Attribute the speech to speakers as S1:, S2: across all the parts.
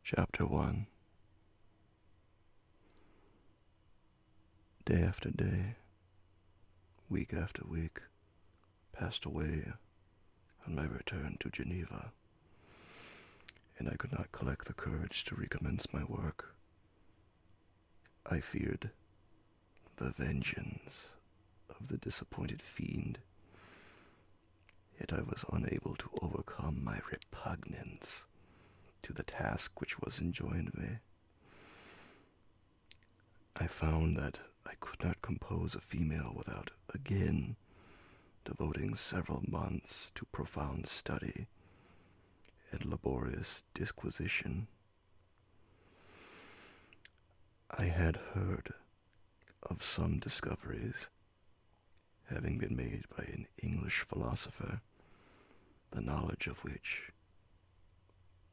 S1: Chapter 1. Day after day, week after week, passed away on my return to Geneva, and I could not collect the courage to recommence my work. I feared the vengeance of the disappointed fiend, yet I was unable to overcome my repugnance to the task which was enjoined me. I found that I could not compose a female without again devoting several months to profound study and laborious disquisition. I had heard of some discoveries having been made by an English philosopher, the knowledge of which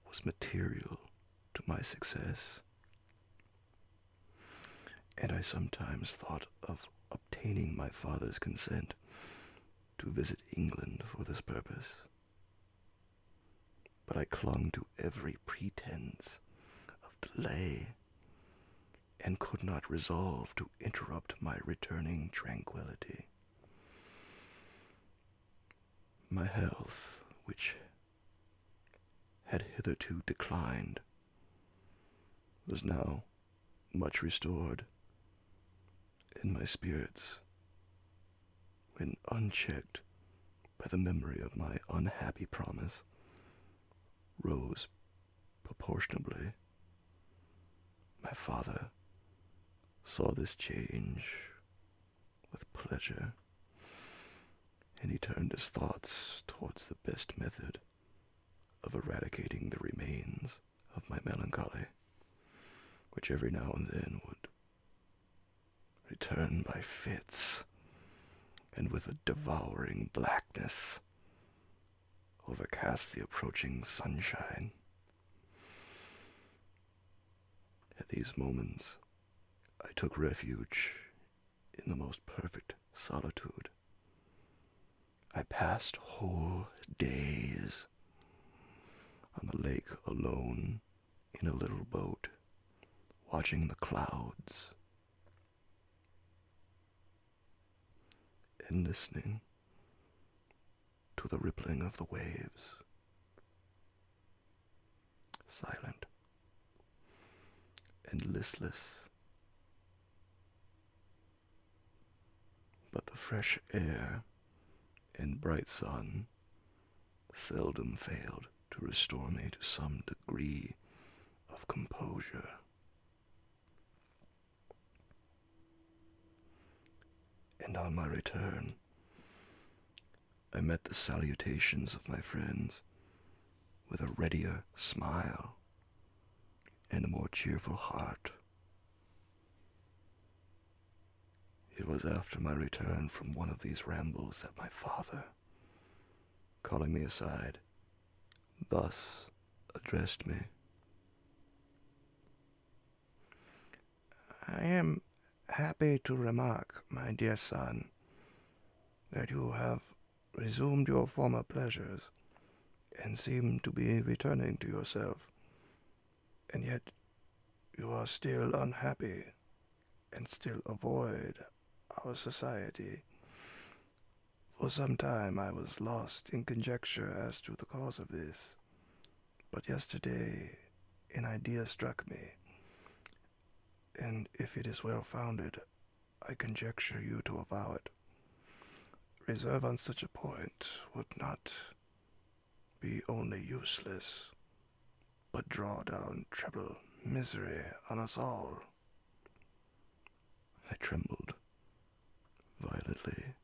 S1: was material to my success, and I sometimes thought of obtaining my father's consent to visit England for this purpose. But I clung to every pretense of delay and could not resolve to interrupt my returning tranquility. My health, which had hitherto declined, was now much restored, and my spirits, when unchecked by the memory of my unhappy promise, rose proportionably. My father saw this change with pleasure, and he turned his thoughts towards the best method of eradicating the remains of my melancholy, which every now and then would return by fits, and with a devouring blackness overcast the approaching sunshine. At these moments, I took refuge in the most perfect solitude. I passed whole days on the lake alone in a little boat, watching the clouds and listening to the rippling of the waves, silent and listless. But the fresh air and bright sun seldom failed to restore me to some degree of composure. And on my return, I met the salutations of my friends with a readier smile and a more cheerful heart. It was after my return from one of these rambles that my father, calling me aside, thus addressed me. "I am happy to remark, my dear son, that you have resumed your former pleasures and seem to be returning to yourself, and yet you are still unhappy and still avoid our society. For some time I was lost in conjecture as to the cause of this, but yesterday an idea struck me, and if it is well founded, I conjecture you to avow it. Reserve on such a point would not be only useless, but draw down treble misery on us all." I trembled violently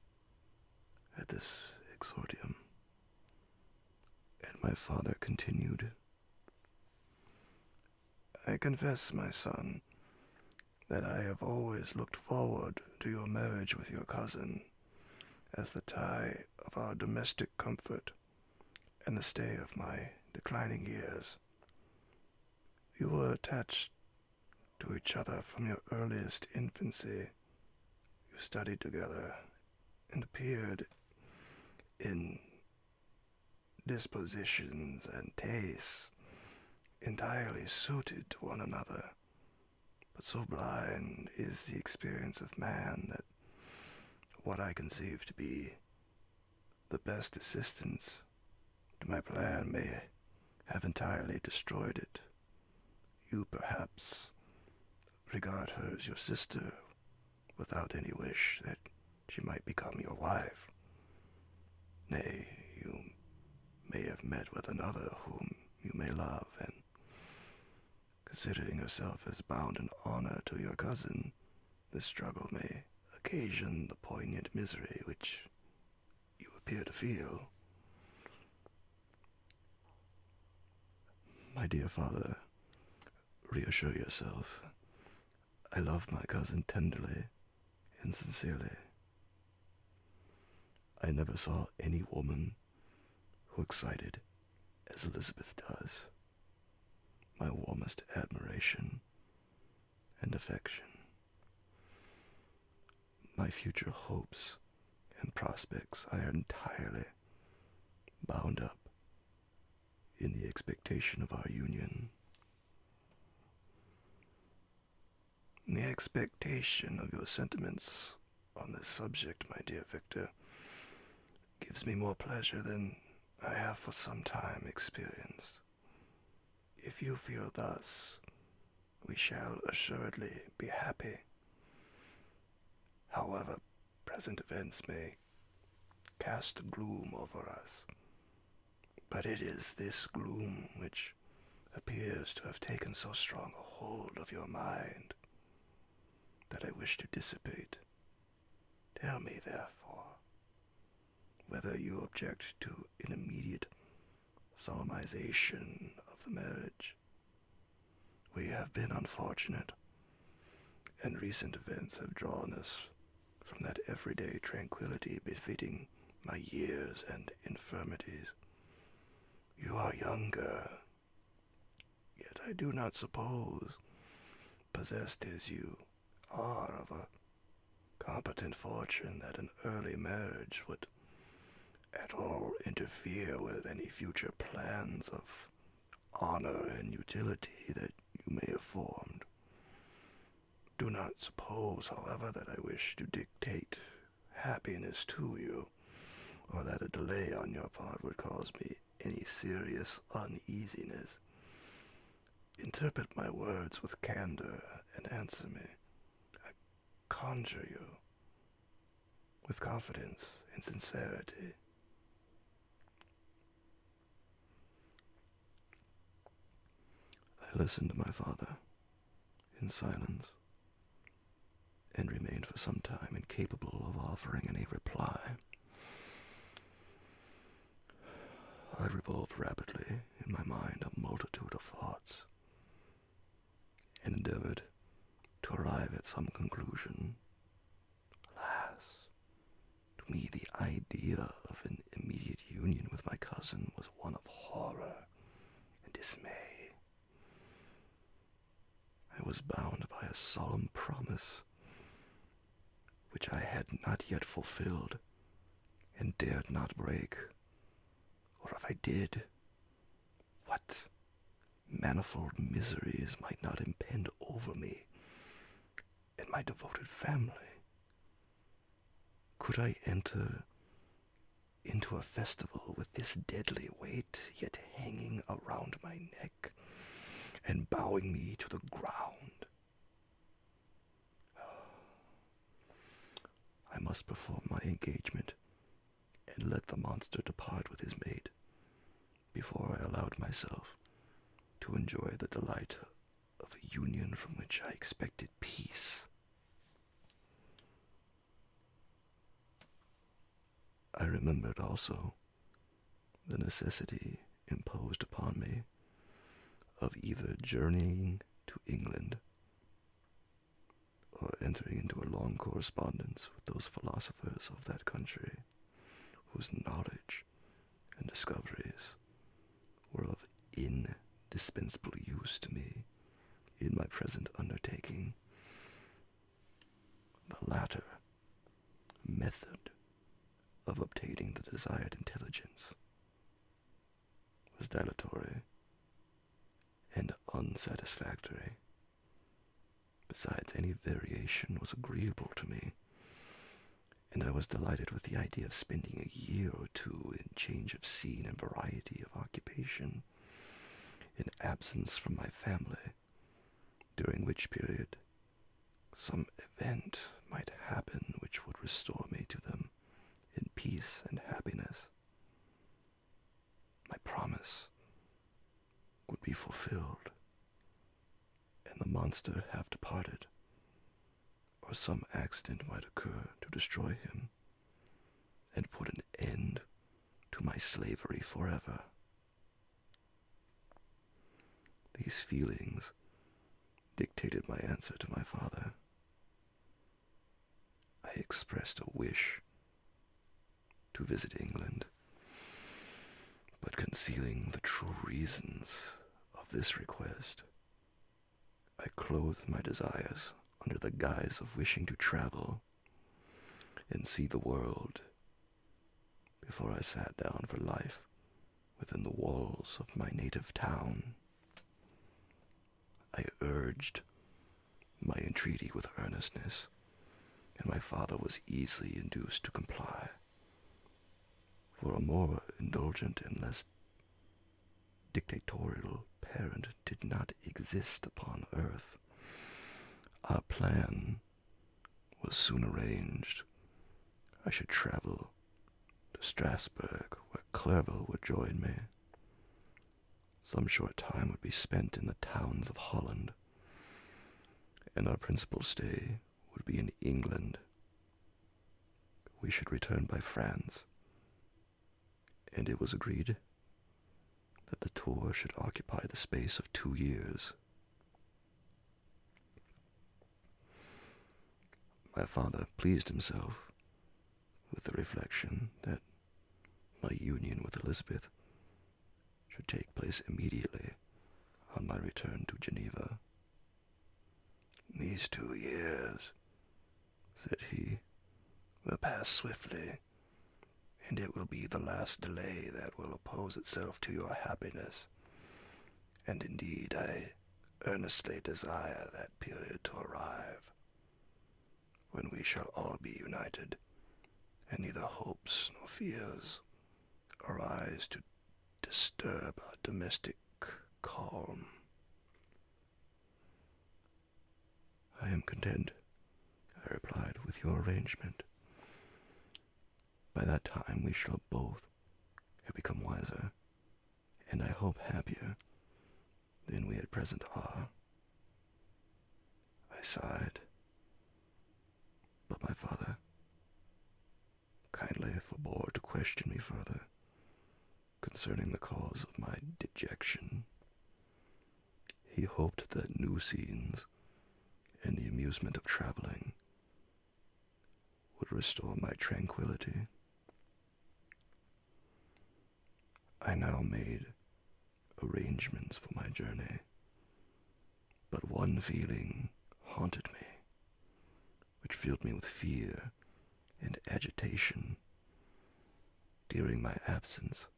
S1: at this exordium, and my father continued, "I confess, my son, that I have always looked forward to your marriage with your cousin as the tie of our domestic comfort and the stay of my declining years. You were attached to each other from your earliest infancy. You studied together and appeared in dispositions and tastes entirely suited to one another, but so blind is the experience of man that what I conceive to be the best assistance to my plan may have entirely destroyed it. You perhaps regard her as your sister without any wish that she might become your wife. Nay, you may have met with another whom you may love, and considering yourself as bound in honor to your cousin, this struggle may occasion the poignant misery which you appear to feel. My dear father, reassure yourself. I love my cousin tenderly and sincerely. I never saw any woman who excited as Elizabeth does. My warmest admiration and affection. My future hopes and prospects are entirely bound up in the expectation of our union. The expectation of your sentiments on this subject, my dear Victor, gives me more pleasure than I have for some time experienced. If you feel thus, we shall assuredly be happy. However, present events may cast a gloom over us, but it is this gloom which appears to have taken so strong a hold of your mind that I wish to dissipate. Tell me, therefore, whether you object to an immediate solemnization of the marriage. We have been unfortunate, and recent events have drawn us from that everyday tranquility befitting my years and infirmities. You are younger, yet I do not suppose, possessed as you are of a competent fortune, that an early marriage would at all interfere with any future plans of honor and utility that you may have formed. Do not suppose, however, that I wish to dictate happiness to you, or that a delay on your part would cause me any serious uneasiness. Interpret my words with candor and answer me. I conjure you, with confidence and sincerity. I listened to my father in silence, and remained for some time incapable of offering any reply. I revolved rapidly in my mind a multitude of thoughts, and endeavored to arrive at some conclusion. Alas, to me the idea of an immediate union with my cousin was one of horror and dismay. I was bound by a solemn promise which I had not yet fulfilled and dared not break. Or if I did, what manifold miseries might not impend over me and my devoted family? Could I enter into a festival with this deadly weight yet hanging around my neck and bowing me to the ground? I must perform my engagement and let the monster depart with his mate before I allowed myself to enjoy the delight of a union from which I expected peace. I remembered also the necessity imposed upon me of either journeying to England or entering into a long correspondence with those philosophers of that country whose knowledge and discoveries were of indispensable use to me in my present undertaking. The latter method of obtaining the desired intelligence was dilatory and unsatisfactory. Besides, any variation was agreeable to me, and I was delighted with the idea of spending a year or two in change of scene and variety of occupation, in absence from my family, during which period some event might happen which would restore me to them in peace and happiness. My promise would be fulfilled, and the monster have departed, or some accident might occur to destroy him and put an end to my slavery forever. These feelings dictated my answer to my father. I expressed a wish to visit England, but concealing the true reasons of this request, I clothed my desires under the guise of wishing to travel and see the world before I sat down for life within the walls of my native town. I urged my entreaty with earnestness, and my father was easily induced to comply, for a more indulgent and less dictatorial parent did not exist upon earth. Our plan was soon arranged. I should travel to Strasbourg, where Clerval would join me. Some short time would be spent in the towns of Holland, and our principal stay would be in England. We should return by France, and it was agreed that the tour should occupy the space of 2 years. My father pleased himself with the reflection that my union with Elizabeth should take place immediately on my return to Geneva. "These 2 years," said he, "will pass swiftly, and it will be the last delay that will oppose itself to your happiness. And indeed, I earnestly desire that period to arrive, when we shall all be united, and neither hopes nor fears arise to disturb our domestic calm." "I am content," I replied, "with your arrangement. By that time we shall both have become wiser, and I hope happier than we at present are." I sighed, but my father kindly forbore to question me further concerning the cause of my dejection. He hoped that new scenes and the amusement of traveling would restore my tranquility. I now made arrangements for my journey, but one feeling haunted me, which filled me with fear and agitation. During my absence,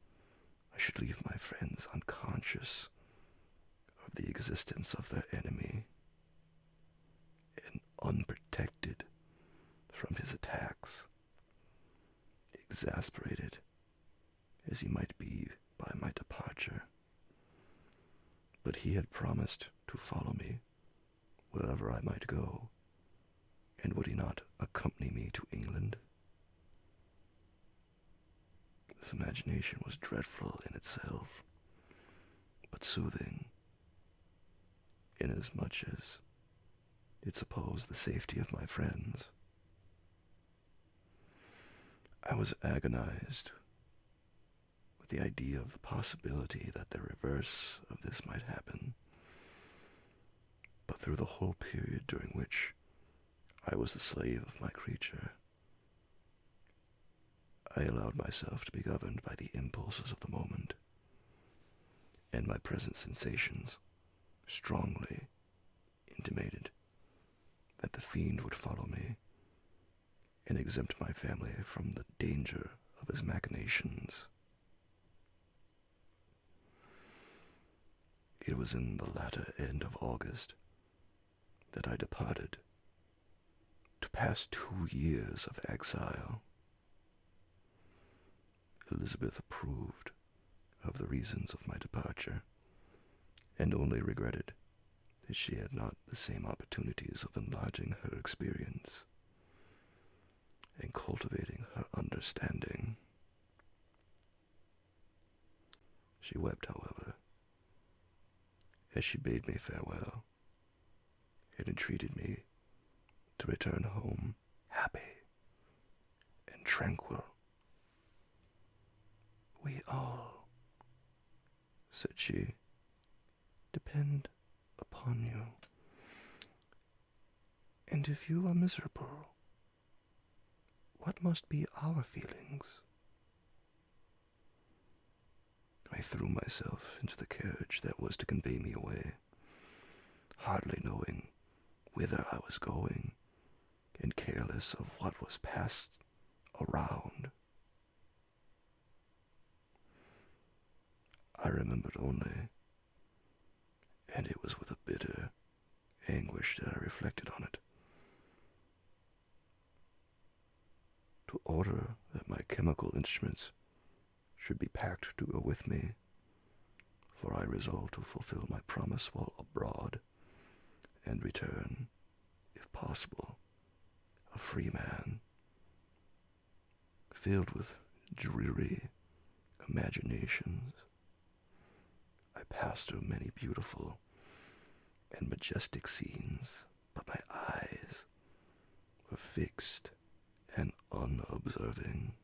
S1: I should leave my friends unconscious of the existence of their enemy, and unprotected from his attacks, exasperated as he might be by my departure. But he had promised to follow me wherever I might go, and would he not accompany me to England? This imagination was dreadful in itself, but soothing, inasmuch as it supposed the safety of my friends. I was agonized with the idea of the possibility that the reverse of this might happen, but through the whole period during which I was the slave of my creature, I allowed myself to be governed by the impulses of the moment, and my present sensations strongly intimated that the fiend would follow me and exempt my family from the danger of his machinations. It was in the latter end of August that I departed to pass 2 years of exile. Elizabeth approved of the reasons of my departure, and only regretted that she had not the same opportunities of enlarging her experience and cultivating her understanding. She wept, however, as she bade me farewell and entreated me to return home happy and tranquil. "We all," said she, "depend upon you, and if you are miserable, what must be our feelings?" I threw myself into the carriage that was to convey me away, hardly knowing whither I was going, and careless of what was passed around. I remembered only, and it was with a bitter anguish that I reflected on it, to order that my chemical instruments should be packed to go with me, for I resolved to fulfill my promise while abroad, and return, if possible, a free man, filled with dreary imaginations. I passed through many beautiful and majestic scenes, but my eyes were fixed and unobserving.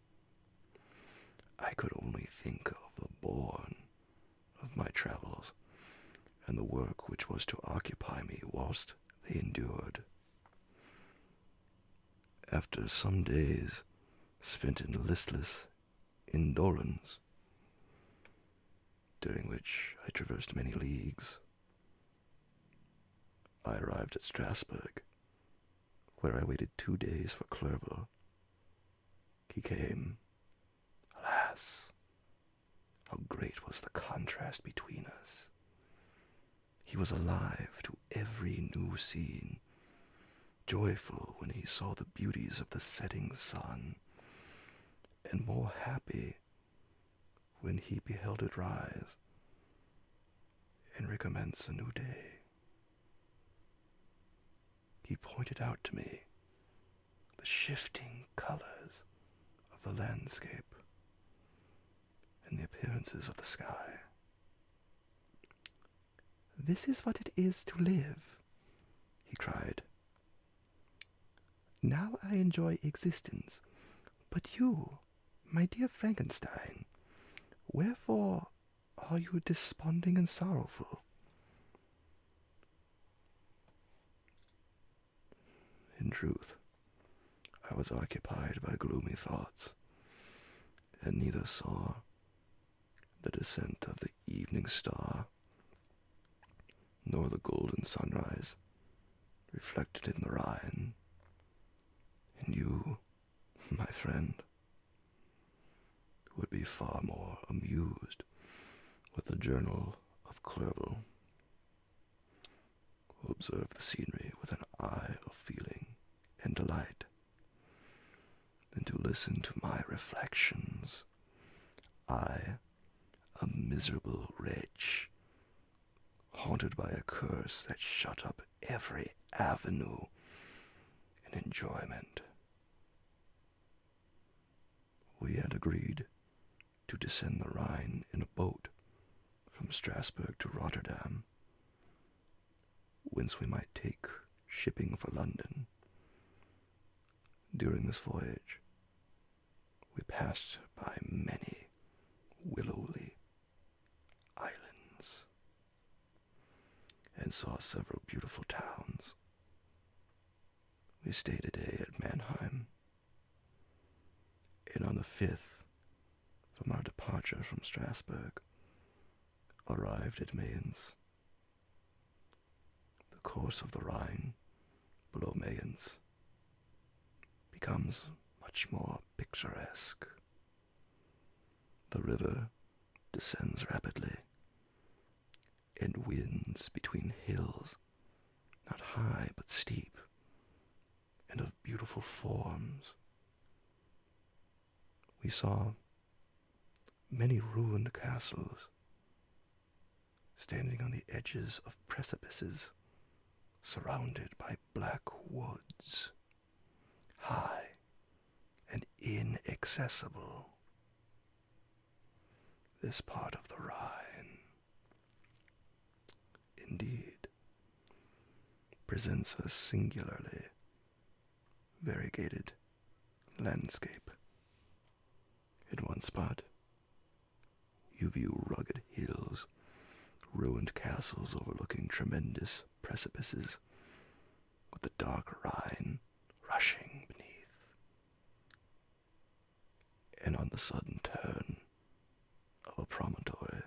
S1: I could only think of the bourne of my travels and the work which was to occupy me whilst they endured. After some days spent in listless indolence, during which I traversed many leagues, I arrived at Strasbourg, where I waited 2 days for Clerval. He came. Alas, how great was the contrast between us! He was alive to every new scene, joyful when he saw the beauties of the setting sun, and more happy when he beheld it rise and recommence a new day. He pointed out to me the shifting colors of the landscape and the appearances of the sky. "This is what it is to live," he cried. "Now I enjoy existence. But you, my dear Frankenstein, wherefore are you desponding and sorrowful?" In truth, I was occupied by gloomy thoughts, and neither saw the descent of the evening star, nor the golden sunrise reflected in the Rhine. And you, my friend, would be far more amused with the journal of Clerval, who observed the scenery with an eye of feeling and delight, than to listen to my reflections. I, a miserable wretch, haunted by a curse that shut up every avenue and enjoyment. We had agreed to descend the Rhine in a boat from Strasbourg to Rotterdam, whence we might take shipping for London. During this voyage, we passed by many willowy islands and saw several beautiful towns. We stayed a day at Mannheim, and on the 5th, from our departure from Strasbourg, arrived at Mayence. The course of the Rhine below Mayence becomes much more picturesque. The river descends rapidly, and winds between hills, not high but steep, and of beautiful forms. We saw many ruined castles, standing on the edges of precipices, surrounded by black woods, high and inaccessible. This part of the Rhine, indeed, presents a singularly variegated landscape. In one spot, you view rugged hills, ruined castles overlooking tremendous precipices, with the dark Rhine rushing beneath. And on the sudden turn of a promontory,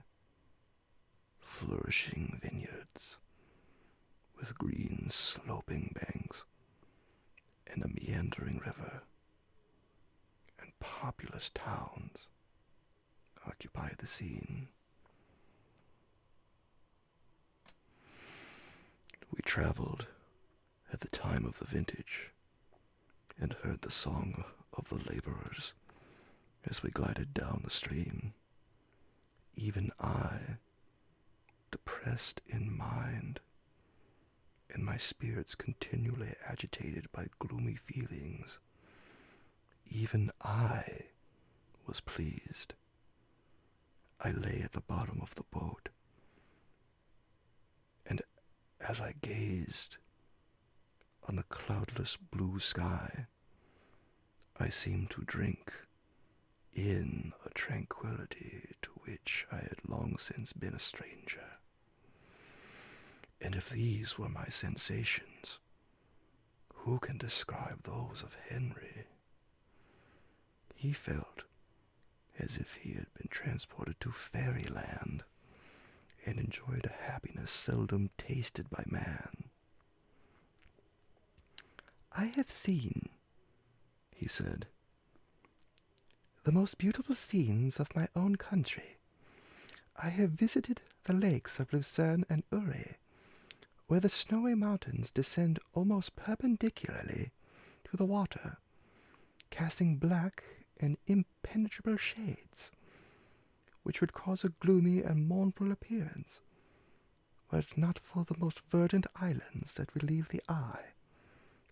S1: flourishing vineyards with green sloping banks and a meandering river and populous towns occupy the scene. We traveled at the time of the vintage and heard the song of the laborers as we glided down the stream. Even I, depressed in mind, and my spirits continually agitated by gloomy feelings, even I was pleased. I lay at the bottom of the boat, and as I gazed on the cloudless blue sky, I seemed to drink in a tranquility to which I had long since been a stranger. And if these were my sensations, who can describe those of Henry? He felt as if he had been transported to fairyland and enjoyed a happiness seldom tasted by man. "I have seen," he said, "the most beautiful scenes of my own country. I have visited the lakes of Lucerne and Uri, where the snowy mountains descend almost perpendicularly to the water, casting black and impenetrable shades, which would cause a gloomy and mournful appearance, were it not for the most verdant islands that relieve the eye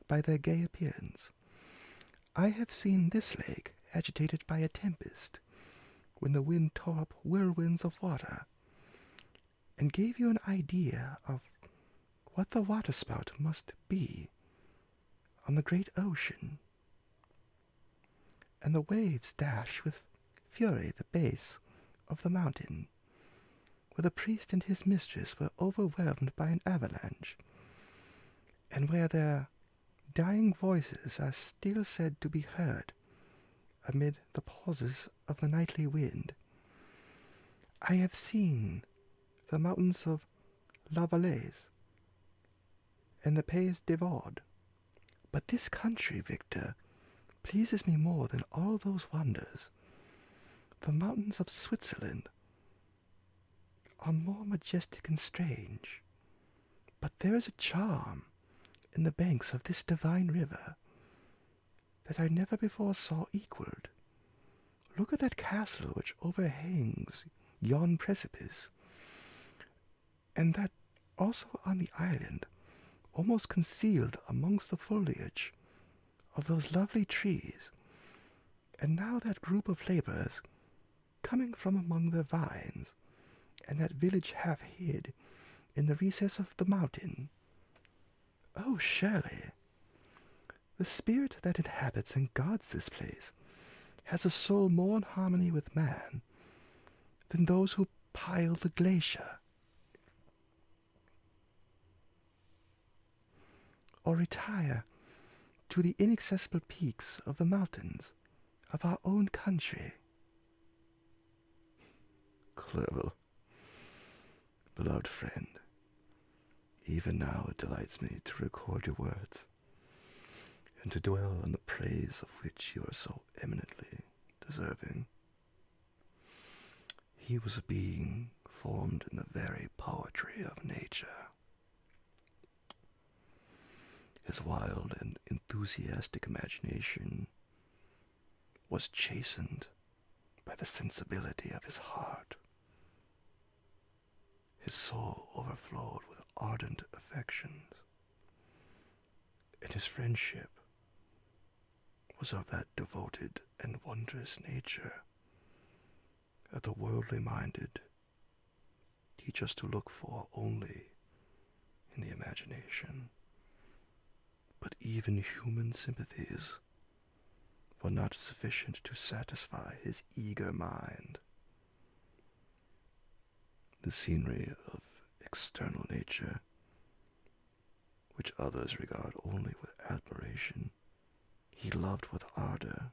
S1: by their gay appearance. I have seen this lake agitated by a tempest, when the wind tore up whirlwinds of water, and gave you an idea of what the waterspout must be on the great ocean. And the waves dash with fury the base of the mountain, where the priest and his mistress were overwhelmed by an avalanche, and where their dying voices are still said to be heard amid the pauses of the nightly wind. I have seen the mountains of La Valais and the Pays de Vaud. But this country, Victor, pleases me more than all those wonders. The mountains of Switzerland are more majestic and strange, but there is a charm in the banks of this divine river that I never before saw equaled. Look at that castle which overhangs yon precipice, and that also on the island, almost concealed amongst the foliage of those lovely trees, and now that group of laborers coming from among their vines, and that village half hid in the recess of the mountain. Oh, Shelley, the spirit that inhabits and guards this place has a soul more in harmony with man than those who pile the glacier, or retire to the inaccessible peaks of the mountains of our own country." Clerval, beloved friend, even now it delights me to record your words, and to dwell on the praise of which you are so eminently deserving. He was a being transformed in the very poetry of nature. His wild and enthusiastic imagination was chastened by the sensibility of his heart. His soul overflowed with ardent affections, and his friendship was of that devoted and wondrous nature that the worldly minded teach us to look for only in the imagination. But even human sympathies were not sufficient to satisfy his eager mind. The scenery of external nature, which others regard only with admiration, he loved with ardor.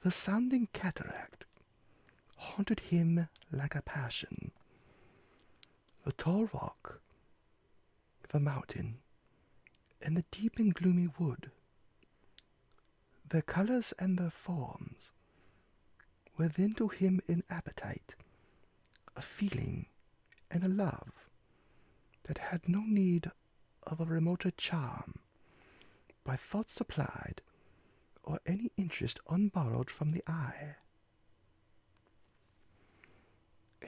S1: The sounding cataract haunted him like a passion. The tall rock, the mountain, and the deep and gloomy wood, their colors and their forms were then to him an appetite, a feeling, and a love that had no need of a remoter charm, by thought supplied, or any interest unborrowed from the eye.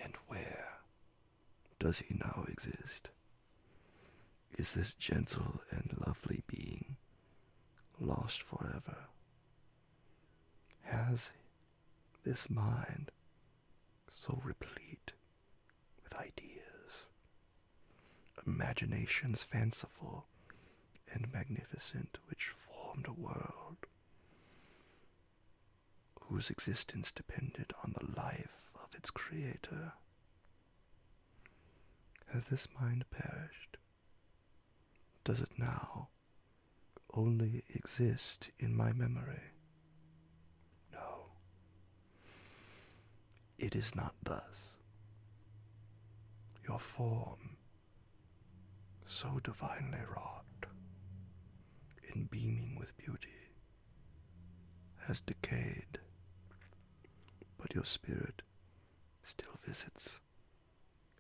S1: And where does he now exist? Is this gentle and lovely being lost forever? Has this mind, so replete with ideas, imaginations fanciful and magnificent, which formed a world whose existence depended on the life of its creator, has this mind perished? Does it now only exist in my memory? No, it is not thus. Your form, so divinely wrought and beaming with beauty, has decayed, but your spirit still visits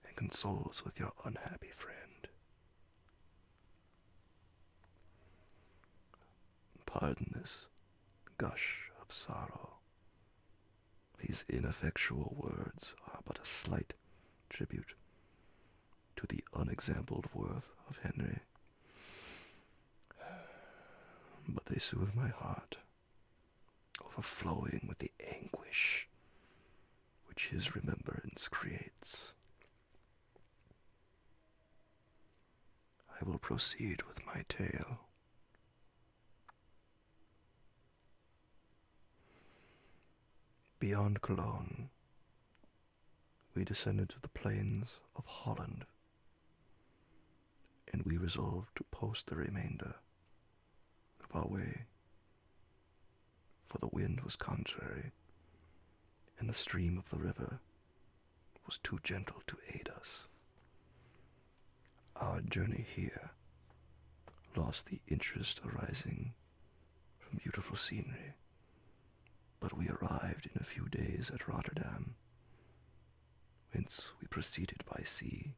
S1: and consoles with your unhappy friend. Pardon this gush of sorrow. These ineffectual words are but a slight tribute to the unexampled worth of Henry, but they soothe my heart, overflowing with the anguish which his remembrance creates. I will proceed with my tale. Beyond Cologne, we descended to the plains of Holland, and we resolved to post the remainder of our way, for the wind was contrary, and the stream of the river was too gentle to aid us. Our journey here lost the interest arising from beautiful scenery, but we arrived in a few days at Rotterdam, whence we proceeded by sea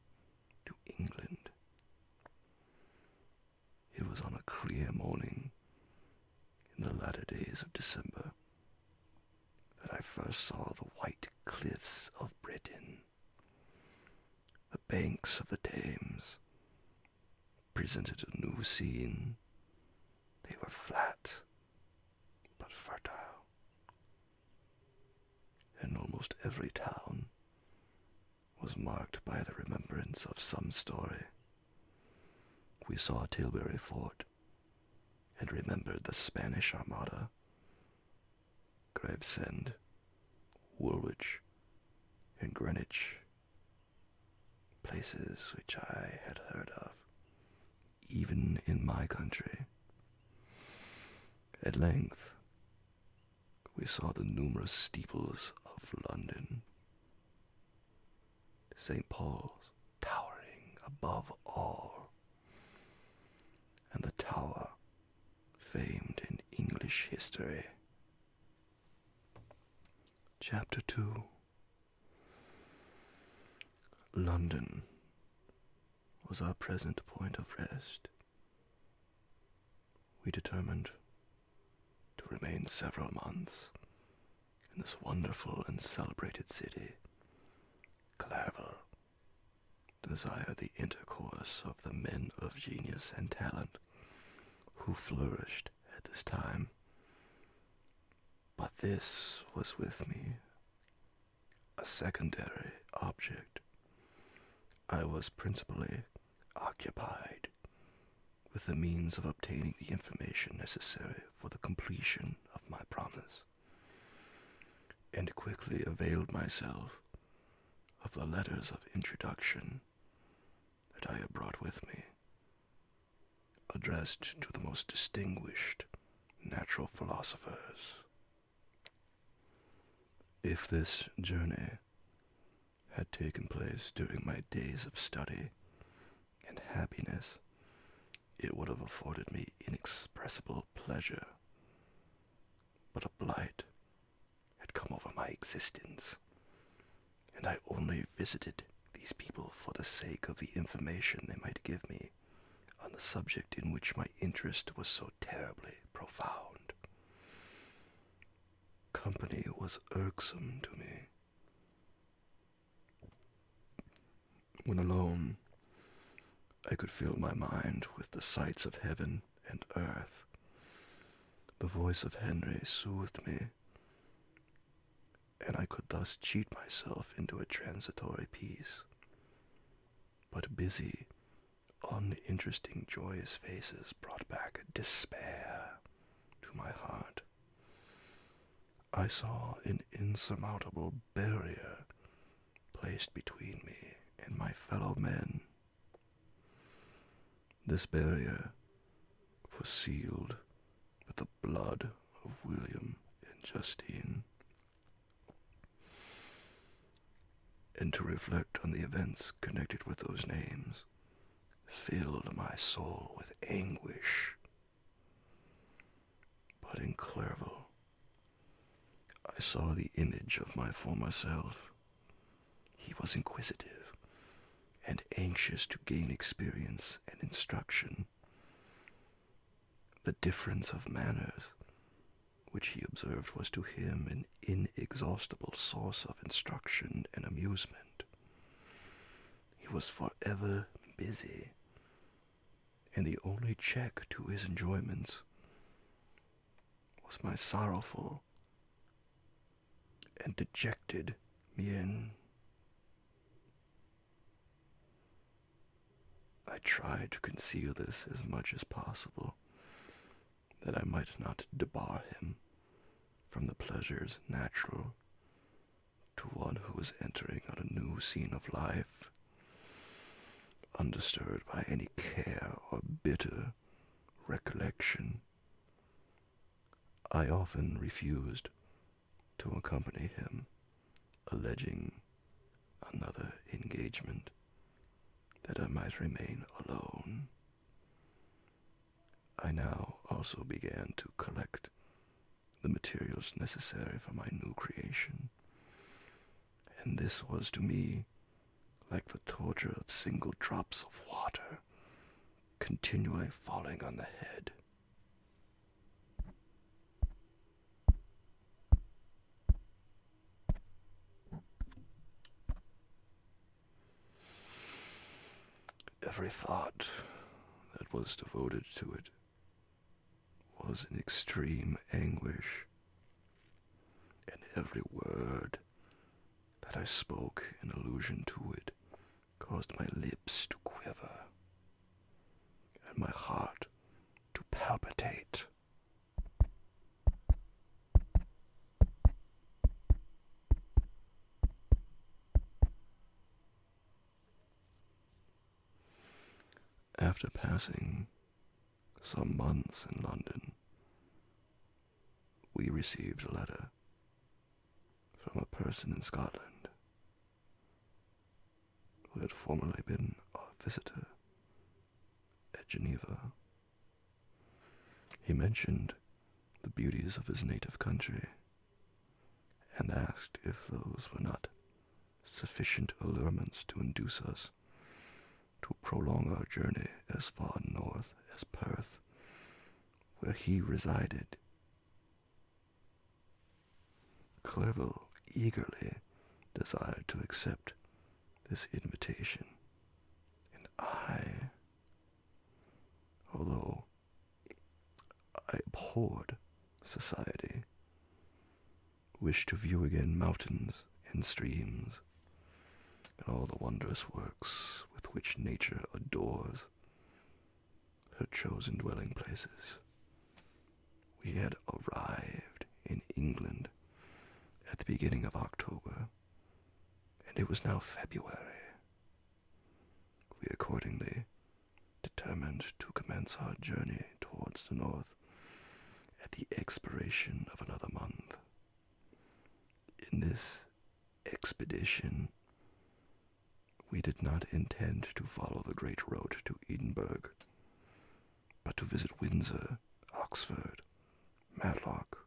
S1: to England. It was on a clear morning in the latter days of December that I first saw the white cliffs of Britain. The banks of the Thames presented a new scene. They were flat but fertile, and almost every town was marked by the remembrance of some story. We saw Tilbury Fort, and remembered the Spanish Armada, Gravesend, Woolwich, and Greenwich, places which I had heard of, even in my country. At length, we saw the numerous steeples of London, St. Paul's towering above all, and the Tower famed in English history. Chapter 2. London was our present point of rest. We determined to remain several months in this wonderful and celebrated city. Clerval desired the intercourse of the men of genius and talent who flourished at this time. But this was with me a secondary object. I was principally occupied with the means of obtaining the information necessary for the completion of my promise, and quickly availed myself of the letters of introduction that I had brought with me, addressed to the most distinguished natural philosophers. If this journey had taken place during my days of study and happiness, it would have afforded me inexpressible pleasure. But a blight had come over my existence, and I only visited these people for the sake of the information they might give me on the subject in which my interest was so terribly profound. Company was irksome to me. When alone, I could fill my mind with the sights of heaven and earth. The voice of Henry soothed me, and I could thus cheat myself into a transitory peace. But busy, uninteresting, joyous faces brought back despair to my heart. I saw an insurmountable barrier placed between me and my fellow men. This barrier was sealed with the blood of William and Justine. And to reflect on the events connected with those names filled my soul with anguish. But in Clerval, I saw the image of my former self. He was inquisitive and anxious to gain experience and instruction. The difference of manners, which he observed was to him an inexhaustible source of instruction and amusement. He was forever busy, and the only check to his enjoyments was my sorrowful and dejected mien. I tried to conceal this as much as possible, that I might not debar him from the pleasures natural to one who was entering on a new scene of life, undisturbed by any care or bitter recollection. I often refused to accompany him, alleging another engagement, that I might remain alone. I now also began to collect the materials necessary for my new creation, and this was to me like the torture of single drops of water continually falling on the head. Every thought that was devoted to it was in extreme anguish, and every word that I spoke in allusion to it caused my lips to quiver and my heart to palpitate. After passing some months in London, we received a letter from a person in Scotland who had formerly been our visitor at Geneva. He mentioned the beauties of his native country, and asked if those were not sufficient allurements to induce us to prolong our journey as far north as Perth, where he resided. Clerval eagerly desired to accept this invitation, and I, although I abhorred society, wished to view again mountains and streams, and all the wondrous works with which nature adores her chosen dwelling places. We had arrived in England at the beginning of October, and it was now February. We accordingly determined to commence our journey towards the north at the expiration of another month. In this expedition, we did not intend to follow the great road to Edinburgh, but to visit Windsor, Oxford, Matlock,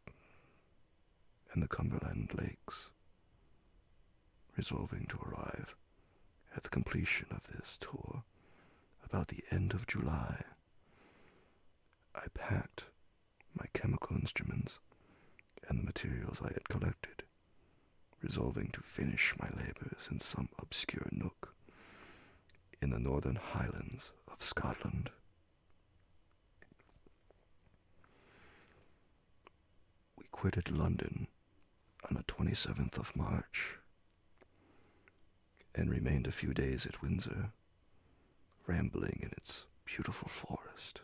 S1: and the Cumberland Lakes, resolving to arrive at the completion of this tour about the end of July. I packed my chemical instruments and the materials I had collected, resolving to finish my labors in some obscure nook in the northern highlands of Scotland. We quitted London on the 27th of March and remained a few days at Windsor, rambling in its beautiful forest.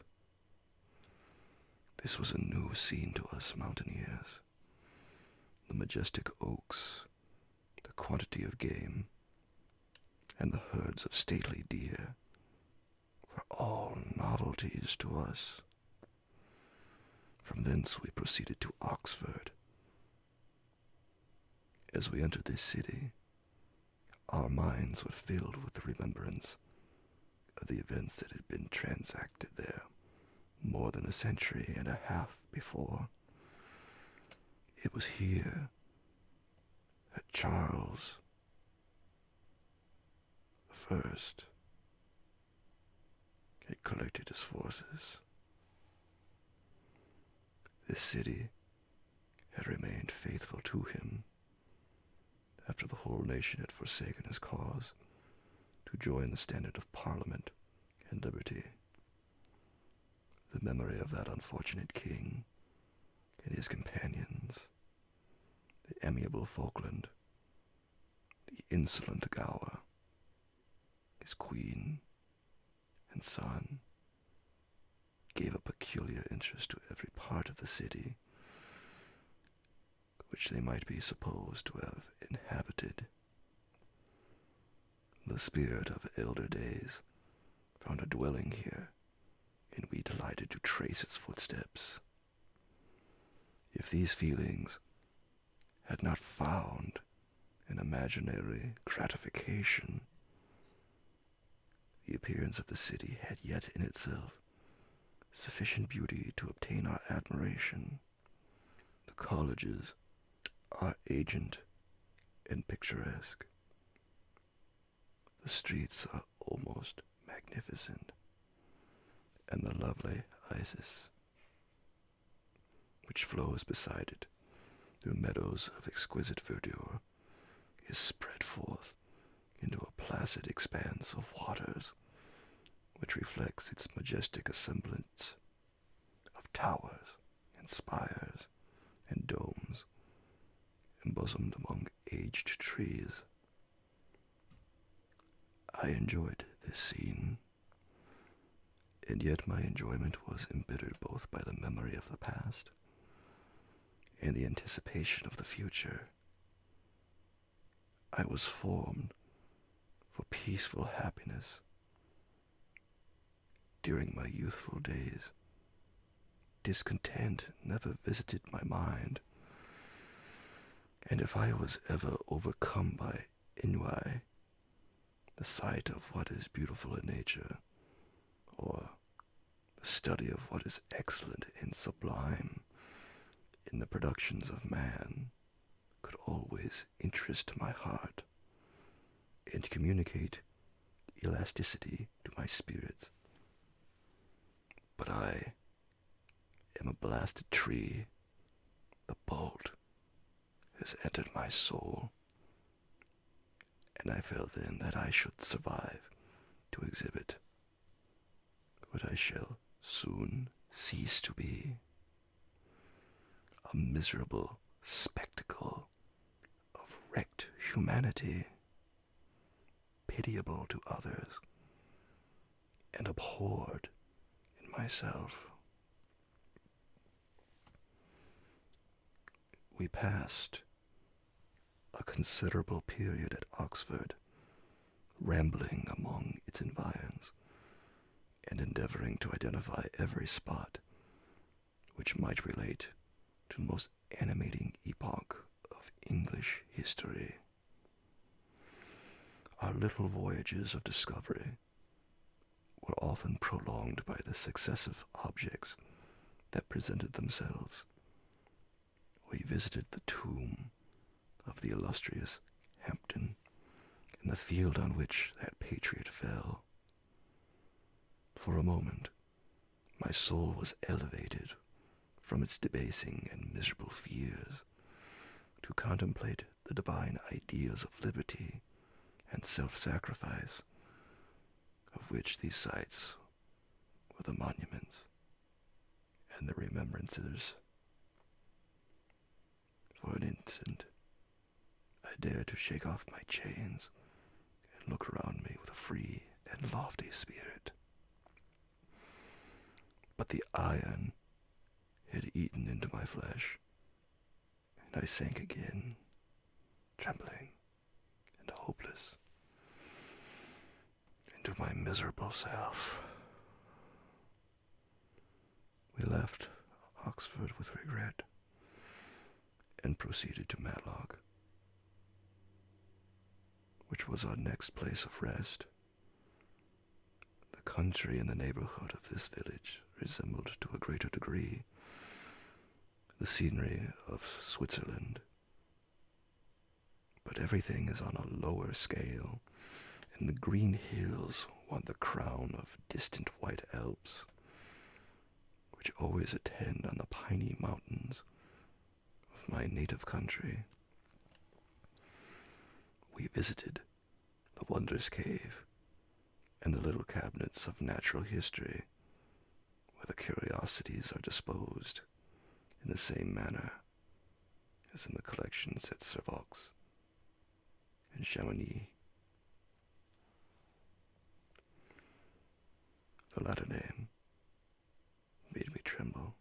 S1: This was a new scene to us mountaineers. The majestic oaks, the quantity of game, and the herds of stately deer were all novelties to us. From thence we proceeded to Oxford. As we entered this city, our minds were filled with the remembrance of the events that had been transacted there more than a century and a half before. It was here that Charles I had collected his forces. This city had remained faithful to him after the whole nation had forsaken his cause to join the standard of Parliament and liberty. The memory of that unfortunate king and his companions, the amiable Falkland, the insolent Gower, his queen and son, gave a peculiar interest to every part of the city which they might be supposed to have inhabited. The spirit of elder days found a dwelling here, and we delighted to trace its footsteps. If these feelings had not found an imaginary gratification, the appearance of the city had yet in itself sufficient beauty to obtain our admiration. The colleges are ancient and picturesque. The streets are almost magnificent, and the lovely Isis, which flows beside it through meadows of exquisite verdure, is spread forth into a placid expanse of waters which reflects its majestic assemblage of towers and spires and domes embosomed among aged trees. I enjoyed this scene, and yet my enjoyment was embittered both by the memory of the past and the anticipation of the future. I was formed for peaceful happiness. During my youthful days, discontent never visited my mind, and if I was ever overcome by ennui, the sight of what is beautiful in nature, or The study of what is excellent and sublime in the productions of man could always interest my heart and communicate elasticity to my spirits. But I am a blasted tree. The bolt has entered my soul, and I felt then that I should survive to exhibit what I shall soon cease to be, a miserable spectacle of wrecked humanity, pitiable to others, and abhorred in myself. We passed a considerable period at Oxford, rambling among its environs, and endeavoring to identify every spot which might relate to the most animating epoch of English history. Our little voyages of discovery were often prolonged by the successive objects that presented themselves. We visited the tomb of the illustrious Hampden and the field on which that patriot fell. For a moment, my soul was elevated from its debasing and miserable fears to contemplate the divine ideas of liberty and self-sacrifice, of which these sites were the monuments and the remembrances. For an instant, I dared to shake off my chains and look around me with a free and lofty spirit. But the iron had eaten into my flesh, and I sank again, trembling and hopeless, into my miserable self. We left Oxford with regret and proceeded to Matlock, which was our next place of rest. The country in the neighborhood of this village resembled to a greater degree the scenery of Switzerland, but everything is on a lower scale, and the green hills won the crown of distant white Alps, which always attend on the piney mountains of my native country. We visited the Wonders Cave and the little cabinets of natural history, where the curiosities are disposed in the same manner as in the collections at Servox and Chamonix. The latter name made me tremble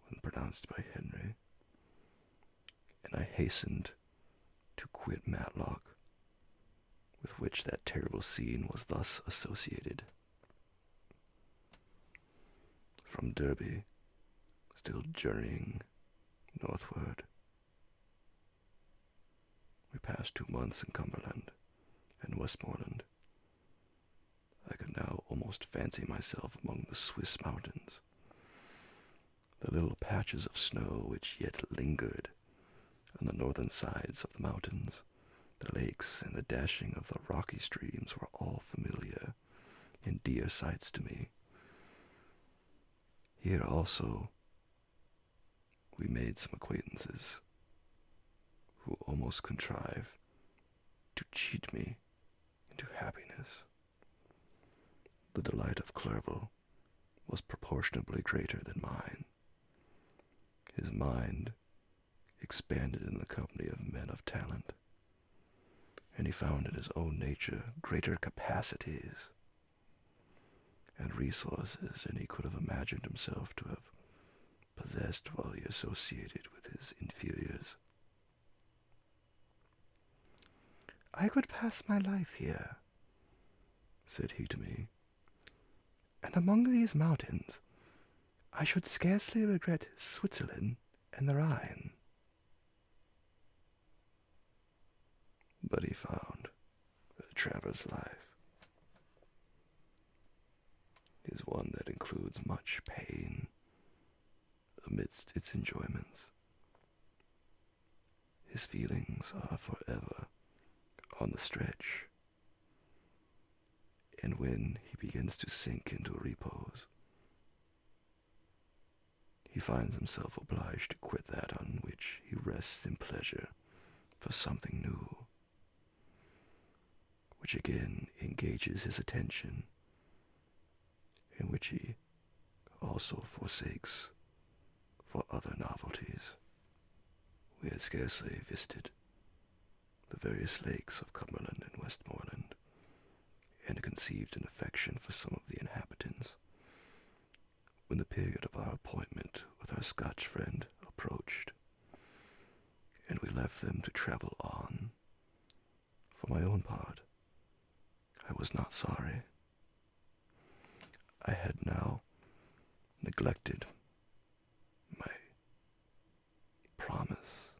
S1: when pronounced by Henry, and I hastened to quit Matlock, with which that terrible scene was thus associated. From Derby, still journeying northward, we passed 2 months in Cumberland and Westmoreland. I could now almost fancy myself among the Swiss mountains. The little patches of snow which yet lingered on the northern sides of the mountains, the lakes and the dashing of the rocky streams were all familiar and dear sights to me. Here also we made some acquaintances who almost contrived to cheat me into happiness. The delight of Clerval was proportionably greater than mine. His mind expanded in the company of men of talent, and he found in his own nature greater capacities and resources than he could have imagined himself to have possessed while he associated with his inferiors. "I could pass my life here," said he to me, "and among these mountains I should scarcely regret Switzerland and the Rhine." But he found that a traveler's life is one that includes much pain amidst its enjoyments. His feelings are forever on the stretch, and when he begins to sink into repose, he finds himself obliged to quit that on which he rests in pleasure for something new, which again engages his attention, and which he also forsakes for other novelties. We had scarcely visited the various lakes of Cumberland and Westmoreland, and conceived an affection for some of the inhabitants, when the period of our appointment with our Scotch friend approached, and we left them to travel on. For my own part, I was not sorry. I had now neglected my promise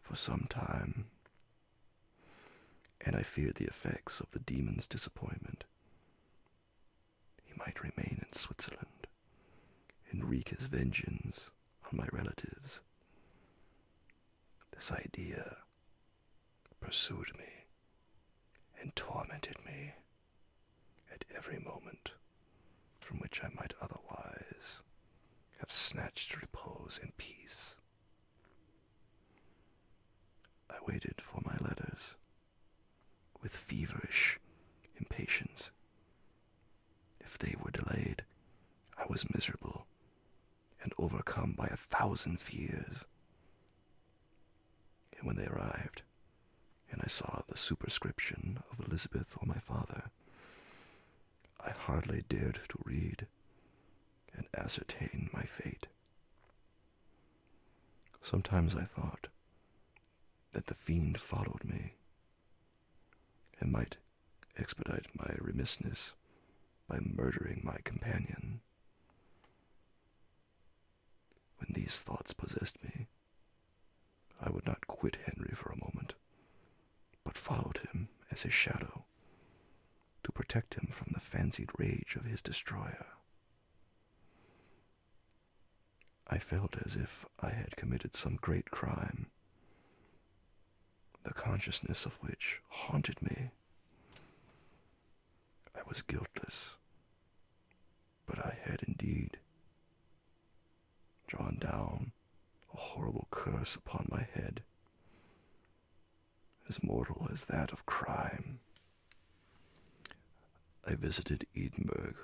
S1: for some time, and I feared the effects of the demon's disappointment. He might remain in Switzerland and wreak his vengeance on my relatives. This idea pursued me and tormented me at every moment from which I might otherwise have snatched repose and peace. I waited for my letters with feverish impatience. If they were delayed, I was miserable and overcome by 1,000 fears. And when they arrived, and I saw the superscription of Elizabeth or my father, I hardly dared to read and ascertain my fate. Sometimes I thought that the fiend followed me, and might expedite my remissness by murdering my companion. When these thoughts possessed me, I would not quit Henry for a moment, but followed him as his shadow, to protect him from the fancied rage of his destroyer. I felt as if I had committed some great crime, the consciousness of which haunted me. I was guiltless, but I had indeed drawn down a horrible curse upon my head, as mortal as that of crime. I visited Edinburgh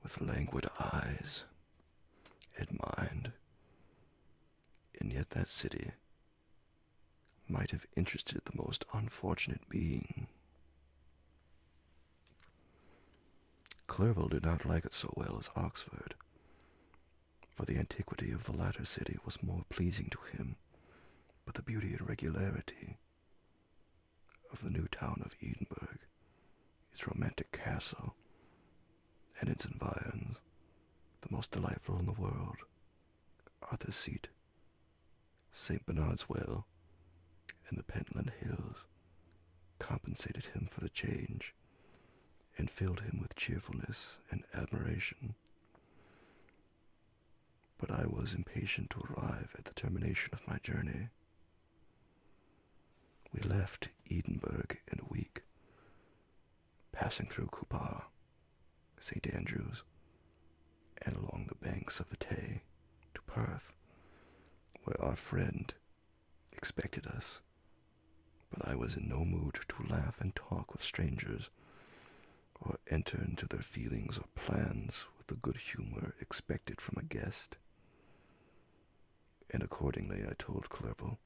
S1: with languid eyes and mind, and yet that city might have interested the most unfortunate being. Clerval did not like it so well as Oxford, for the antiquity of the latter city was more pleasing to him, but the beauty and regularity of the new town of Edinburgh, its romantic castle, and its environs, the most delightful in the world, Arthur's Seat, St. Bernard's Well, and the Pentland Hills, compensated him for the change, and filled him with cheerfulness and admiration. But I was impatient to arrive at the termination of my journey. We left Edinburgh in a week, passing through Cupar, St. Andrews, and along the banks of the Tay to Perth, where our friend expected us. But I was in no mood to laugh and talk with strangers, or enter into their feelings or plans with the good humor expected from a guest. And accordingly I told Clerval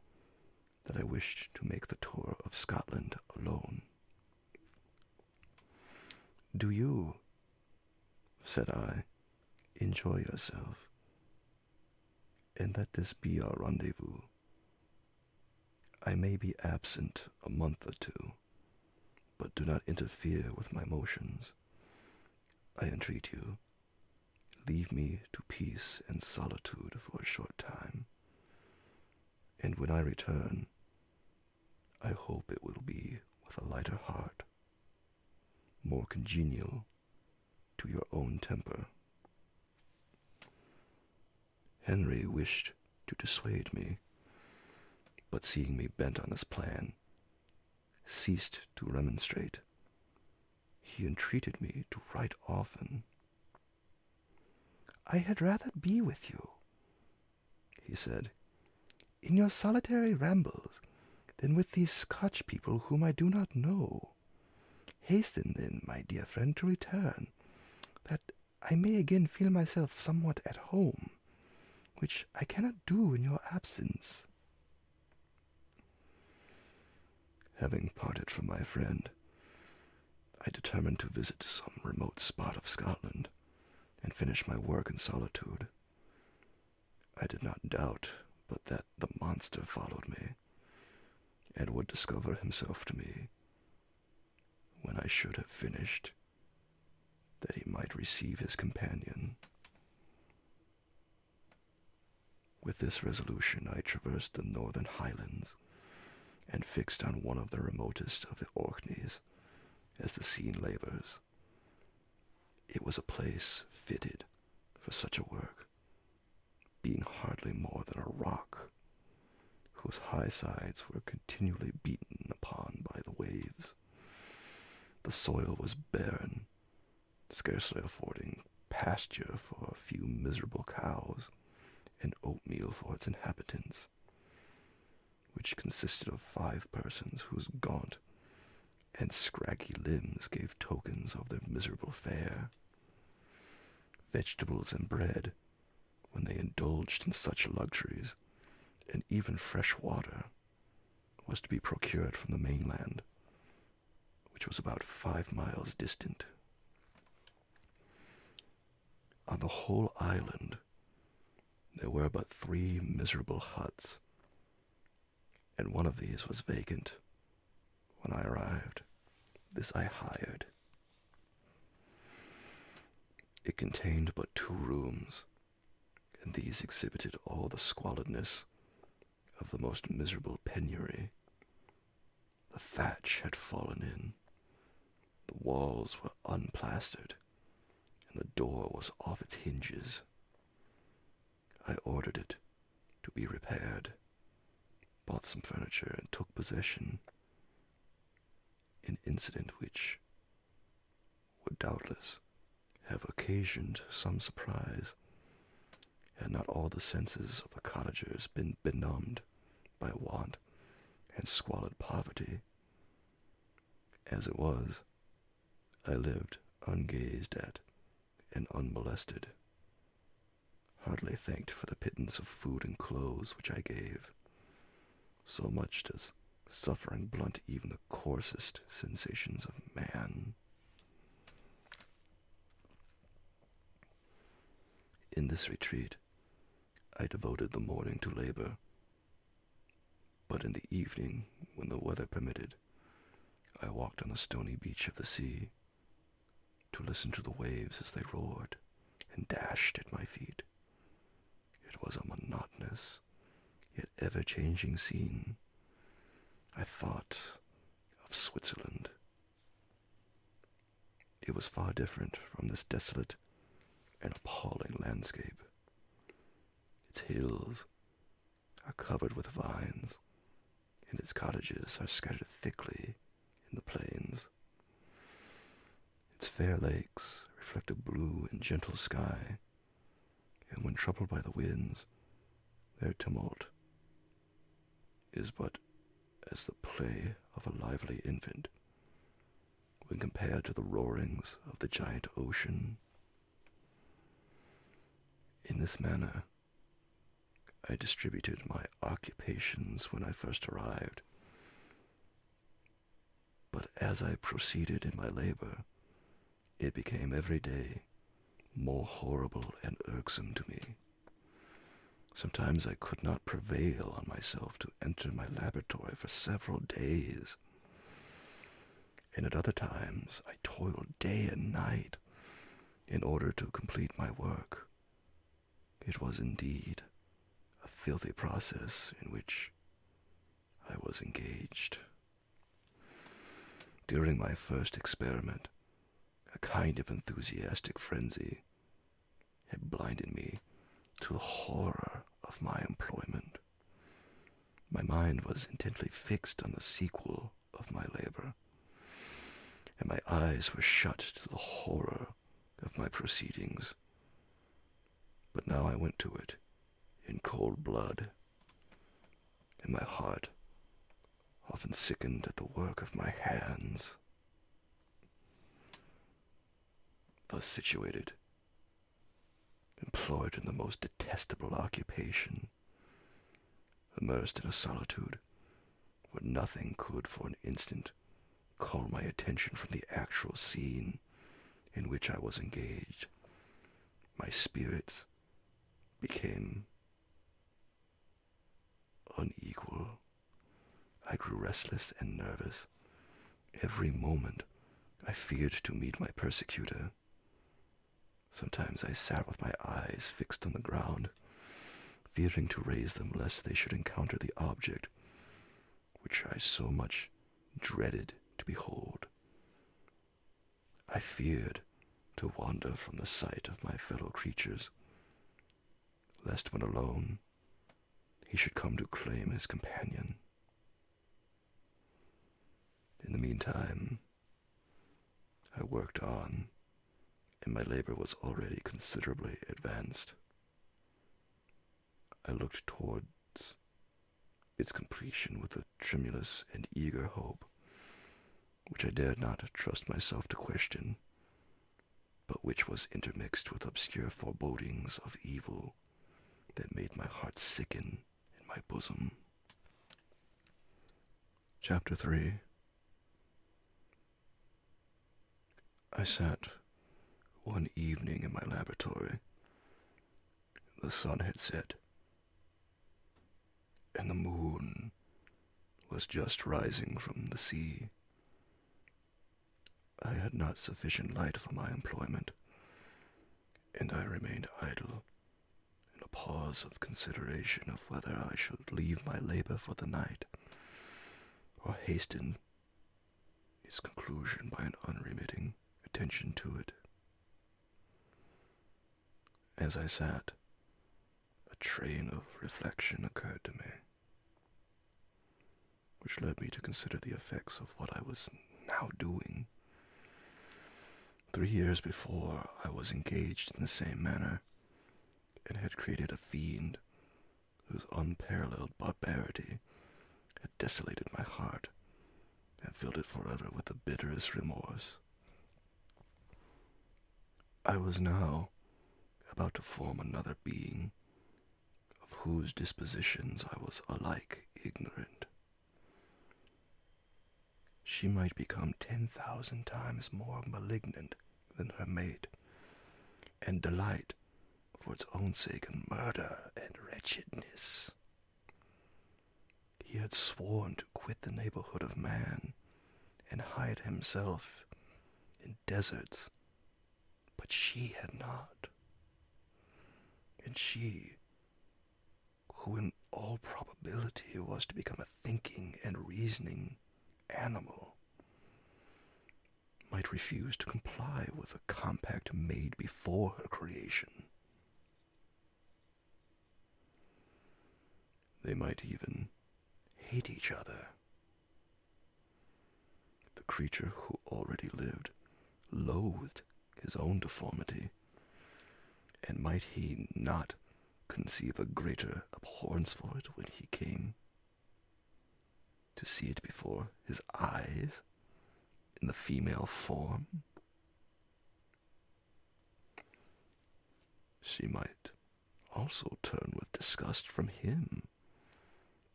S1: that I wished to make the tour of Scotland alone. "Do you," said I, "enjoy yourself, and let this be our rendezvous. I may be absent a month or two, but do not interfere with my motions. I entreat you, leave me to peace and solitude for a short time, and when I return, I hope it will be with a lighter heart, more congenial to to your own temper. Henry wished to dissuade me, but seeing me bent on this plan, ceased to remonstrate. He entreated me to write often. "I had rather be with you," he said, "in your solitary rambles, than with these Scotch people whom I do not know. Hasten then, my dear friend, to return, that I may again feel myself somewhat at home, which I cannot do in your absence." Having parted from my friend, I determined to visit some remote spot of Scotland and finish my work in solitude. I did not doubt but that the monster followed me, and would discover himself to me when I should have finished, that he might receive his companion. With this resolution I traversed the northern highlands, and fixed on one of the remotest of the Orkneys as the scene labors. It was a place fitted for such a work, being hardly more than a rock, whose high sides were continually beaten upon by the waves. The soil was barren, scarcely affording pasture for a few miserable cows, and oatmeal for its inhabitants, which consisted of 5 persons whose gaunt and scraggy limbs gave tokens of their miserable fare. Vegetables and bread, when they indulged in such luxuries, and even fresh water, was to be procured from the mainland, which was about 5 miles distant. On the whole island, there were but 3 miserable huts, and one of these was vacant when I arrived. This I hired. It contained but 2 rooms, and these exhibited all the squalidness of the most miserable penury. The thatch had fallen in, the walls were unplastered, and the door was off its hinges. I ordered it to be repaired, bought some furniture, and took possession, an incident which would doubtless have occasioned some surprise, had not all the senses of the cottagers been benumbed by want and squalid poverty. As it was, I lived ungazed at and unmolested, hardly thanked for the pittance of food and clothes which I gave. So much does suffering blunt even the coarsest sensations of man. In this retreat, I devoted the morning to labor, but in the evening, when the weather permitted, I walked on the stony beach of the sea to listen to the waves as they roared and dashed at my feet. It was a monotonous, yet ever-changing scene. I thought of Switzerland. It was far different from this desolate and appalling landscape. Its hills are covered with vines, and its cottages are scattered thickly in the plains. Its fair lakes reflect a blue and gentle sky, and when troubled by the winds, their tumult is but as the play of a lively infant when compared to the roarings of the giant ocean. In this manner, I distributed my occupations when I first arrived, but as I proceeded in my labor, it became every day more horrible and irksome to me. Sometimes I could not prevail on myself to enter my laboratory for several days, and at other times I toiled day and night in order to complete my work. It was indeed a filthy process in which I was engaged. During my first experiment, A kind of enthusiastic frenzy had blinded me to the horror of my employment. My mind was intently fixed on the sequel of my labor, and my eyes were shut to the horror of my proceedings. But now I went to it in cold blood, and my heart often sickened at the work of my hands. Thus situated, employed in the most detestable occupation, immersed in a solitude where nothing could for an instant call my attention from the actual scene in which I was engaged, my spirits became unequal. I grew restless and nervous. Every moment I feared to meet my persecutor. Sometimes I sat with my eyes fixed on the ground, fearing to raise them lest they should encounter the object which I so much dreaded to behold. I feared to wander from the sight of my fellow creatures, lest when alone he should come to claim his companion. In the meantime, I worked on, and my labor was already considerably advanced. I looked towards its completion with a tremulous and eager hope, which I dared not trust myself to question, but which was intermixed with obscure forebodings of evil that made my heart sicken in my bosom. Chapter 3. I sat one evening in my laboratory. The sun had set, and the moon was just rising from the sea. I had not sufficient light for my employment, and I remained idle in a pause of consideration of whether I should leave my labor for the night, or hasten its conclusion by an unremitting attention to it. As I sat, a train of reflection occurred to me, which led me to consider the effects of what I was now doing. 3 years before, I was engaged in the same manner, and had created a fiend whose unparalleled barbarity had desolated my heart and filled it forever with the bitterest remorse. I was now about to form another being, of whose dispositions I was alike ignorant. She might become 10,000 times more malignant than her mate, and delight, for its own sake, in murder and wretchedness. He had sworn to quit the neighborhood of man and hide himself in deserts, but she had not. And she, who in all probability was to become a thinking and reasoning animal, might refuse to comply with a compact made before her creation. They might even hate each other. The creature who already lived loathed his own deformity, and might he not conceive a greater abhorrence for it when he came to see it before his eyes in the female form? She might also turn with disgust from him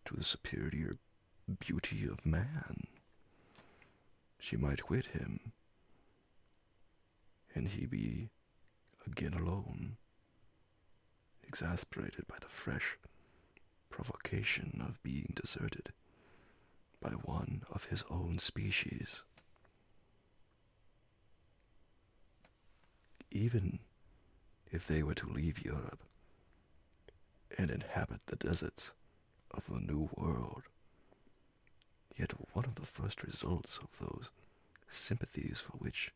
S1: to the superior beauty of man. She might quit him, and he be again alone, exasperated by the fresh provocation of being deserted by one of his own species. Even if they were to leave Europe and inhabit the deserts of the New World, yet one of the first results of those sympathies for which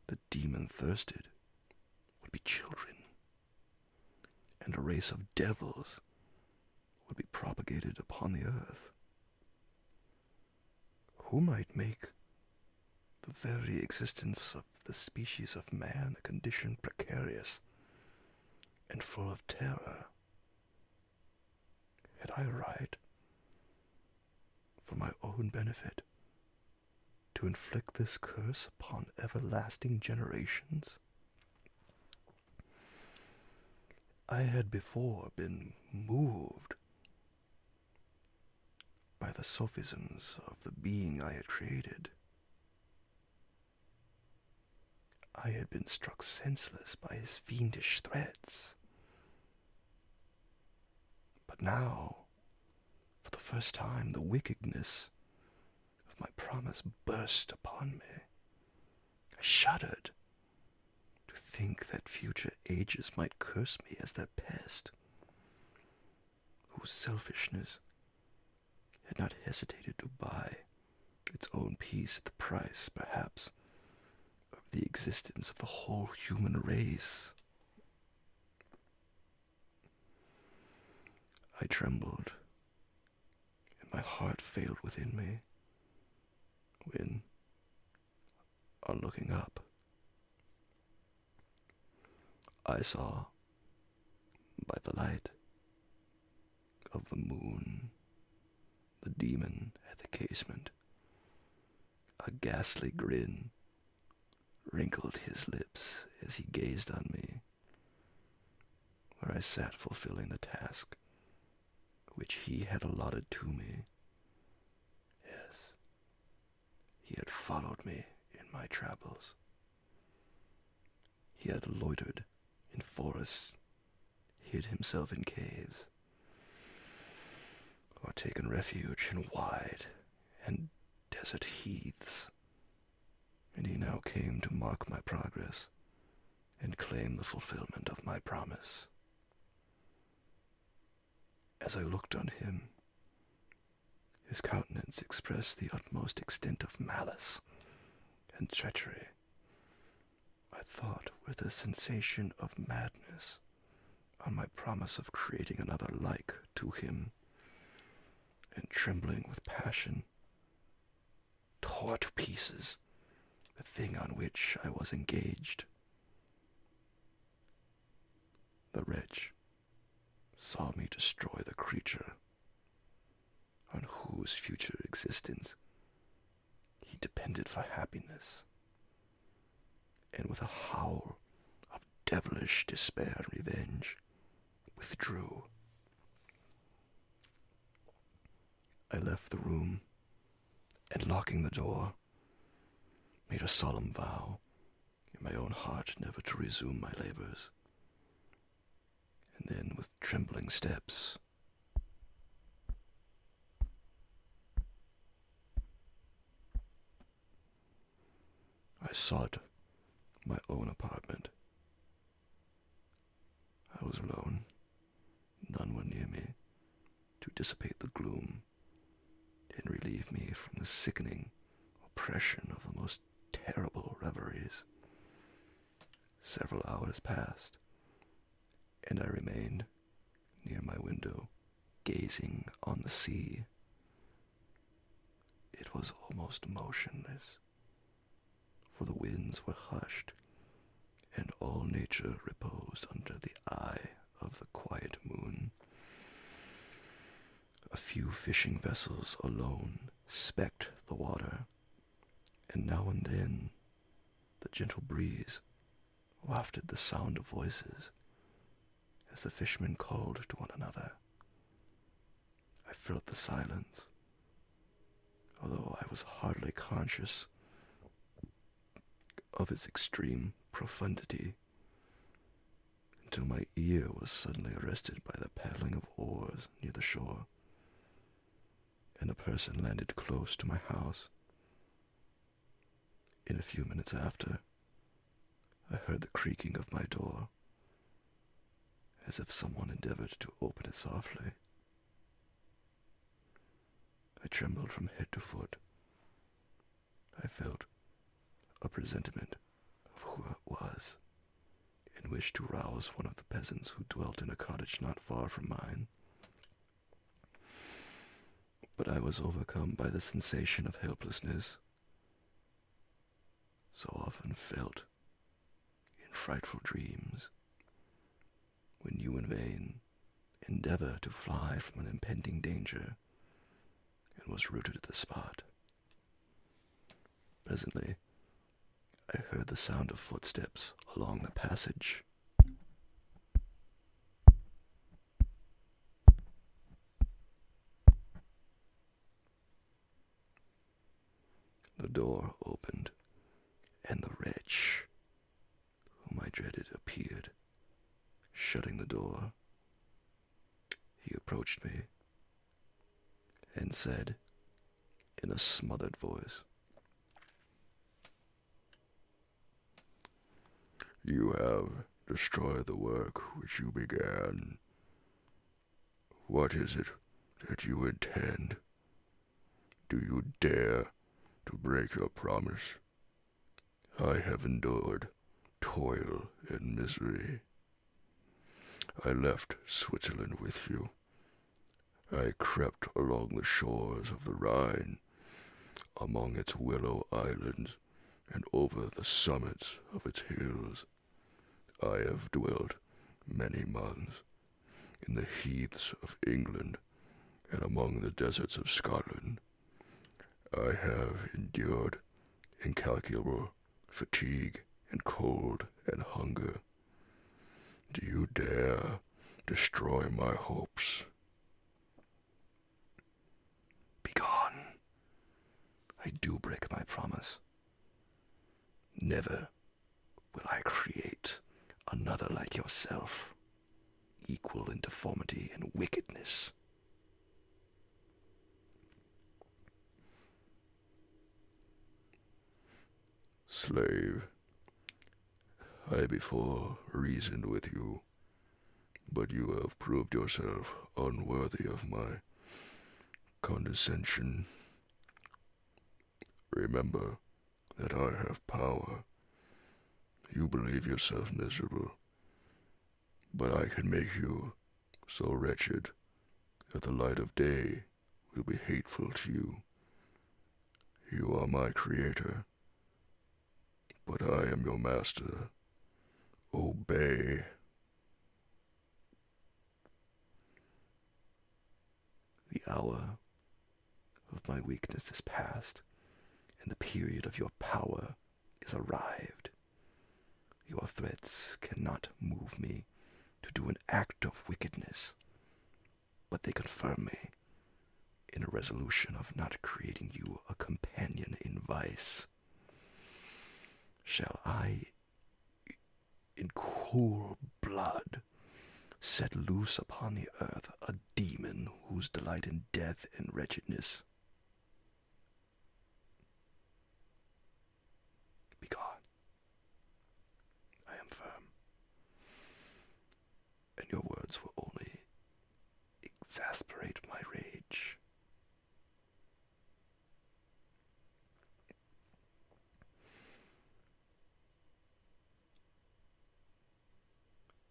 S1: the demon thirsted would be children, and a race of devils would be propagated upon the earth, who might make the very existence of the species of man a condition precarious and full of terror. Had I a right, for my own benefit, to inflict this curse upon everlasting generations? I had before been moved by the sophisms of the being I had created. I had been struck senseless by his fiendish threats. But now, for the first time, the wickedness of my promise burst upon me. I shuddered to think that future ages might curse me as their pest, whose selfishness had not hesitated to buy its own peace at the price, perhaps, of the existence of the whole human race. I trembled, and my heart failed within me, when, on looking up, I saw, by the light of the moon, the demon at the casement. A ghastly grin wrinkled his lips as he gazed on me, where I sat fulfilling the task which he had allotted to me. Yes, he had followed me in my travels. He had loitered in forests, hid himself in caves, or taken refuge in wide and desert heaths, and he now came to mark my progress and claim the fulfillment of my promise. As I looked on him, his countenance expressed the utmost extent of malice and treachery. I thought with a sensation of madness on my promise of creating another like to him, and trembling with passion, tore to pieces the thing on which I was engaged. The wretch saw me destroy the creature on whose future existence he depended for happiness, and with a howl of devilish despair and revenge, withdrew. I left the room, and locking the door, made a solemn vow in my own heart never to resume my labors. And then, with trembling steps, I sought my own apartment. I was alone. None were near me to dissipate the gloom and relieve me from the sickening oppression of the most terrible reveries. Several hours passed, and I remained near my window, gazing on the sea. It was almost motionless, for the winds were hushed, and all nature reposed under the eye of the quiet moon. A few fishing vessels alone specked the water, and now and then the gentle breeze wafted the sound of voices as the fishermen called to one another. I felt the silence, although I was hardly conscious of its extreme profundity, until my ear was suddenly arrested by the paddling of oars near the shore, and a person landed close to my house. In a few minutes after, I heard the creaking of my door, as if someone endeavored to open it softly. I trembled from head to foot. I felt a presentiment of who it was, and wished to rouse one of the peasants who dwelt in a cottage not far from mine. But I was overcome by the sensation of helplessness, so often felt in frightful dreams, when you in vain endeavor to fly from an impending danger, and was rooted at the spot. Presently, I heard the sound of footsteps along the passage. The door opened, and the wretch whom I dreaded appeared. Shutting the door, he approached me and said in a smothered voice, "You have destroyed the work which you began. What is it that you intend? Do you dare to break your promise? I have endured toil and misery. I left Switzerland with you. I crept along the shores of the Rhine, among its willow islands, and over the summits of its hills. I have dwelt many months in the heaths of England and among the deserts of Scotland. I have endured incalculable fatigue and cold and hunger. Do you dare destroy my hopes? Begone! I do break my promise. Never will I create another like yourself, equal in deformity and wickedness. Slave, I before reasoned with you, but you have proved yourself unworthy of my condescension. Remember that I have power. You believe yourself miserable, but I can make you so wretched that the light of day will be hateful to you. You are my creator, but I am your master. Obey. The hour of my weakness is past, and the period of your power is arrived. Your threats cannot move me to do an act of wickedness, but they confirm me in a resolution of not creating you a companion in vice. Shall I, in cool blood, set loose upon the earth a demon whose delight in death and wretchedness? Begone. I am firm, and your words will only exasperate my rage.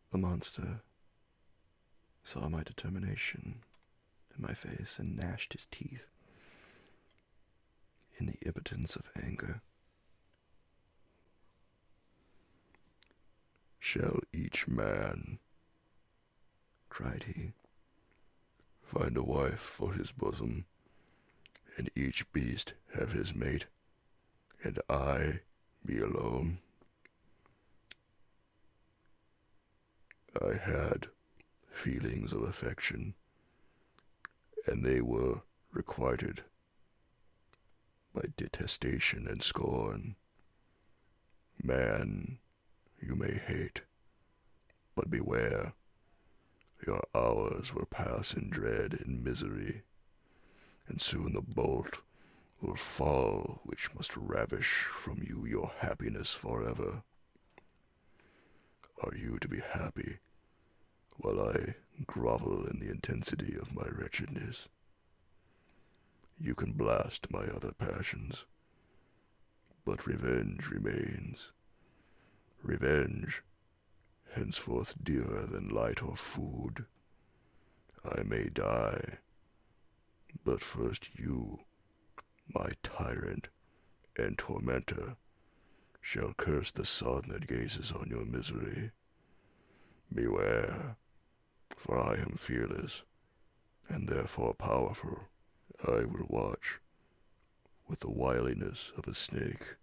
S1: The monster saw my determination in my face and gnashed his teeth in the impotence of anger. Shall each man, cried he, find a wife for his bosom, and each beast have his mate, and I be alone? I had feelings of affection, and they were requited by detestation and scorn. Man, you may hate, but beware, your hours will pass in dread and misery, and soon the bolt will fall which must ravish from you your happiness forever. Are you to be happy while I grovel in the intensity of my wretchedness? You can blast my other passions, but revenge remains. Revenge, henceforth dearer than light or food. I may die, but first you, my tyrant and tormentor, shall curse the sun that gazes on your misery. Beware, for I am fearless, and therefore powerful. I will watch with the wiliness of a snake,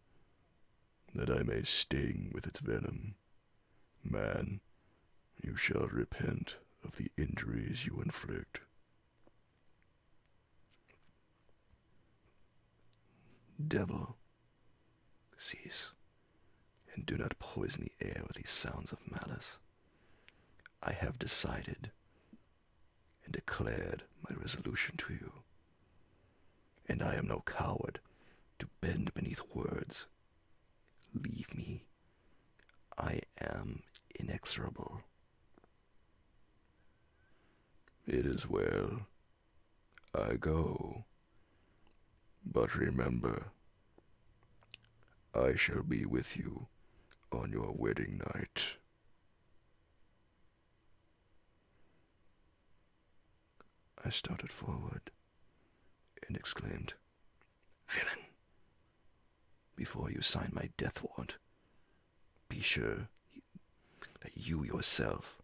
S1: that I may sting with its venom. Man, you shall repent of the injuries you inflict. Devil, cease, and do not poison the air with these sounds of malice. I have decided and declared my resolution to you, and I am no coward to bend beneath words. Leave me. I am inexorable. It is well. I go. But remember, I shall be with you on your wedding night. I started forward and exclaimed, "Villain! Before you sign my death warrant, be sure that you yourself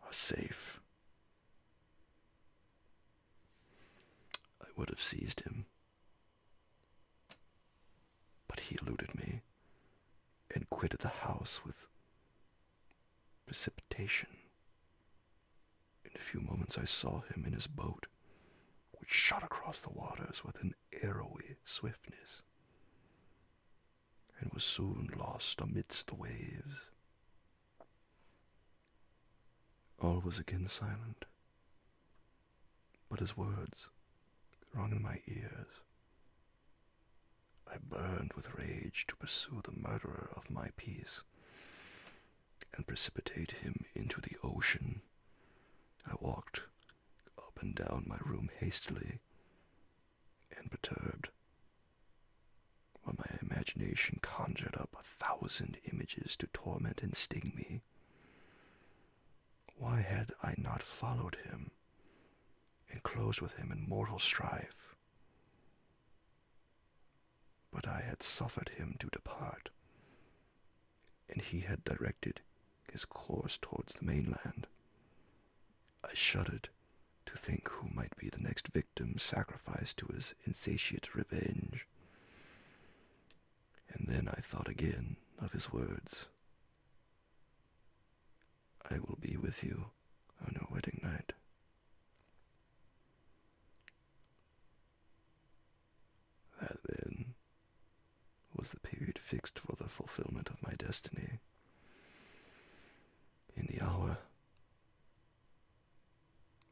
S1: are safe." I would have seized him, but he eluded me and quitted the house with precipitation. In a few moments I saw him in his boat, which shot across the waters with an arrowy swiftness, and was soon lost amidst the waves. All was again silent, but his words rung in my ears. I burned with rage to pursue the murderer of my peace and precipitate him into the ocean. I walked up and down my room hastily and perturbed, while my imagination conjured up 1,000 images to torment and sting me. Why had I not followed him and closed with him in mortal strife? But I had suffered him to depart, and he had directed his course towards the mainland. I shuddered to think who might be the next victim sacrificed to his insatiate revenge. And then I thought again of his words. I will be with you on your wedding night. That then was the period fixed for the fulfillment of my destiny. In the hour,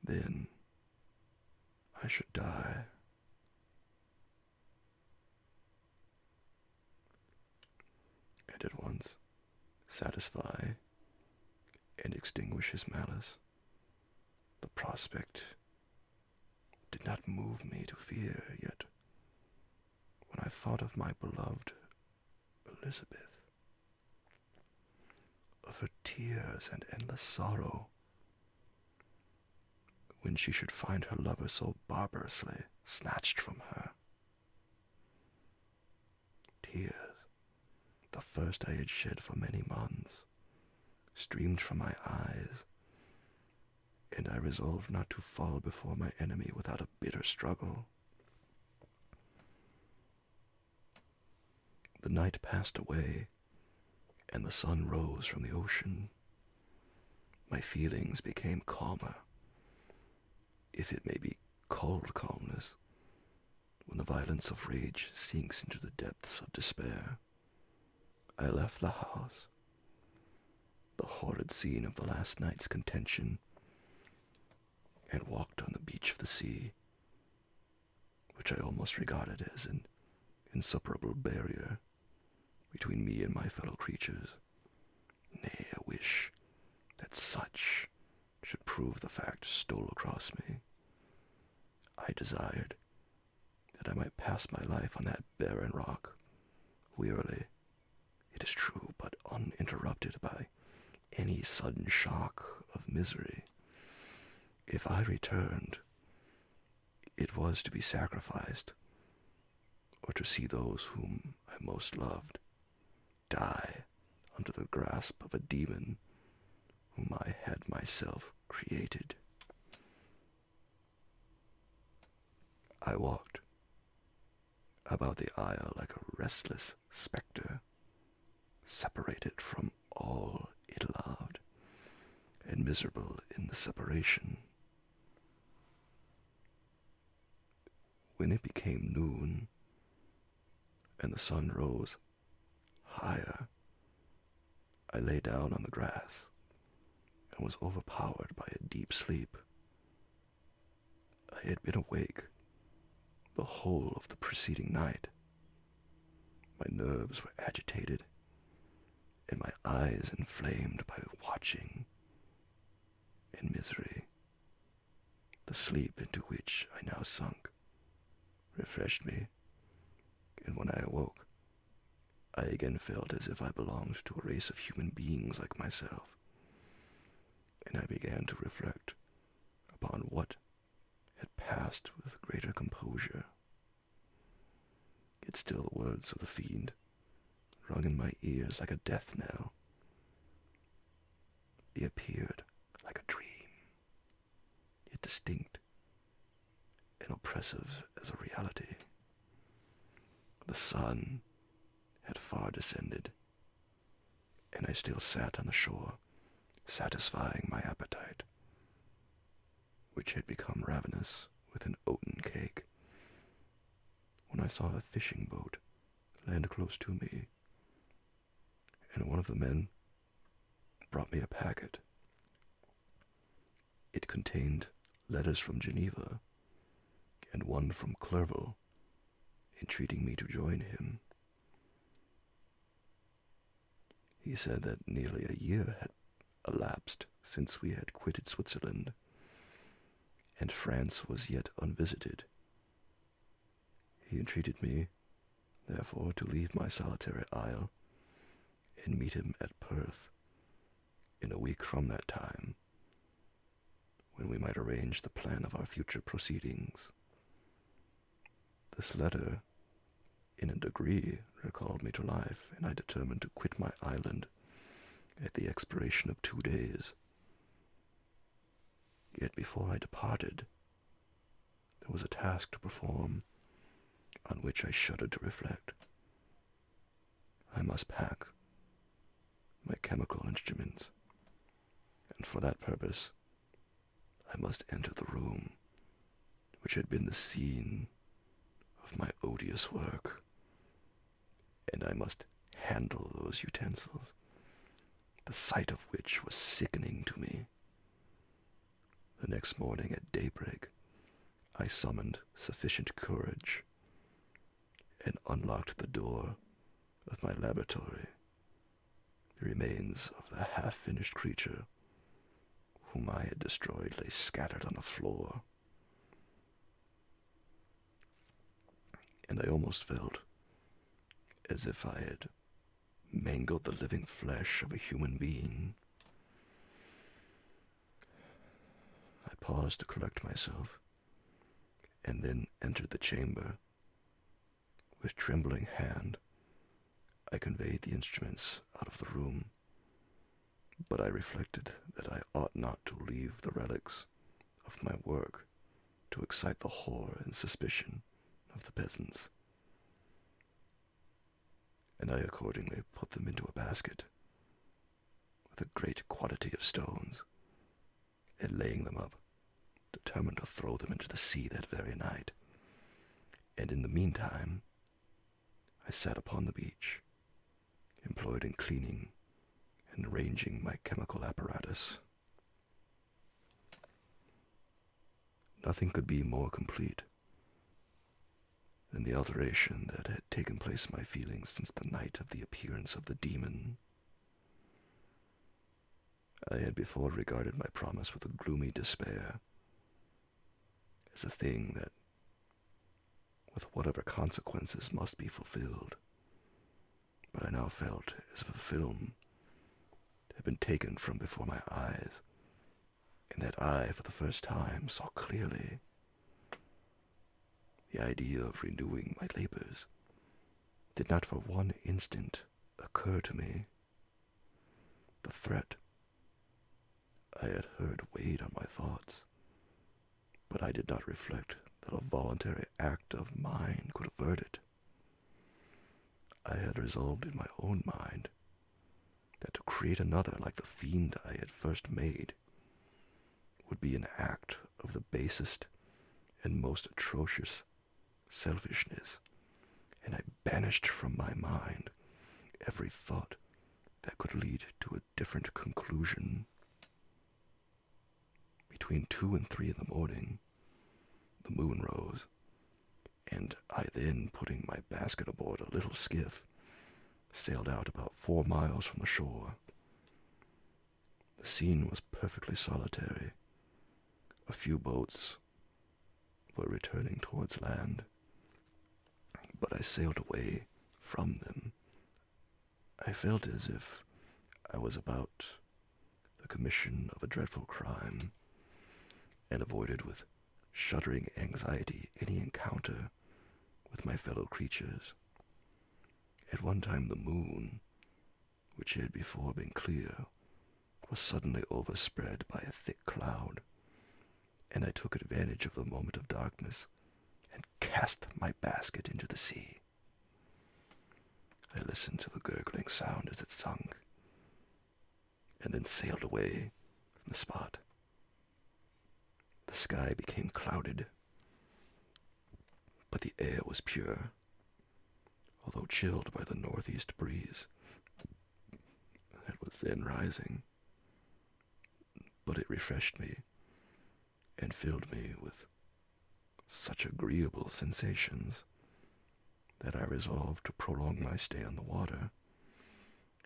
S1: then I should die. And at once satisfy and extinguish his malice. The prospect did not move me to fear, yet when I thought of my beloved Elizabeth, of her tears and endless sorrow, when she should find her lover so barbarously snatched from her. Tears, the first I had shed for many months, streamed from my eyes, and I resolved not to fall before my enemy without a bitter struggle. The night passed away, and the sun rose from the ocean. My feelings became calmer, if it may be called calmness, when the violence of rage sinks into the depths of despair. I left the house, the horrid scene of the last night's contention, and walked on the beach of the sea, which I almost regarded as an insuperable barrier between me and my fellow creatures. Nay, a wish that such should prove the fact stole across me. I desired that I might pass my life on that barren rock, wearily, it is true, but uninterrupted by any sudden shock of misery. If I returned, it was to be sacrificed, or to see those whom I most loved die under the grasp of a demon whom I had myself created. I walked about the aisle like a restless spectre, separated from all it loved, and miserable in the separation. When it became noon, and the sun rose higher, I lay down on the grass, and was overpowered by a deep sleep. I had been awake the whole of the preceding night. My nerves were agitated, and my eyes inflamed by watching and misery. The sleep into which I now sunk refreshed me, and when I awoke, I again felt as if I belonged to a race of human beings like myself, and I began to reflect upon what had passed with greater composure. Yet still the words of the fiend rung in my ears like a death knell. They appeared like a dream, yet distinct and oppressive as a reality. The sun had far descended, and I still sat on the shore, satisfying my appetite, which had become ravenous with an oaten cake, when I saw a fishing boat land close to me, and one of the men brought me a packet. It contained letters from Geneva, and one from Clerval, entreating me to join him. He said that nearly a year had elapsed since we had quitted Switzerland, and France was yet unvisited. He entreated me, therefore, to leave my solitary isle and meet him at Perth in a week from that time, when we might arrange the plan of our future proceedings. This letter, in a degree, recalled me to life, and I determined to quit my island at the expiration of 2 days. Yet before I departed, there was a task to perform on which I shuddered to reflect. I must pack my chemical instruments, and for that purpose I must enter the room which had been the scene of my odious work, and I must handle those utensils, the sight of which was sickening to me. The next morning at daybreak, I summoned sufficient courage and unlocked the door of my laboratory. The remains of the half-finished creature whom I had destroyed lay scattered on the floor, and I almost felt as if I had mangled the living flesh of a human being. I paused to collect myself, and then entered the chamber. With trembling hand, I conveyed the instruments out of the room, but I reflected that I ought not to leave the relics of my work to excite the horror and suspicion of the peasants, and I accordingly put them into a basket with a great quantity of stones, and laying them up, determined to throw them into the sea that very night. And in the meantime, I sat upon the beach, employed in cleaning and arranging my chemical apparatus. Nothing could be more complete than the alteration that had taken place in my feelings since the night of the appearance of the demon. I had before regarded my promise with a gloomy despair, as a thing that, with whatever consequences, must be fulfilled. But I now felt as if a film had been taken from before my eyes, and that I, for the first time, saw clearly. The idea of renewing my labors did not for one instant occur to me. The threat I had heard weighed on my thoughts, but I did not reflect that a voluntary act of mine could avert it. I had resolved in my own mind that to create another like the fiend I had first made would be an act of the basest and most atrocious selfishness, and I banished from my mind every thought that could lead to a different conclusion. Between 2 and 3 in the morning, the moon rose, and I then, putting my basket aboard a little skiff, sailed out about 4 miles from the shore. The scene was perfectly solitary. A few boats were returning towards land, but I sailed away from them. I felt as if I was about the commission of a dreadful crime, and avoided with shuddering anxiety any encounter with my fellow creatures. At one time the moon, which had before been clear, was suddenly overspread by a thick cloud, and I took advantage of the moment of darkness and cast my basket into the sea. I listened to the gurgling sound as it sunk, and then sailed away from the spot. The sky became clouded, but the air was pure, although chilled by the northeast breeze that was then rising. But it refreshed me and filled me with such agreeable sensations that I resolved to prolong my stay on the water,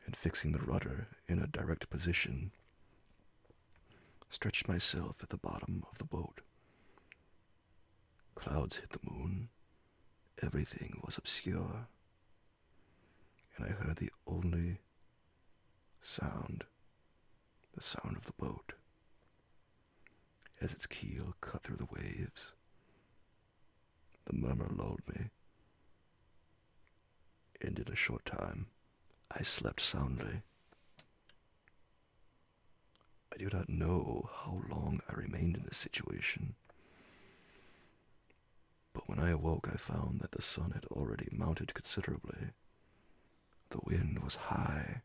S1: and fixing the rudder in a direct position, stretched myself at the bottom of the boat. Clouds hid the moon, everything was obscure, and I heard the only sound, the sound of the boat, as its keel cut through the waves. The murmur lulled me, and in a short time I slept soundly. I do not know how long I remained in this situation, but when I awoke I found that the sun had already mounted considerably. The wind was high,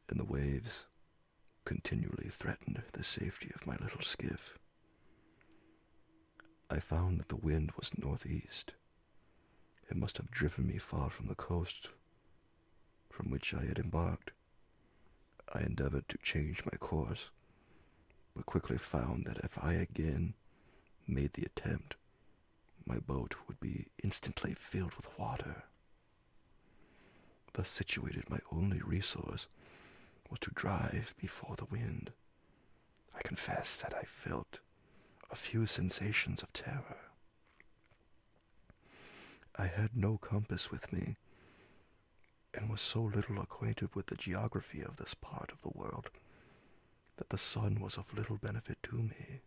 S1: and the waves continually threatened the safety of my little skiff. I found that the wind was northeast. It must have driven me far from the coast from which I had embarked. I endeavored to change my course, but quickly found that if I again made the attempt, my boat would be instantly filled with water. Thus situated, my only resource was to drive before the wind. I confess that I felt a few sensations of terror. I had no compass with me, and was so little acquainted with the geography of this part of the world that the sun was of little benefit to me.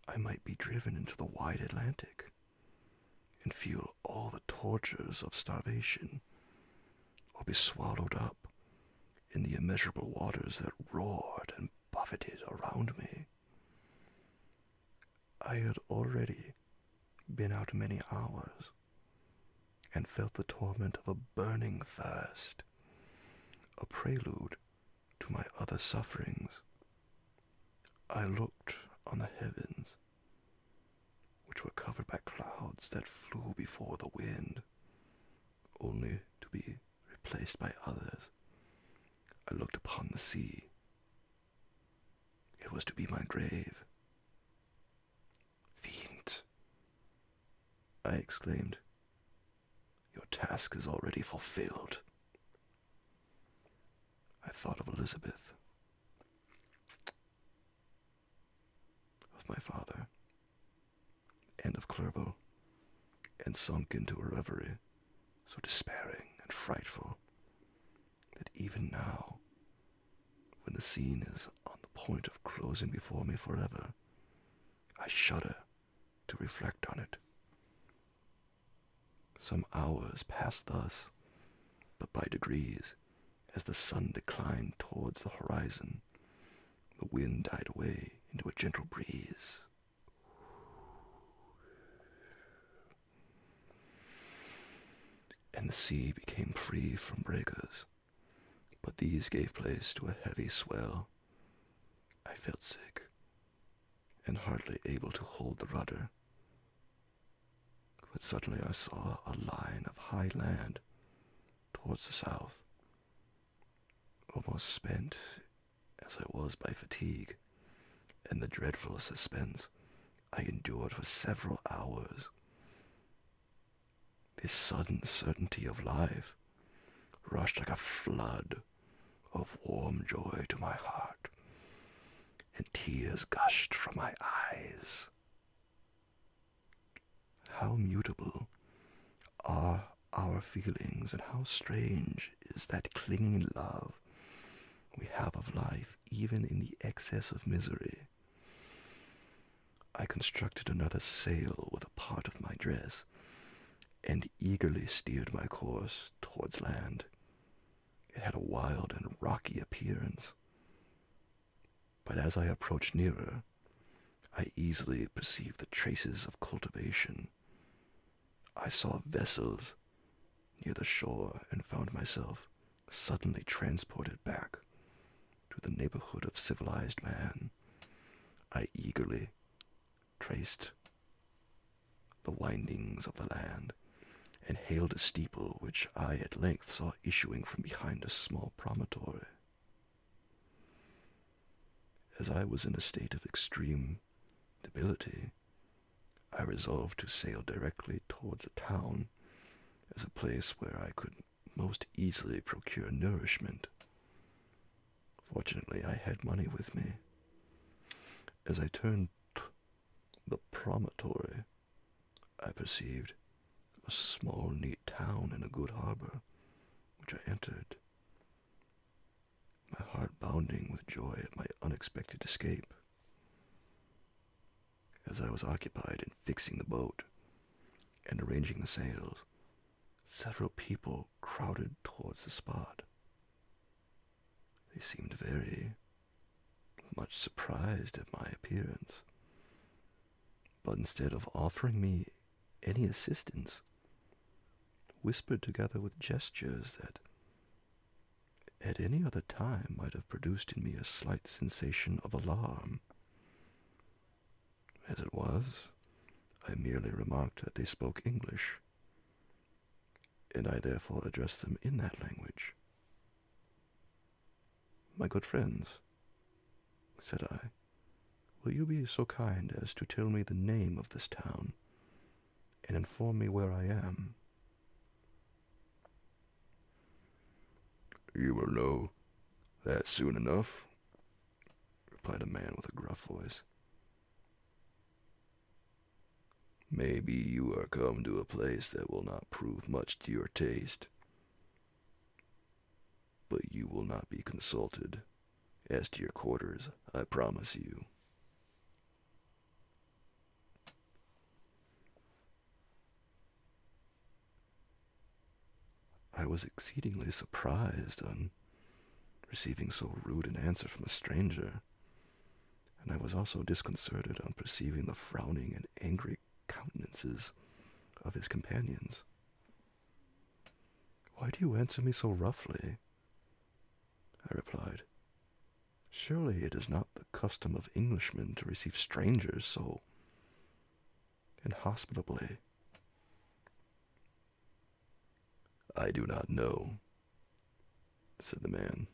S1: I might be driven into the wide Atlantic and feel all the tortures of starvation, or be swallowed up in the immeasurable waters that roared and buffeted around me. I had already been out many hours, and felt the torment of a burning thirst, a prelude to my other sufferings. I looked on the heavens, which were covered by clouds that flew before the wind, only to be replaced by others. I looked upon the sea. It was to be my grave. "Fiend," I exclaimed, "your task is already fulfilled." I thought of Elizabeth, of my father, and of Clerval, and sunk into a reverie so despairing and frightful that even now, when the scene is on the point of closing before me forever, I shudder to reflect on it. Some hours passed thus, but by degrees, as the sun declined towards the horizon, the wind died away into a gentle breeze. And the sea became free from breakers, but these gave place to a heavy swell. I felt sick, and hardly able to hold the rudder. But suddenly I saw a line of high land towards the south. Almost spent as I was by fatigue and the dreadful suspense I endured for several hours, this sudden certainty of life rushed like a flood of warm joy to my heart, and tears gushed from my eyes. How mutable are our feelings, and how strange is that clinging love we have of life, even in the excess of misery. I constructed another sail with a part of my dress, and eagerly steered my course towards land. It had a wild and rocky appearance, but as I approached nearer, I easily perceived the traces of cultivation. I saw vessels near the shore and found myself suddenly transported back to the neighborhood of civilized man. I eagerly traced the windings of the land and hailed a steeple which I at length saw issuing from behind a small promontory. As I was in a state of extreme debility, I resolved to sail directly towards the town as a place where I could most easily procure nourishment. Fortunately, I had money with me. As I turned the promontory, I perceived a small, neat town and a good harbor, which I entered, my heart bounding with joy at my unexpected escape. As I was occupied in fixing the boat and arranging the sails, several people crowded towards the spot. They seemed very much surprised at my appearance, but instead of offering me any assistance, whispered together with gestures that at any other time might have produced in me a slight sensation of alarm. As it was, I merely remarked that they spoke English, and I therefore addressed them in that language. "My good friends," said I, "will you be so kind as to tell me the name of this town, and inform me where I am?" "You will know that soon enough," replied a man with a gruff voice. "Maybe you are come to a place that will not prove much to your taste, but you will not be consulted as to your quarters, I promise you." I was exceedingly surprised on receiving so rude an answer from a stranger, and I was also disconcerted on perceiving the frowning and angry countenances of his companions. "Why do you answer me so roughly?" I replied. "Surely it is not the custom of Englishmen to receive strangers so inhospitably." "I do not know," said the man,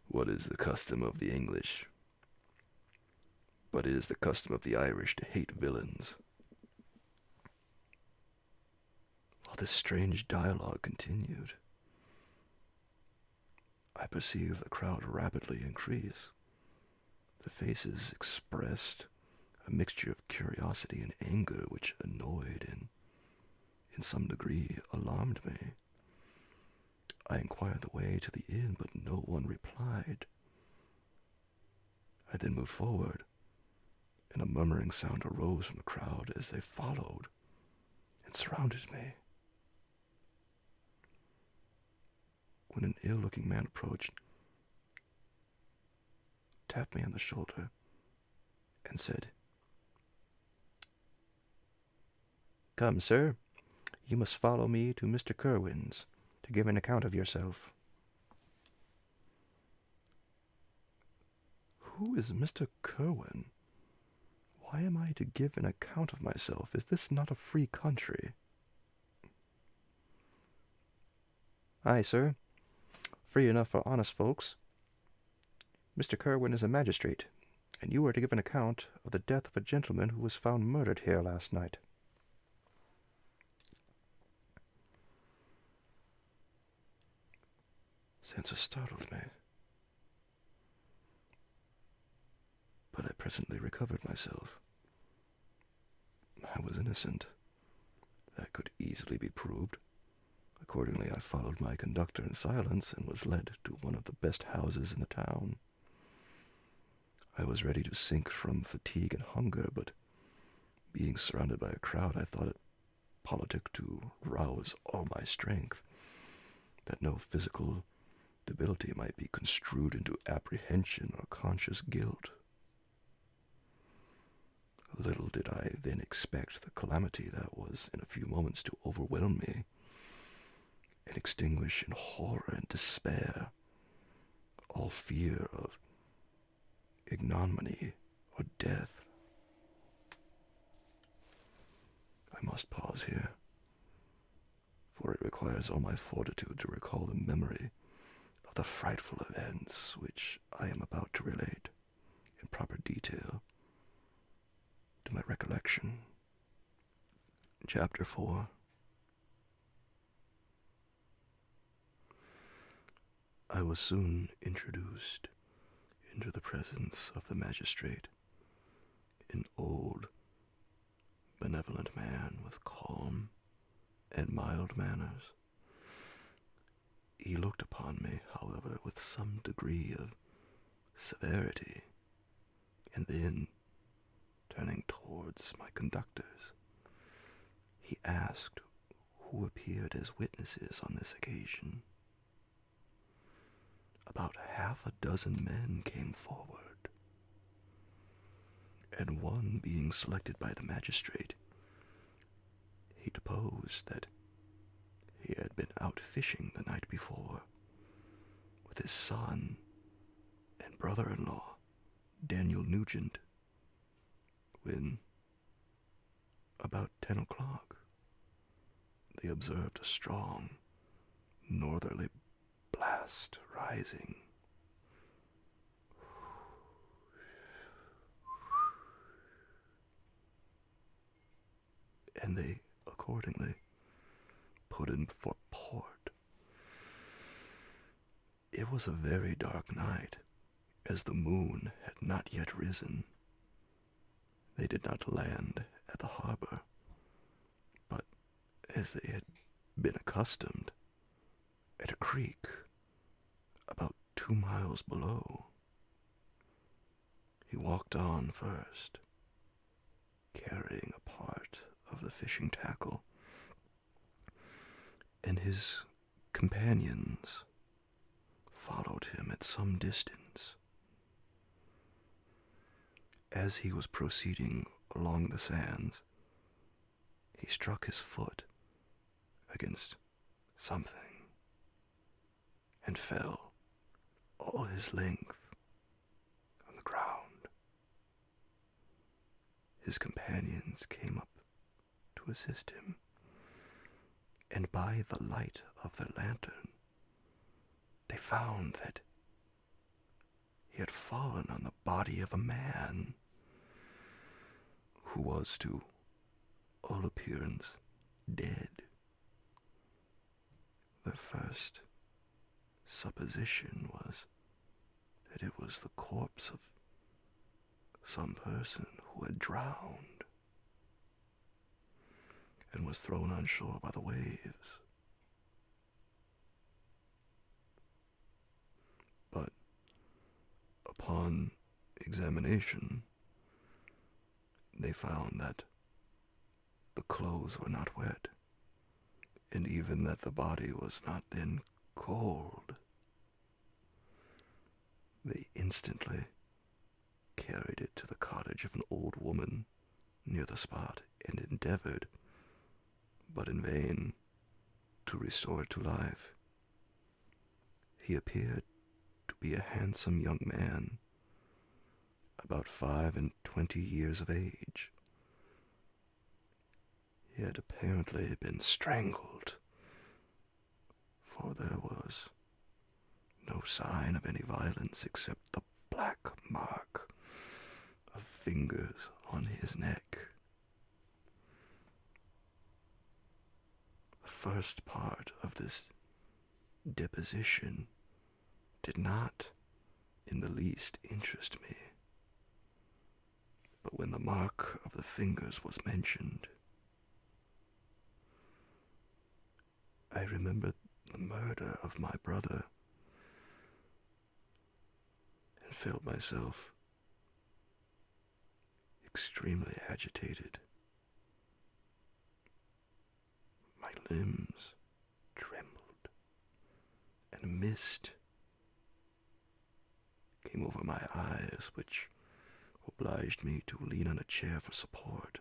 S1: "what is the custom of the English, but it is the custom of the Irish to hate villains." While this strange dialogue continued, I perceived the crowd rapidly increase. The faces expressed a mixture of curiosity and anger which annoyed and, in some degree, alarmed me. I inquired the way to the inn, but no one replied. I then moved forward, and a murmuring sound arose from the crowd as they followed and surrounded me. When an ill-looking man approached, tapped me on the shoulder, and said, "Come, sir, you must follow me to Mr. Kerwin's to give an account of yourself." Who is Mr. Kerwin? Why am I to give an account of myself? Is this not a free country? "Aye, sir. Free enough for honest folks. Mr. Kerwin is a magistrate, and you are to give an account of the death of a gentleman who was found murdered here last night." This answer startled me, but I presently recovered myself. I was innocent. That could easily be proved. Accordingly, I followed my conductor in silence and was led to one of the best houses in the town. I was ready to sink from fatigue and hunger, but being surrounded by a crowd, I thought it politic to rouse all my strength, that no physical debility might be construed into apprehension or conscious guilt. Little did I then expect the calamity that was in a few moments to overwhelm me and extinguish in horror and despair all fear of ignominy or death. I must pause here, for it requires all my fortitude to recall the memory of the frightful events which I am about to relate in proper detail to my recollection. Chapter 4. I was soon introduced into the presence of the magistrate, an old, benevolent man with calm and mild manners. He looked upon me, however, with some degree of severity, and then, turning towards my conductors, he asked who appeared as witnesses on this occasion. About half a dozen men came forward, and one being selected by the magistrate, he deposed that he had been out fishing the night before with his son and brother-in-law, Daniel Nugent, when, about 10 o'clock, they observed a strong northerly blast rising. And they accordingly put in for port. It was a very dark night, as the moon had not yet risen. They did not land at the harbor, but, as they had been accustomed, at a creek about 2 miles below. He walked on first, carrying a part of the fishing tackle, and his companions followed him at some distance. As he was proceeding along the sands, he struck his foot against something and fell all his length on the ground. His companions came up to assist him, and by the light of their lantern, they found that he had fallen on the body of a man who was, to all appearance, dead. Their first supposition was that it was the corpse of some person who had drowned and was thrown on shore by the waves. But upon examination, they found that the clothes were not wet, and even that the body was not then cold. They instantly carried it to the cottage of an old woman near the spot and endeavored, but in vain, to restore it to life. He appeared to be a handsome young man, about 25 years of age. He had apparently been strangled, for there was no sign of any violence except the black mark of fingers on his neck. The first part of this deposition did not in the least interest me, but when the mark of the fingers was mentioned, I remembered the murder of my brother and felt myself extremely agitated. My limbs trembled, and a mist came over my eyes, which obliged me to lean on a chair for support.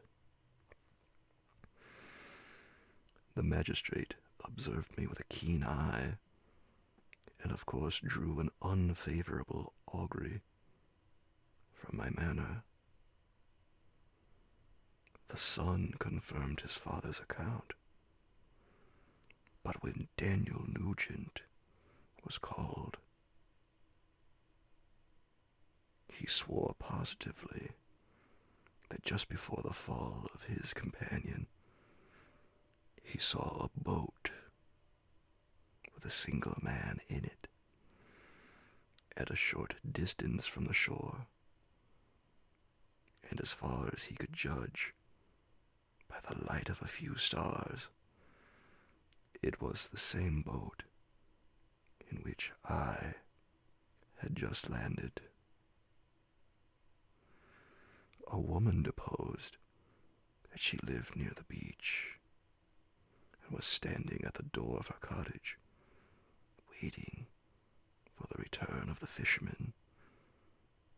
S1: The magistrate observed me with a keen eye, and of course drew an unfavorable augury from my manner. The son confirmed his father's account, but when Daniel Nugent was called, he swore positively that just before the fall of his companion, he saw a boat with a single man in it at a short distance from the shore, and as far as he could judge by the light of a few stars, it was the same boat in which I had just landed. A woman deposed that she lived near the beach and was standing at the door of her cottage, waiting for the return of the fishermen,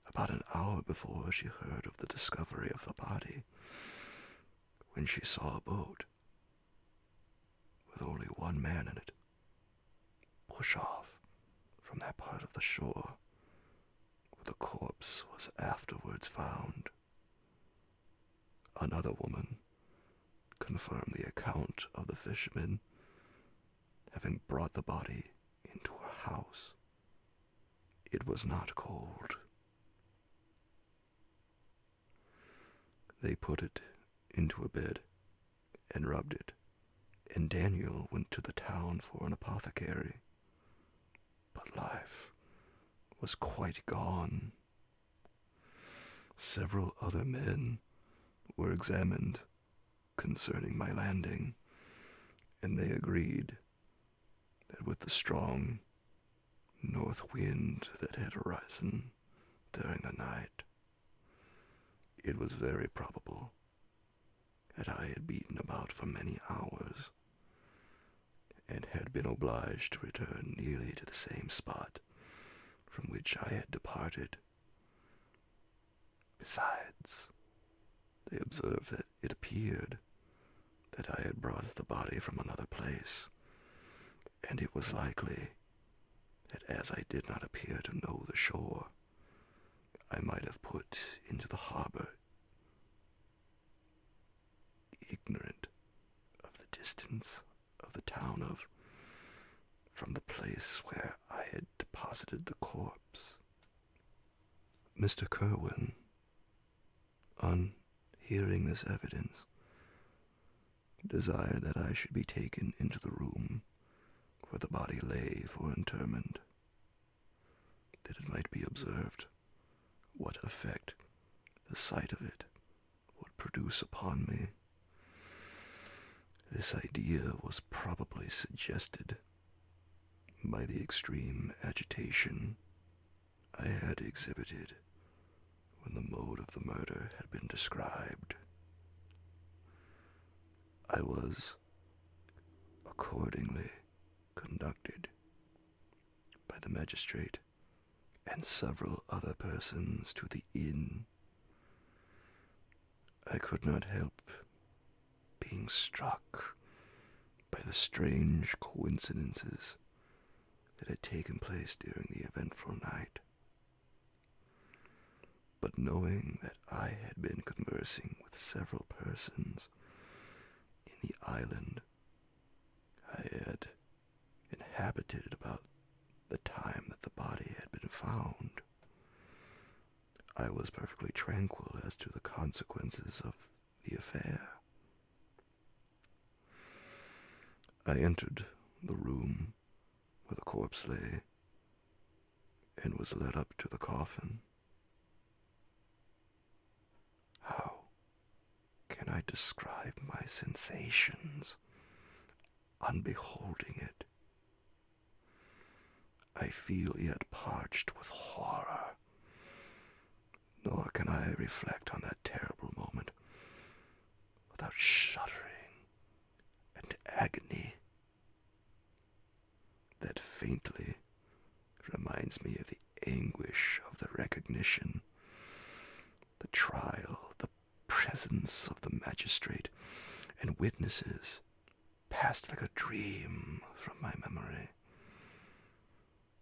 S1: about an hour before she heard of the discovery of the body, when she saw a boat with only one man in it push off from that part of the shore where the corpse was afterwards found. Another woman confirmed the account of the fishermen having brought the body into her house. It was not cold. They put it into a bed and rubbed it, and Daniel went to the town for an apothecary. But life was quite gone. Several other men were examined concerning my landing, and they agreed that with the strong north wind that had arisen during the night, it was very probable that I had beaten about for many hours, and had been obliged to return nearly to the same spot from which I had departed. Besides, they observed that it appeared that I had brought the body from another place, and it was likely that as I did not appear to know the shore, I might have put into the harbor, ignorant of the distance of the town from the place where I had deposited the corpse. Mr. Kerwin, on hearing this evidence, desired that I should be taken into the room where the body lay for interment, that it might be observed what effect the sight of it would produce upon me. This idea was probably suggested by the extreme agitation I had exhibited when the mode of the murder had been described. I was accordingly conducted by the magistrate and several other persons to the inn. I could not help being struck by the strange coincidences that had taken place during the eventful night. But knowing that I had been conversing with several persons in the island I had inhabited about the time that the body had been found, I was perfectly tranquil as to the consequences of the affair. I entered the room where the corpse lay and was led up to the coffin. How can I describe my sensations on beholding it? I feel yet parched with horror, nor can I reflect on that terrible moment without shuddering and agony that faintly reminds me of the anguish of the recognition, the trial, the presence of the magistrate and witnesses passed like a dream from my memory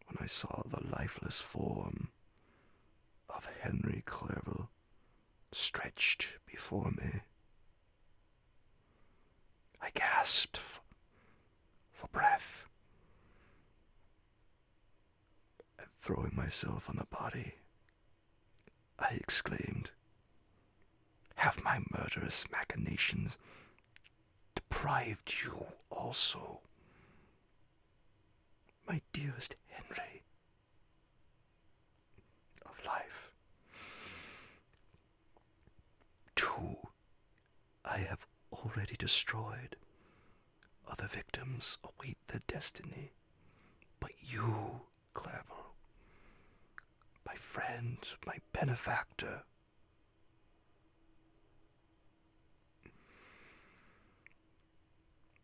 S1: when I saw the lifeless form of Henry Clerval stretched before me. I gasped for breath, and throwing myself on the body, I exclaimed, "Have my murderous machinations deprived you also, my dearest Henry, of life? Two I have already destroyed. Other victims await their destiny. But you, Clerval, my friend, my benefactor,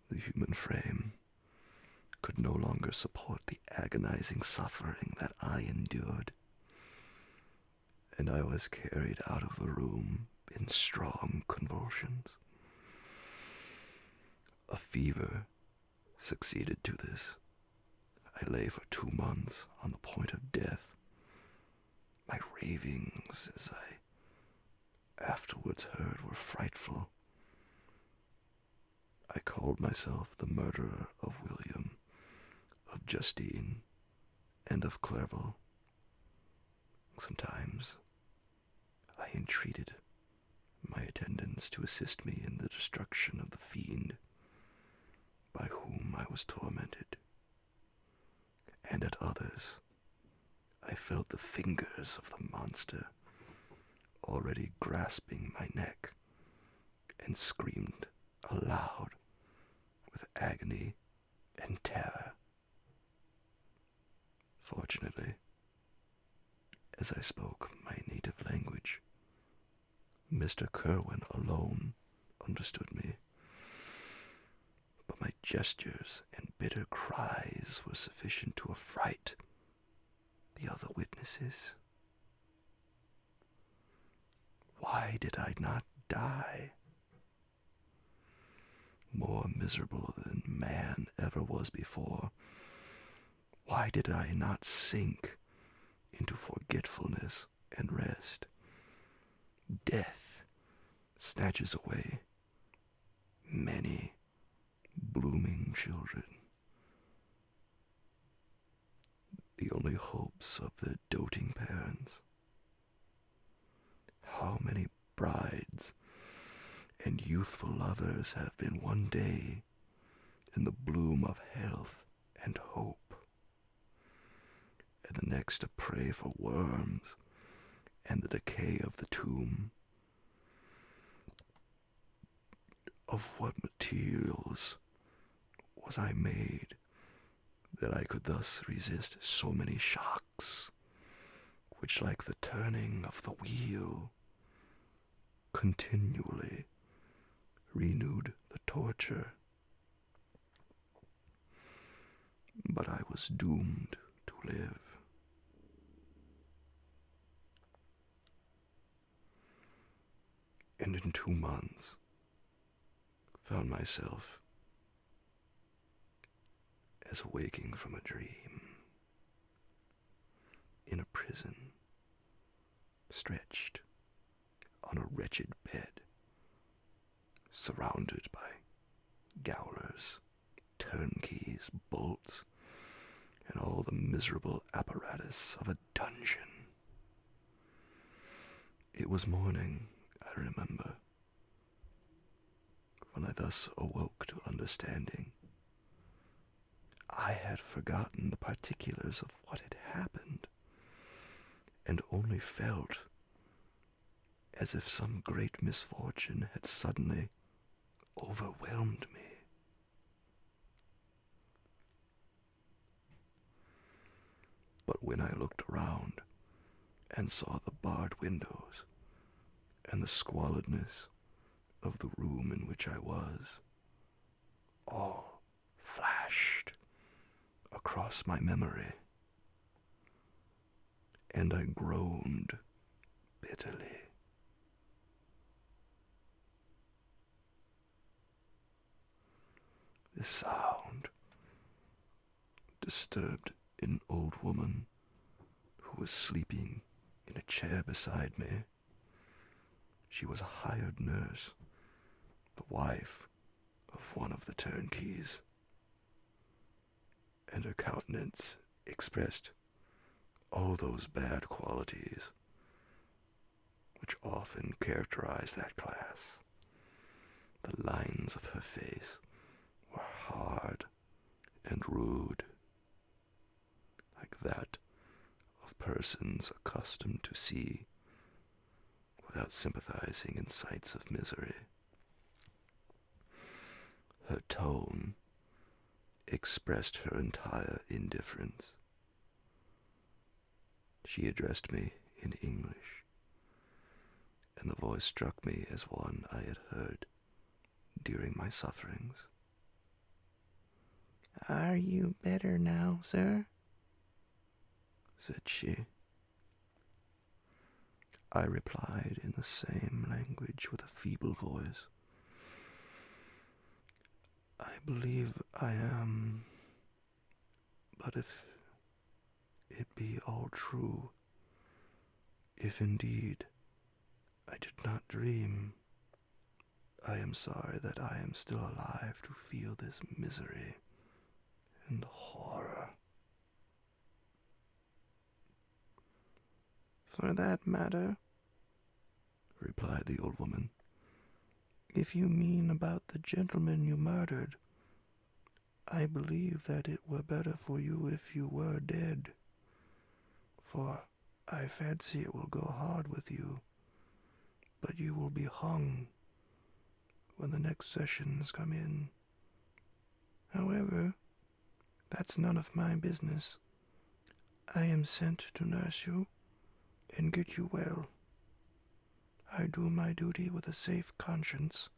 S1: the human frame could no longer support the agonizing suffering that I endured, and I was carried out of the room in strong convulsions. A fever succeeded to this. I lay for 2 months on the point of death. My ravings, as I afterwards heard, were frightful. I called myself the murderer of William, of Justine, and of Clerval. Sometimes I entreated my attendants to assist me in the destruction of the fiend by whom I was tormented, and at others I felt the fingers of the monster already grasping my neck, and screamed aloud with agony and terror. Fortunately, as I spoke my native language, Mr. Kerwin alone understood me, but my gestures and bitter cries were sufficient to affright the other witnesses. Why did I not die? More miserable than man ever was before, why did I not sink into forgetfulness and rest? Death snatches away many blooming children, the only hopes of their doting parents. How many brides and youthful lovers have been one day in the bloom of health and hope, and the next a prey for worms and the decay of the tomb. Of what materials was I made that I could thus resist so many shocks, which, like the turning of the wheel, continually renewed the torture? But I was doomed to live. And in 2 months, found myself as waking from a dream, in a prison, stretched on a wretched bed, surrounded by gaolers, turnkeys, bolts, and all the miserable apparatus of a dungeon. It was morning, I remember, when I thus awoke to understanding. I had forgotten the particulars of what had happened, and only felt as if some great misfortune had suddenly overwhelmed me. But when I looked around and saw the barred windows and the squalidness of the room in which I was, all flashed across my memory, and I groaned bitterly. This sound disturbed an old woman who was sleeping in a chair beside me. She was a hired nurse, the wife of one of the turnkeys, and her countenance expressed all those bad qualities which often characterize that class. The lines of her face were hard and rude, like that of persons accustomed to see without sympathizing in sights of misery. Her tone expressed her entire indifference. She addressed me in English, and the voice struck me as one I had heard during my sufferings. "Are you better now, sir?" said she. I replied in the same language with a feeble voice. "I believe I am, but if it be all true, if indeed I did not dream, I am sorry that I am still alive to feel this misery and horror." "For that matter," replied the old woman, "if you mean about the gentleman you murdered, I believe that it were better for you if you were dead, for I fancy it will go hard with you, but you will be hung when the next sessions come in. However, that's none of my business. I am sent to nurse you and get you well. I do my duty with a safe conscience.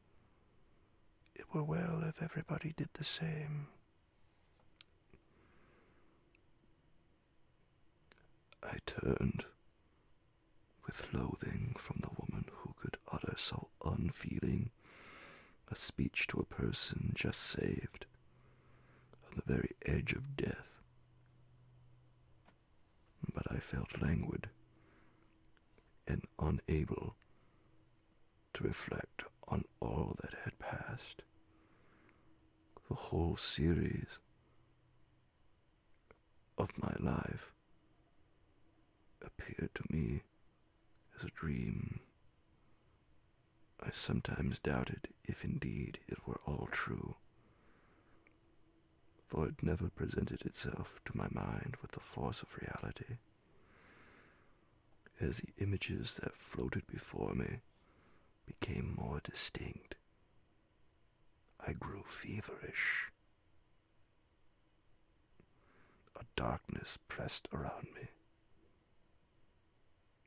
S1: It were well if everybody did the same." I turned with loathing from the woman who could utter so unfeeling a speech to a person just saved on the very edge of death. But I felt languid and unable to reflect on all that had passed. The whole series of my life appeared to me as a dream. I sometimes doubted if indeed it were all true, for it never presented itself to my mind with the force of reality. as the images that floated before me became more distinct, I grew feverish. A darkness pressed around me.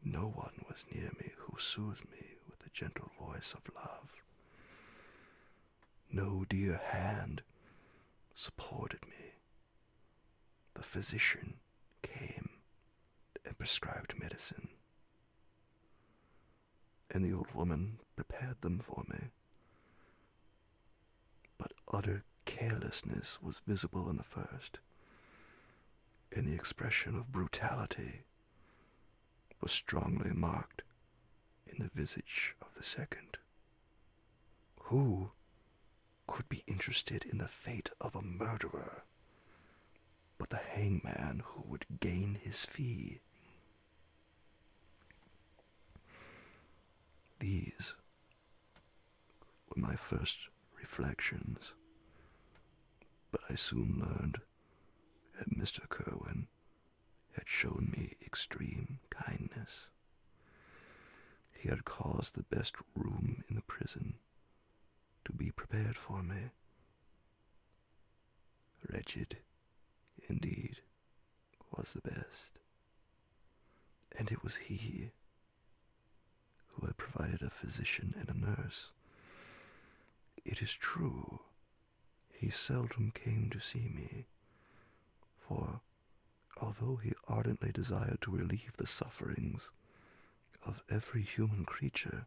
S1: No one was near me who soothed me with the gentle voice of love. No dear hand supported me. The physician came and prescribed medicine, and the old woman prepared them for me. But utter carelessness was visible in the first, and the expression of brutality was strongly marked in the visage of the second. Who could be interested in the fate of a murderer but the hangman who would gain his fee? These were my first reflections, but I soon learned that Mr. Kerwin had shown me extreme kindness. He had caused the best room in the prison to be prepared for me. Wretched, indeed, was the best, and it was he who had provided a physician and a nurse. It is true, he seldom came to see me, for although he ardently desired to relieve the sufferings of every human creature,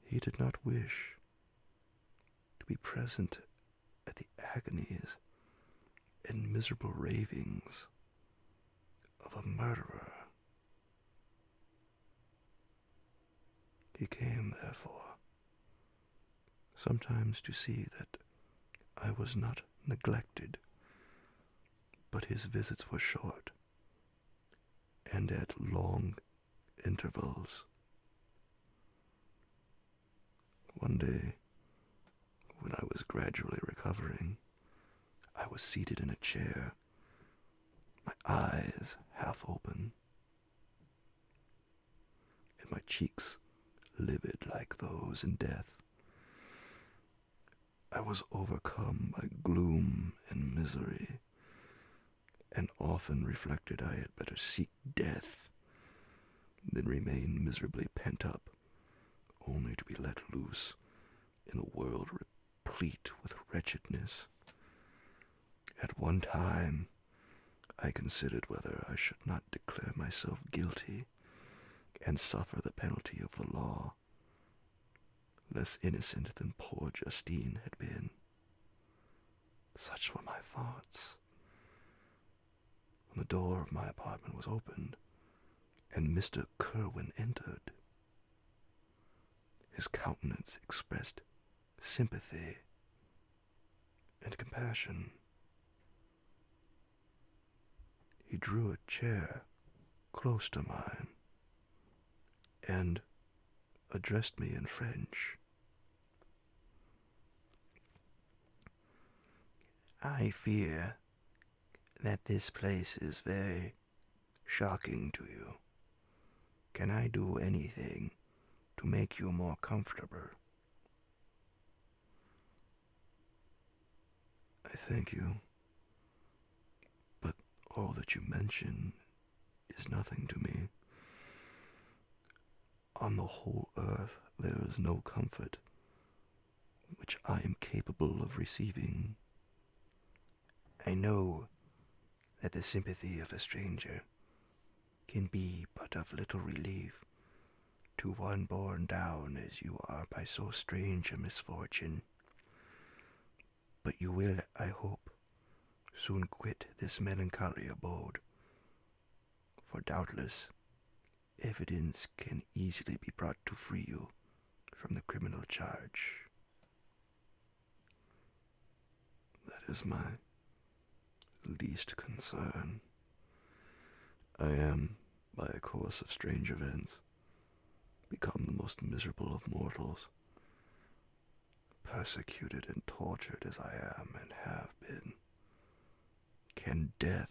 S1: he did not wish to be present at the agonies and miserable ravings of a murderer. He came, therefore, sometimes to see that I was not neglected, but his visits were short and at long intervals. One day, when I was gradually recovering, I was seated in a chair, my eyes half open, and my cheeks livid like those in death. I was overcome by gloom and misery, and often reflected I had better seek death than remain miserably pent up, only to be let loose in a world replete with wretchedness. At one time, I considered whether I should not declare myself guilty and suffer the penalty of the law, less innocent than poor Justine had been. Such were my thoughts, when the door of my apartment was opened, and Mr. Kerwin entered. His countenance expressed sympathy and compassion. He drew a chair close to mine and addressed me in French. I fear that this place is very shocking to you. Can I do anything to make you more comfortable? I thank you, but all that you mention is nothing to me. On the whole earth there is no comfort which I am capable of receiving. I know that the sympathy of a stranger can be but of little relief to one borne down as you are by so strange a misfortune. But you will, I hope, soon quit this melancholy abode, for doubtless evidence can easily be brought to free you from the criminal charge. That is my least concern. I am, by a course of strange events, become the most miserable of mortals, persecuted and tortured as I am and have been. Can death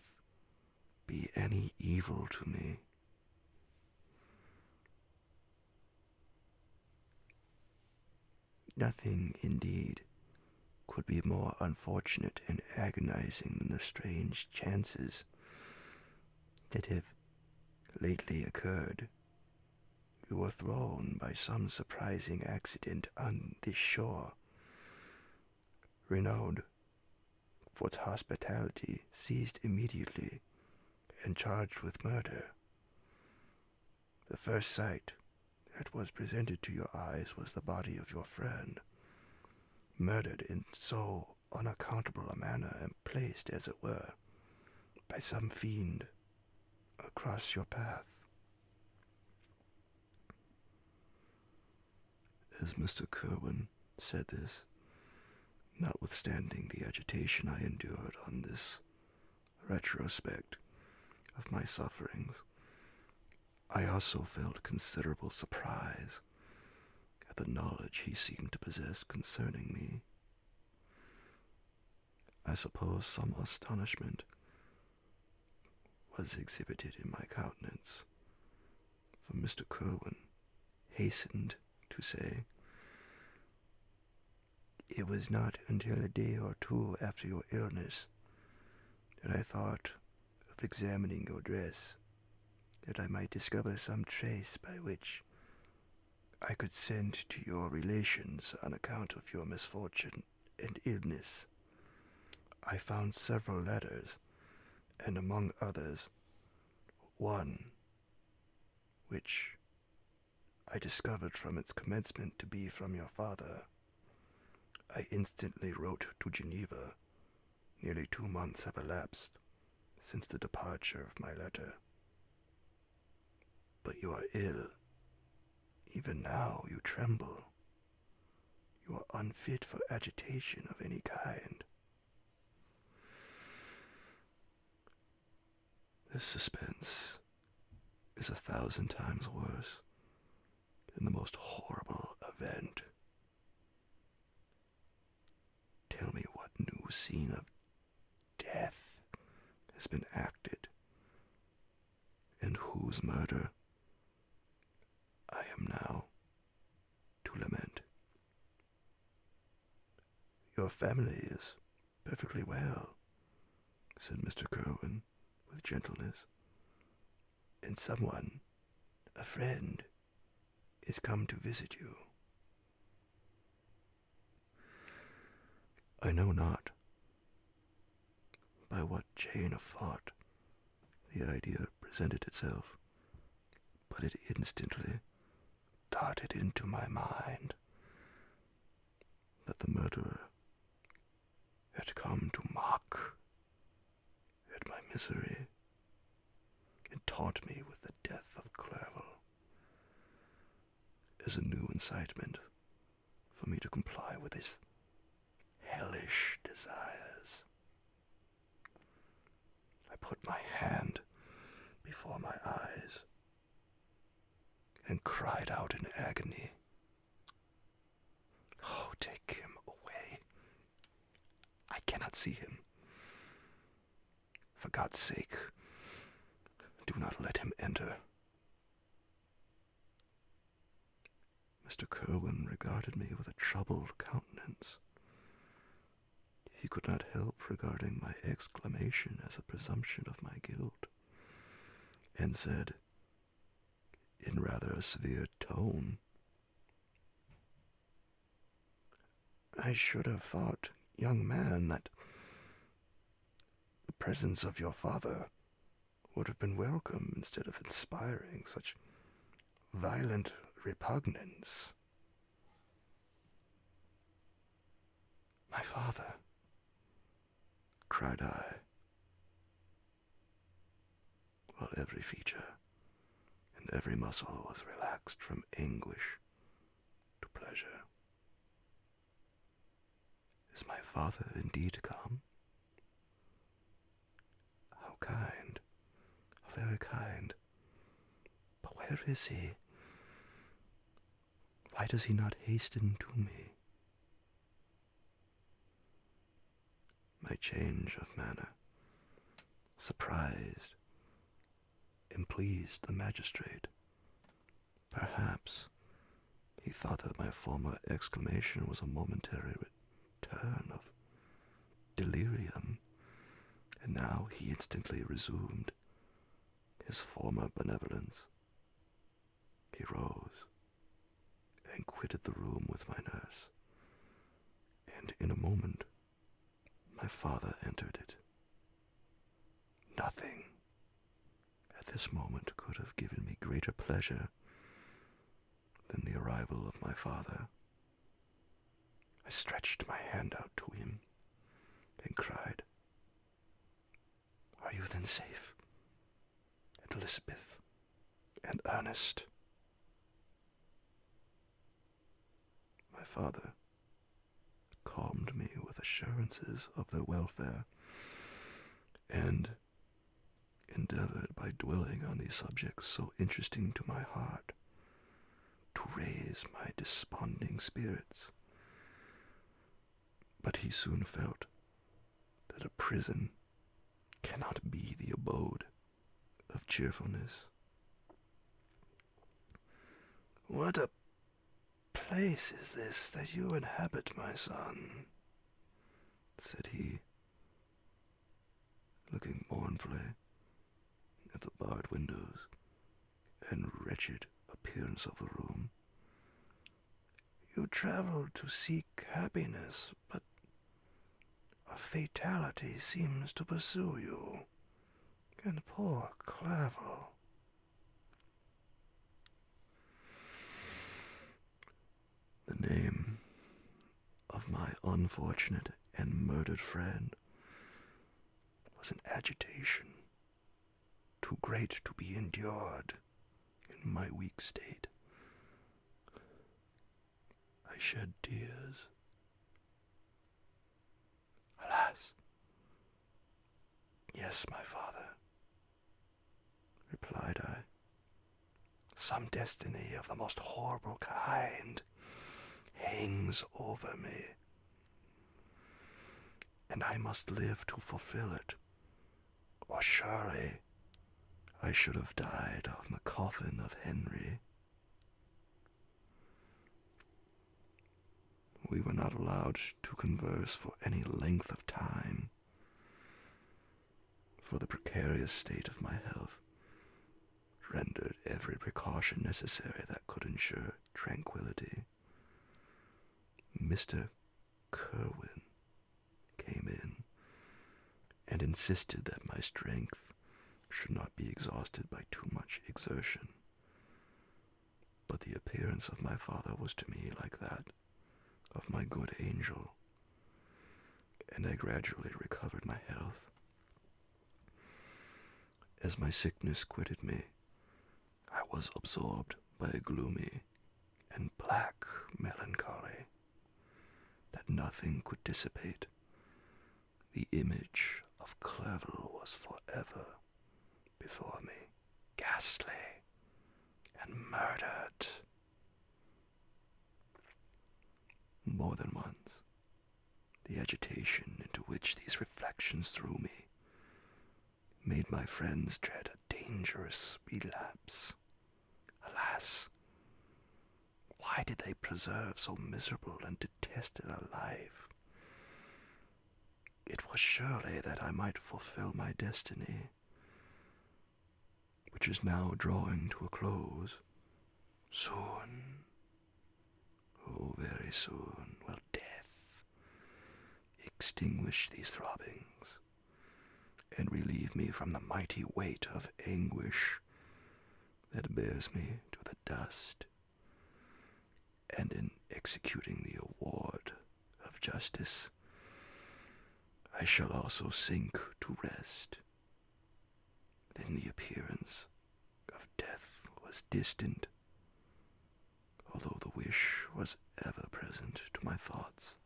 S1: be any evil to me. Nothing, indeed, could be more unfortunate and agonizing than the strange chances that have lately occurred. You were thrown by some surprising accident on this shore, renowned for its hospitality, seized immediately and charged with murder. The first sight that was presented to your eyes was the body of your friend, murdered in so unaccountable a manner and placed, as it were, by some fiend across your path. As Mr. Kerwin said this, notwithstanding the agitation I endured on this retrospect of my sufferings, I also felt considerable surprise at the knowledge he seemed to possess concerning me. I suppose some astonishment was exhibited in my countenance, for Mr. Kerwin hastened to say, "It was not until a day or two after your illness that I thought of examining your dress, that I might discover some trace by which I could send to your relations on account of your misfortune and illness. I found several letters, and among others, one which I discovered from its commencement to be from your father. I instantly wrote to Geneva. Nearly 2 months have elapsed since the departure of my letter. But you are ill. Even now you tremble. You are unfit for agitation of any kind. This suspense is 1,000 times worse than the most horrible event. Tell me what new scene of death has been acted, and whose murder I am now to lament." "Your family is perfectly well," said Mr. Kerwin with gentleness, "and someone, a friend, is come to visit you." I know not by what chain of thought the idea presented itself, but it instantly darted into my mind that the murderer had come to mock at my misery and taunt me with the death of Clerval as a new incitement for me to comply with his hellish desires. I put my hand before my eyes and cried out in agony, "Oh, take him away. I cannot see him. For God's sake, do not let him enter." Mr. Kerwin regarded me with a troubled countenance. He could not help regarding my exclamation as a presumption of my guilt, and said, in rather a severe tone, "I should have thought, young man, that the presence of your father would have been welcome instead of inspiring such violent repugnance." "My father," cried I, while every feature and every muscle was relaxed from anguish to pleasure. "Is my father indeed come? How kind, how very kind. But where is he? Why does he not hasten to me?" My change of manner surprised and pleased the magistrate. Perhaps he thought that my former exclamation was a momentary return of delirium, and now he instantly resumed his former benevolence. He rose and quitted the room with my nurse, and in a moment my father entered it. Nothing at this moment could have given me greater pleasure than the arrival of my father. I stretched my hand out to him and cried, "Are you then safe, Elizabeth and Ernest?" My father calmed me with assurances of their welfare, and endeavored by dwelling on these subjects so interesting to my heart to raise my desponding spirits. But he soon felt that a prison cannot be the abode of cheerfulness. "What a place is this that you inhabit, my son?" said he, looking mournfully at the barred windows and wretched appearance of the room. "You travel to seek happiness, but a fatality seems to pursue you, and poor Clerval." The name of my unfortunate and murdered friend was an agitation too great to be endured in my weak state. I shed tears. "Alas, yes, my father," replied I. "Some destiny of the most horrible kind hangs over me, and I must live to fulfill it, or surely I should have died on the coffin of Henry." We were not allowed to converse for any length of time, for the precarious state of my health rendered every precaution necessary that could ensure tranquility. Mr. Kerwin came in and insisted that my strength should not be exhausted by too much exertion. But the appearance of my father was to me like that of my good angel, and I gradually recovered my health. As my sickness quitted me, I was absorbed by a gloomy and black melancholy that nothing could dissipate. The image of Clerval was forever before me, ghastly and murdered. More than once, the agitation into which these reflections threw me made my friends dread a dangerous relapse. Alas, why did they preserve so miserable and detested a life? It was surely that I might fulfill my destiny, which is now drawing to a close. Soon, oh, very soon, will death extinguish these throbbings and relieve me from the mighty weight of anguish that bears me to the dust. And in executing the award of justice, I shall also sink to rest. Then the appearance of death was distant, although the wish was ever present to my thoughts,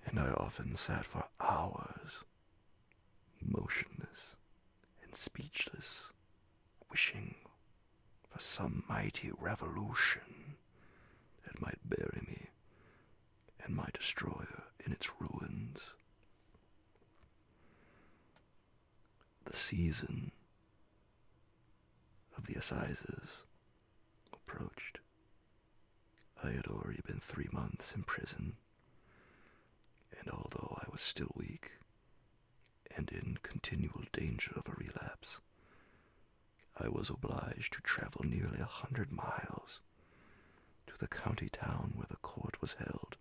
S1: and I often sat for hours, motionless and speechless, wishing for some mighty revolution that might bury me and my destroyer in its ruins. The season of the assizes approached. I had already been 3 months in prison, and although I was still weak and in continual danger of a relapse, I was obliged to travel nearly 100 miles to the county town where the court was held.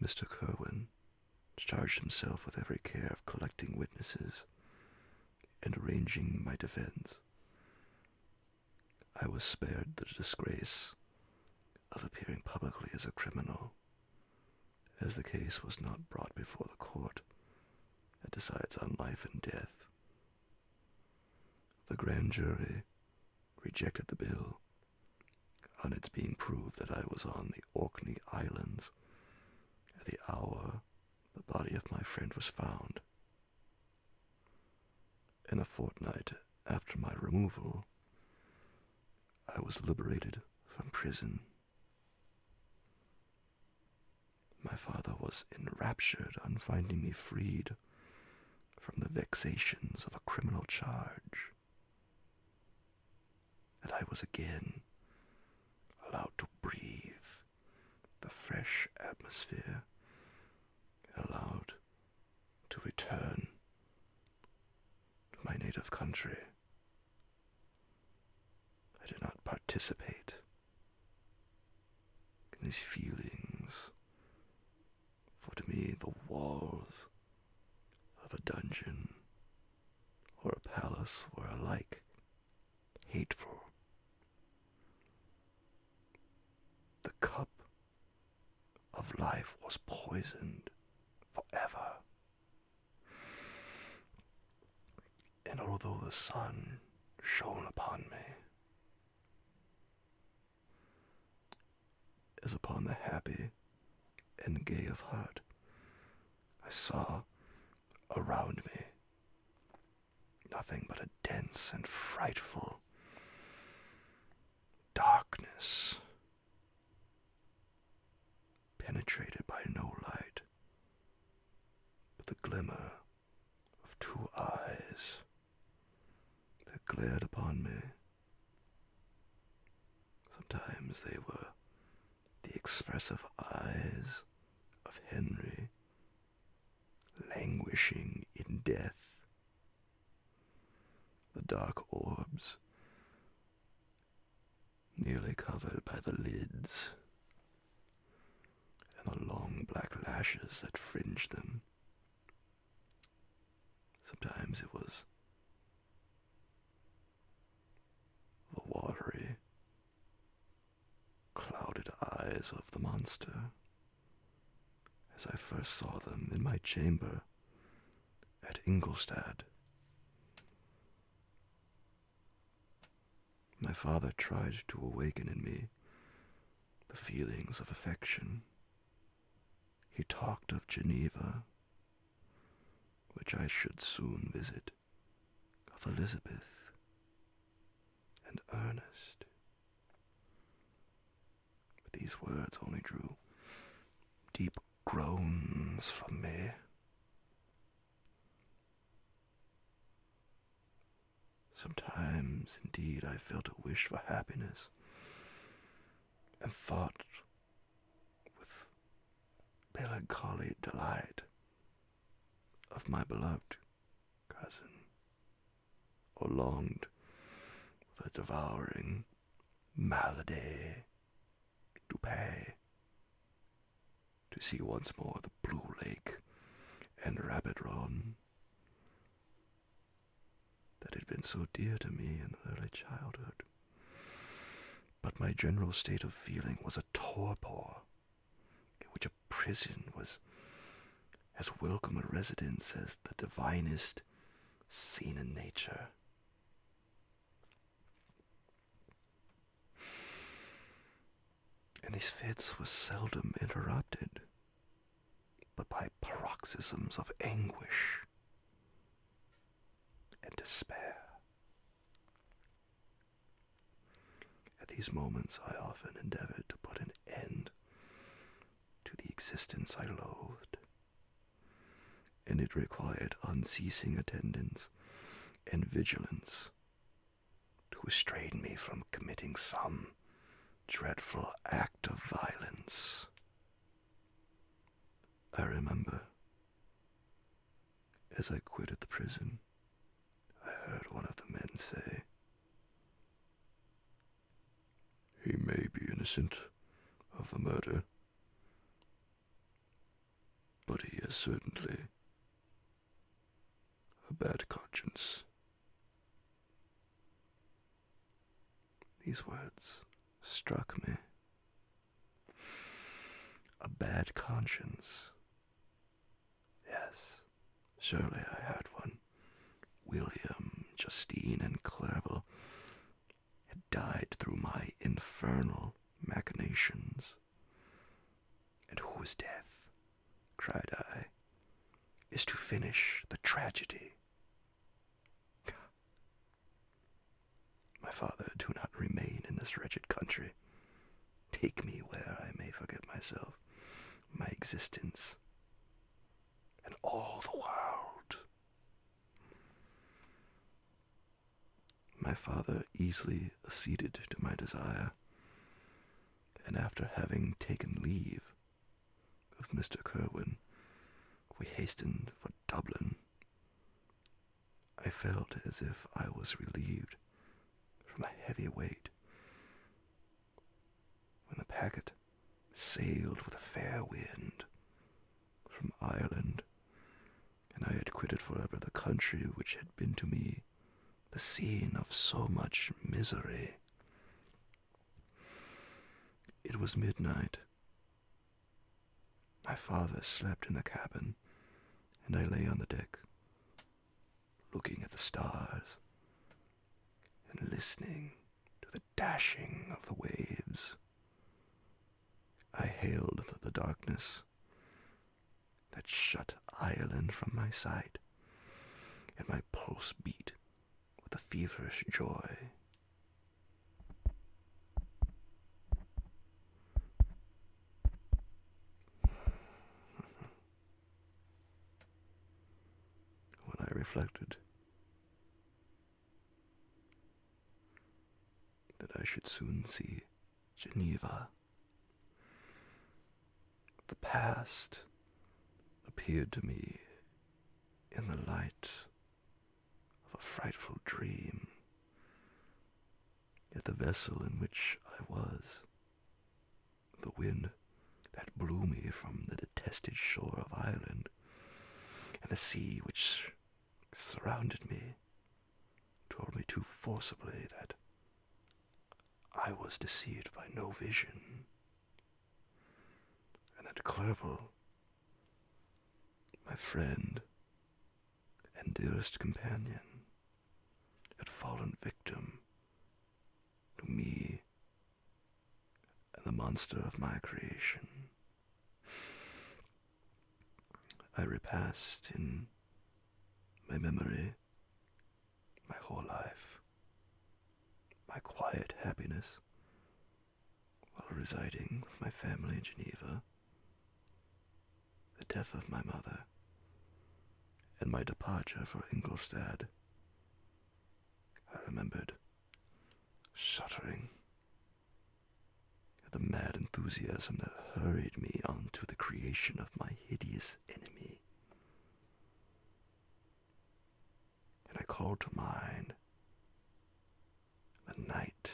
S1: Mr. Kerwin charged himself with every care of collecting witnesses and arranging my defense. I was spared the disgrace of appearing publicly as a criminal, as the case was not brought before the court that decides on life and death. The grand jury rejected the bill on its being proved that I was on the Orkney Islands at the hour the body of my friend was found. In a fortnight after my removal, I was liberated from prison. My father was enraptured on finding me freed from the vexations of a criminal charge, that I was again allowed to breathe the fresh atmosphere, allowed to return to my native country. I did not participate in these feelings, for to me the walls of a dungeon or a palace were alike hateful. The cup of life was poisoned forever. And although the sun shone upon me as upon the happy and gay of heart, I saw around me nothing but a dense and frightful darkness, penetrated by no light, but the glimmer of 2 eyes that glared upon me. Sometimes they were the expressive eyes of Henry, languishing in death. The dark orbs, nearly covered by the lids, and the long black lashes that fringed them. Sometimes it was the watery, clouded eyes of the monster, as I first saw them in my chamber at Ingolstadt. My father tried to awaken in me the feelings of affection. He talked of Geneva, which I should soon visit, of Elizabeth and Ernest. But these words only drew deep groans from me. Sometimes, indeed, I felt a wish for happiness, and thought with melancholy delight of my beloved cousin, or longed with a devouring malady to pay, to see once more the blue lake and rabbit run that had been so dear to me in early childhood. But my general state of feeling was a torpor, in which a prison was as welcome a residence as the divinest scene in nature. And these fits were seldom interrupted, but by paroxysms of anguish and despair. At these moments I often endeavored to put an end to the existence I loathed, and it required unceasing attendance and vigilance to restrain me from committing some dreadful act of violence. I remember, as I quitted the prison, I heard one of the men say, "He may be innocent of the murder, but he has certainly a bad conscience." These words struck me. A bad conscience. Yes, surely I had one. William, Justine, and Clerval had died through my infernal machinations. And whose death, cried I, is to finish the tragedy? My father, do not remain in this wretched country. Take me where I may forget myself, my existence, and all the world. My father easily acceded to my desire, and after having taken leave of Mr. Kerwin, we hastened for Dublin. I felt as if I was relieved from a heavy weight when the packet sailed with a fair wind from Ireland, and I had quitted forever the country which had been to me the scene of so much misery. It was midnight. My father slept in the cabin, and I lay on the deck, looking at the stars and listening to the dashing of the waves. I hailed the darkness that shut Ireland from my sight, and my pulse beat with a feverish joy. When I reflected that I should soon see Geneva, the past appeared to me in the light of a frightful dream. Yet the vessel in which I was, the wind that blew me from the detested shore of Ireland, and the sea which surrounded me, told me too forcibly that I was deceived by no vision, and that Clerval, my friend and dearest companion, had fallen victim to me and the monster of my creation. I repassed in my memory my whole life, my quiet happiness while residing with my family in Geneva, the death of my mother, and my departure for Ingolstadt. I remembered, shuddering at the mad enthusiasm that hurried me on to the creation of my hideous enemy. And I called to mind the night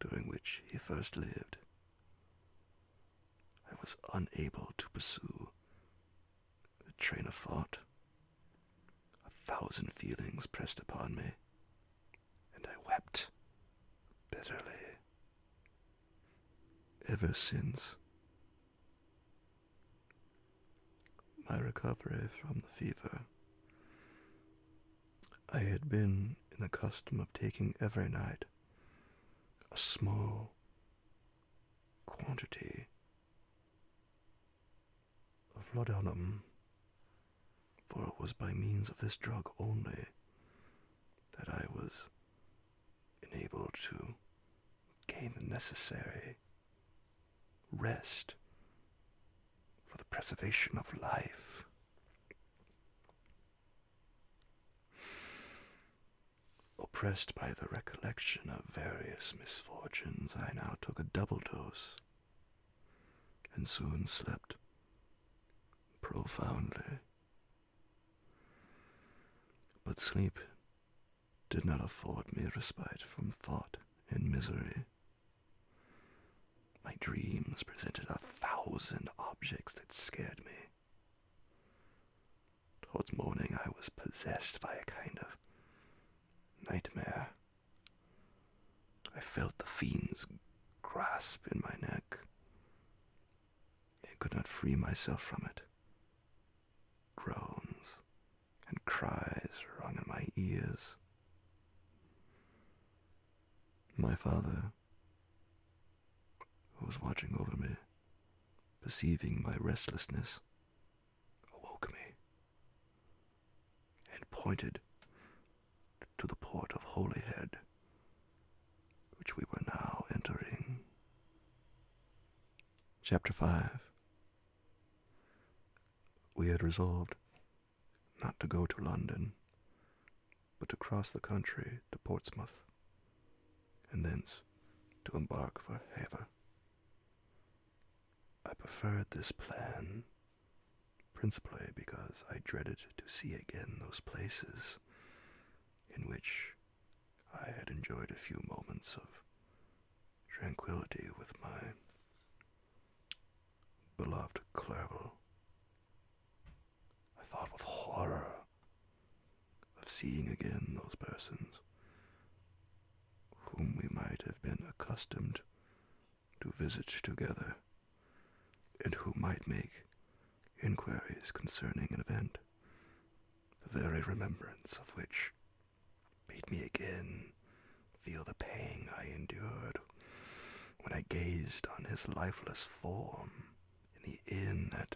S1: during which he first lived. I was unable to pursue the train of thought. 1,000 feelings pressed upon me, and I wept bitterly. Ever since my recovery from the fever, I had been in the custom of taking every night a small quantity of laudanum, for it was by means of this drug only that I was enabled to gain the necessary rest for the preservation of life. Oppressed by the recollection of various misfortunes, I now took a double dose, and soon slept profoundly. But sleep did not afford me respite from thought and misery. My dreams presented 1,000 objects that scared me. Towards morning I was possessed by a kind of nightmare. I felt the fiend's grasp in my neck and could not free myself from it. Groans and cries rung in my ears. My father, who was watching over me, perceiving my restlessness, awoke me and pointed to the port of Holyhead, which we were now entering. Chapter 5. We had resolved not to go to London, but to cross the country to Portsmouth, and thence to embark for Havre. I preferred this plan, principally because I dreaded to see again those places in which I had enjoyed a few moments of tranquility with my beloved Clerval. I thought with horror of seeing again those persons whom we might have been accustomed to visit together, and who might make inquiries concerning an event, the very remembrance of which made me again feel the pang I endured when I gazed on his lifeless form in the inn at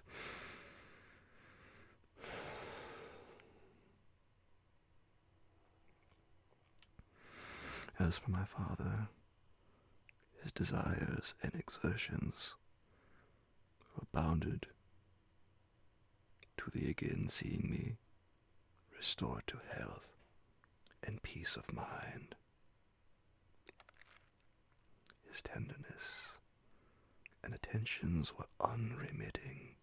S1: As for my father, his desires and exertions were bounded to the again seeing me restored to health and peace of mind. His tenderness and attentions were unremitting.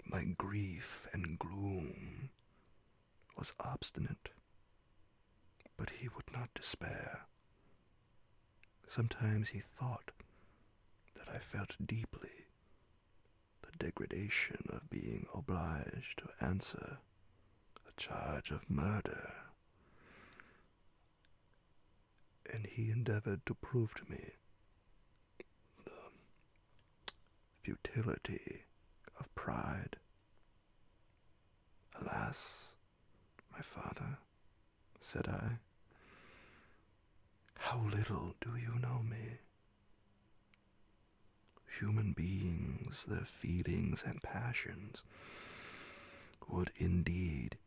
S1: My grief and gloom was obstinate, but he would not despair. Sometimes he thought that I felt deeply the degradation of being obliged to answer a charge of murder, and he endeavored to prove to me the futility of pride. Alas, my father, said I, how little do you know me? Human beings, their feelings and passions, would indeed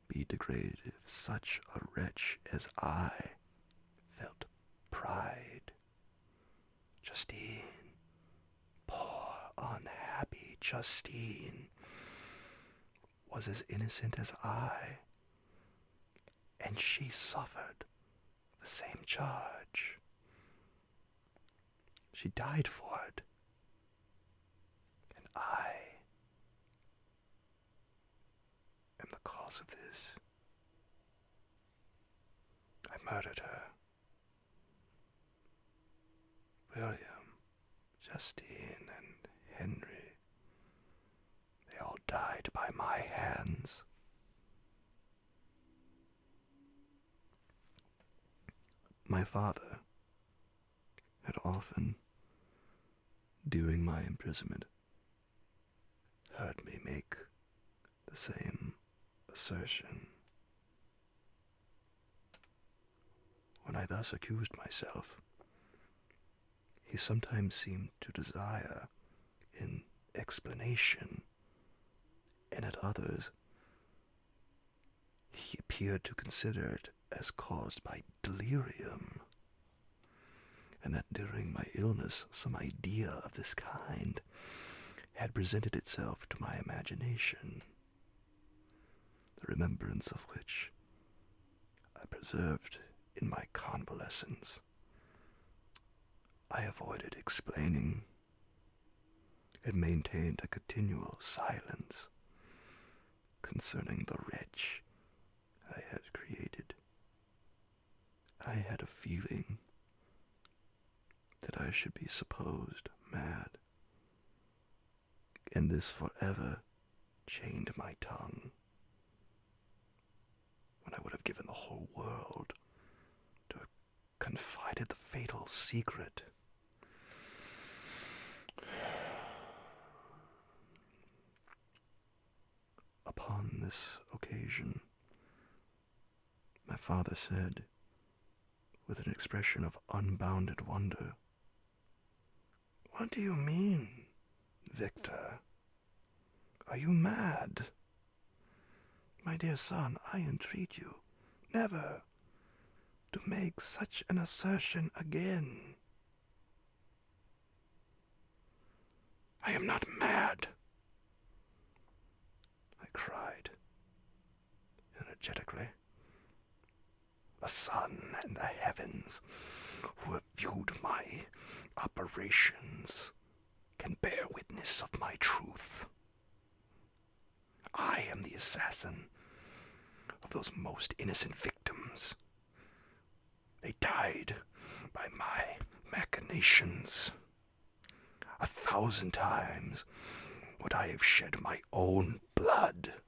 S1: be degraded if such a wretch as I felt pride. Justine, poor unhappy Justine, was as innocent as I, and she suffered the same charge. She died for it, and I am the cause of this. I murdered her. William, Justine, and Henry, they all died by my hands. My father had often, during my imprisonment, heard me make the same assertion. When I thus accused myself, he sometimes seemed to desire an explanation, and at others he appeared to consider it as caused by delirium, and that during my illness some idea of this kind had presented itself to my imagination, the remembrance of which preserved in my convalescence, I avoided explaining and maintained a continual silence concerning the wretch I had created. I had a feeling that I should be supposed mad, and this forever chained my tongue, when I would have given the whole world to have confided the fatal secret. Upon this occasion, my father said, with an expression of unbounded wonder, "What do you mean, Victor? Are you mad? My dear son, I entreat you never to make such an assertion again." "I am not mad," I cried energetically. "The sun and the heavens, who have viewed my operations, can bear witness of my truth. I am the assassin of those most innocent victims. They died by my machinations. 1,000 times would I have shed my own blood,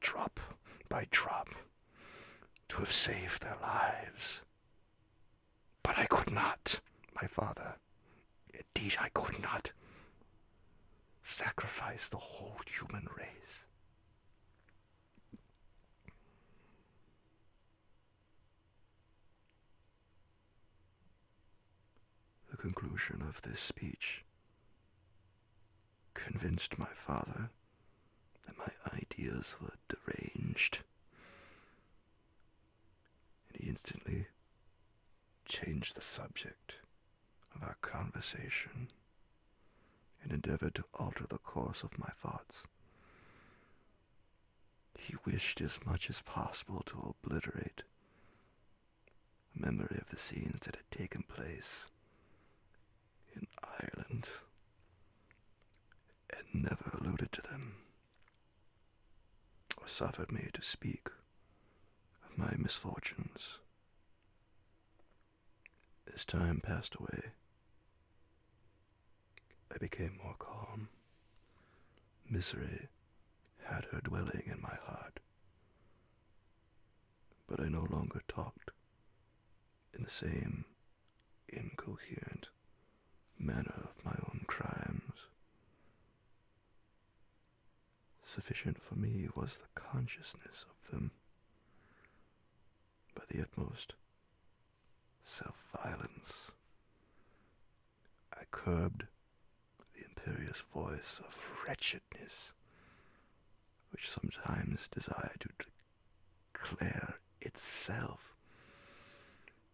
S1: drop by drop, to have saved their lives. But I could not, my father. Indeed, I could not sacrifice the whole human race. The conclusion of this speech convinced my father that my ideas were deranged, and he instantly changed the subject of our conversation and endeavored to alter the course of my thoughts. He wished as much as possible to obliterate memory of the scenes that had taken place in Ireland, and never alluded to them, or suffered me to speak of my misfortunes. As time passed away, I became more calm. Misery had her dwelling in my heart, but I no longer talked in the same incoherent manner of my own crimes. Sufficient for me was the consciousness of them. By the utmost self-violence, I curbed the imperious voice of wretchedness, which sometimes desired to declare itself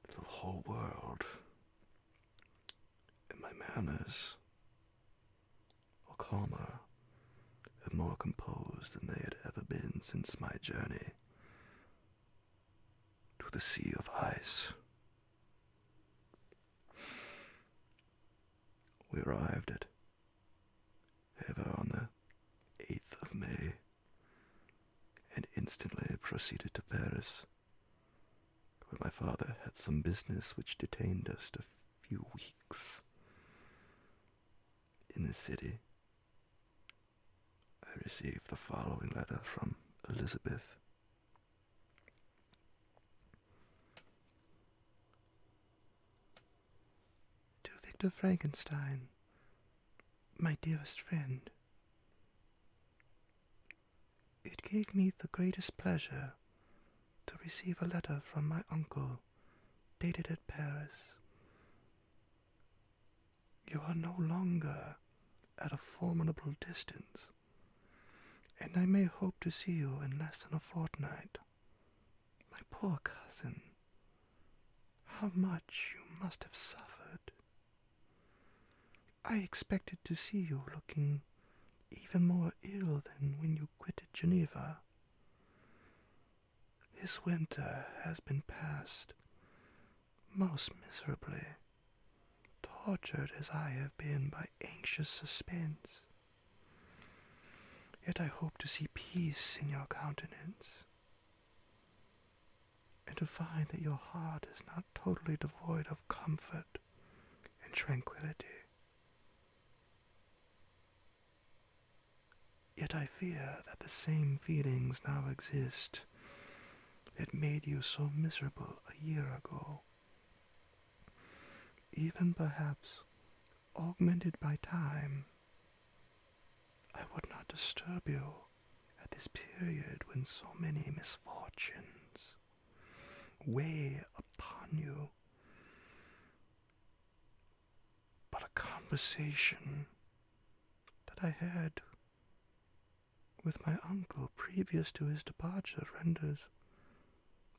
S1: to the whole world, and my manners were calmer and more composed than they had ever been since my journey to the sea of ice. We arrived at Ever on the 8th of May, and instantly proceeded to Paris, where my father had some business which detained us a few weeks. In the city, I received the following letter from Elizabeth. To Victor Frankenstein, my dearest friend. It gave me the greatest pleasure to receive a letter from my uncle, dated at Paris. You are no longer at a formidable distance, and I may hope to see you in less than a fortnight. My poor cousin, how much you must have suffered. I expected to see you looking even more ill than when you quitted Geneva. This winter has been passed most miserably, tortured as I have been by anxious suspense. Yet I hope to see peace in your countenance, and to find that your heart is not totally devoid of comfort and tranquility. Yet I fear that the same feelings now exist that made you so miserable a year ago, even perhaps augmented by time. I would not disturb you at this period when so many misfortunes weigh upon you, but a conversation that I had with my uncle previous to his departure renders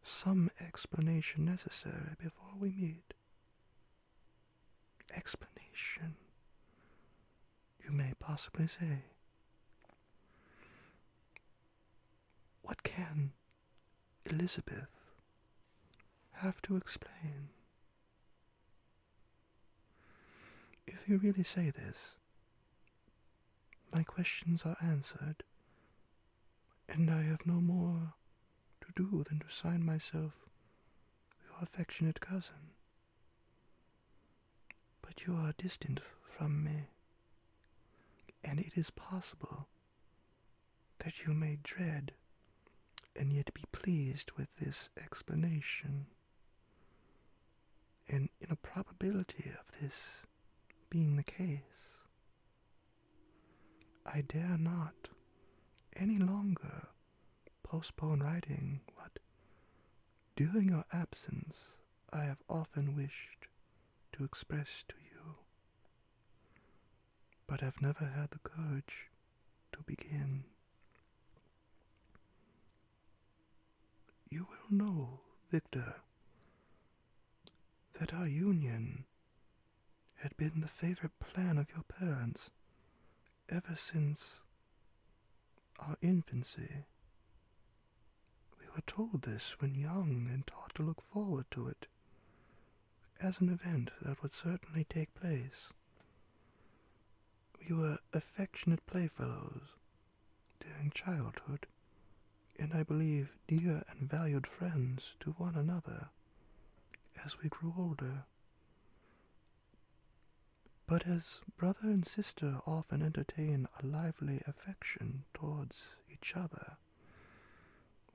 S1: some explanation necessary before we meet. Explanation, you may possibly say. What can Elizabeth have to explain? If you really say this, my questions are answered, and I have no more to do than to sign myself your affectionate cousin. But you are distant from me, and it is possible that you may dread and yet be pleased with this explanation. And in a probability of this being the case, I dare not any longer postpone writing what, during your absence, I have often wished to express to you, but have never had the courage to begin. You will know, Victor, that our union had been the favorite plan of your parents ever since our infancy. We were told this when young and taught to look forward to it as an event that would certainly take place. We were affectionate playfellows during childhood, and I believe dear and valued friends to one another as we grew older. But as brother and sister often entertain a lively affection towards each other,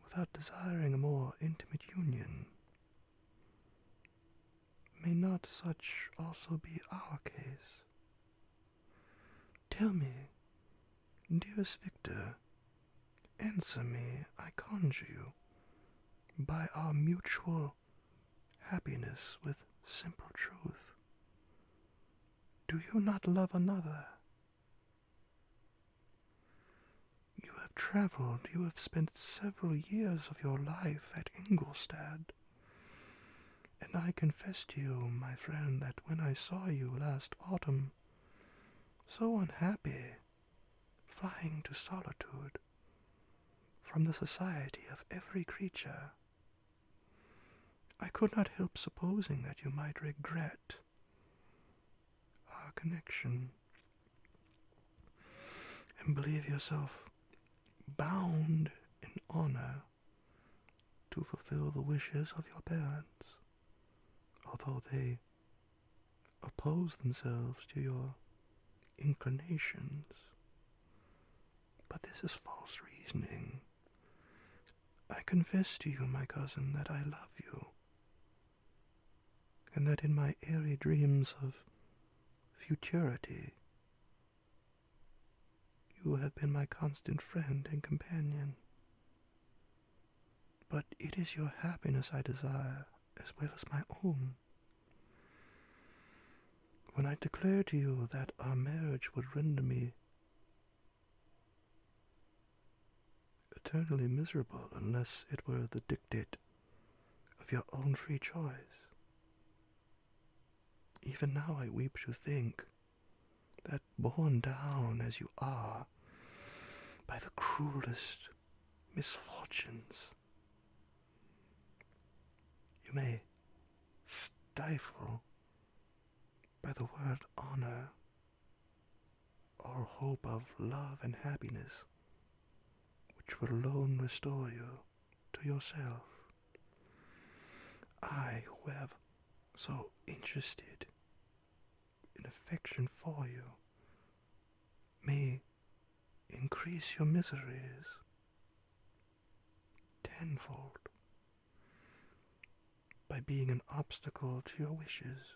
S1: without desiring a more intimate union, may not such also be our case? Tell me, dearest Victor, answer me, I conjure you, by our mutual happiness with simple truth. Do you not love another? You have traveled, you have spent several years of your life at Ingolstadt, and I confess to you, my friend, that when I saw you last autumn, so unhappy, flying to solitude, from the society of every creature, I could not help supposing that you might regret our connection, and believe yourself bound in honor to fulfill the wishes of your parents, although they oppose themselves to your inclinations. But this is false reasoning. I confess to you, my cousin, that I love you, and that in my airy dreams of futurity, you have been my constant friend and companion. But it is your happiness I desire, as well as my own. When I declare to you that our marriage would render me eternally miserable unless it were the dictate of your own free choice, even now I weep to think that, borne down as you are by the cruelest misfortunes, you may stifle by the word honor or hope of love and happiness, which will alone restore you to yourself. I, who have so interested in affection for you, may increase your miseries tenfold by being an obstacle to your wishes.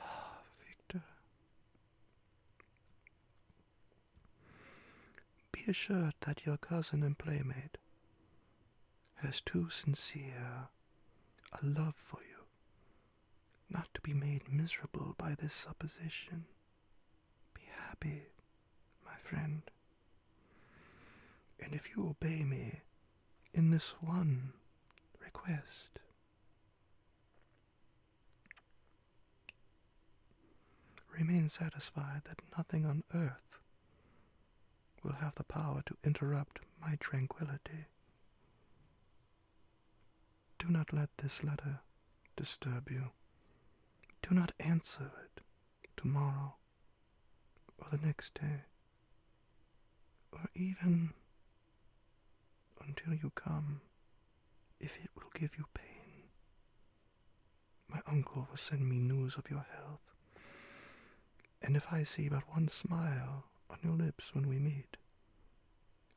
S1: Ah, Victor, be assured that your cousin and playmate has too sincere a love for you not to be made miserable by this supposition. Be happy, my friend, and if you obey me in this one request, remain satisfied that nothing on earth will have the power to interrupt my tranquility. Do not let this letter disturb you. Do not answer it tomorrow or the next day, or even until you come, if it will give you pain. My uncle will send me news of your health, and if I see but one smile on your lips when we meet,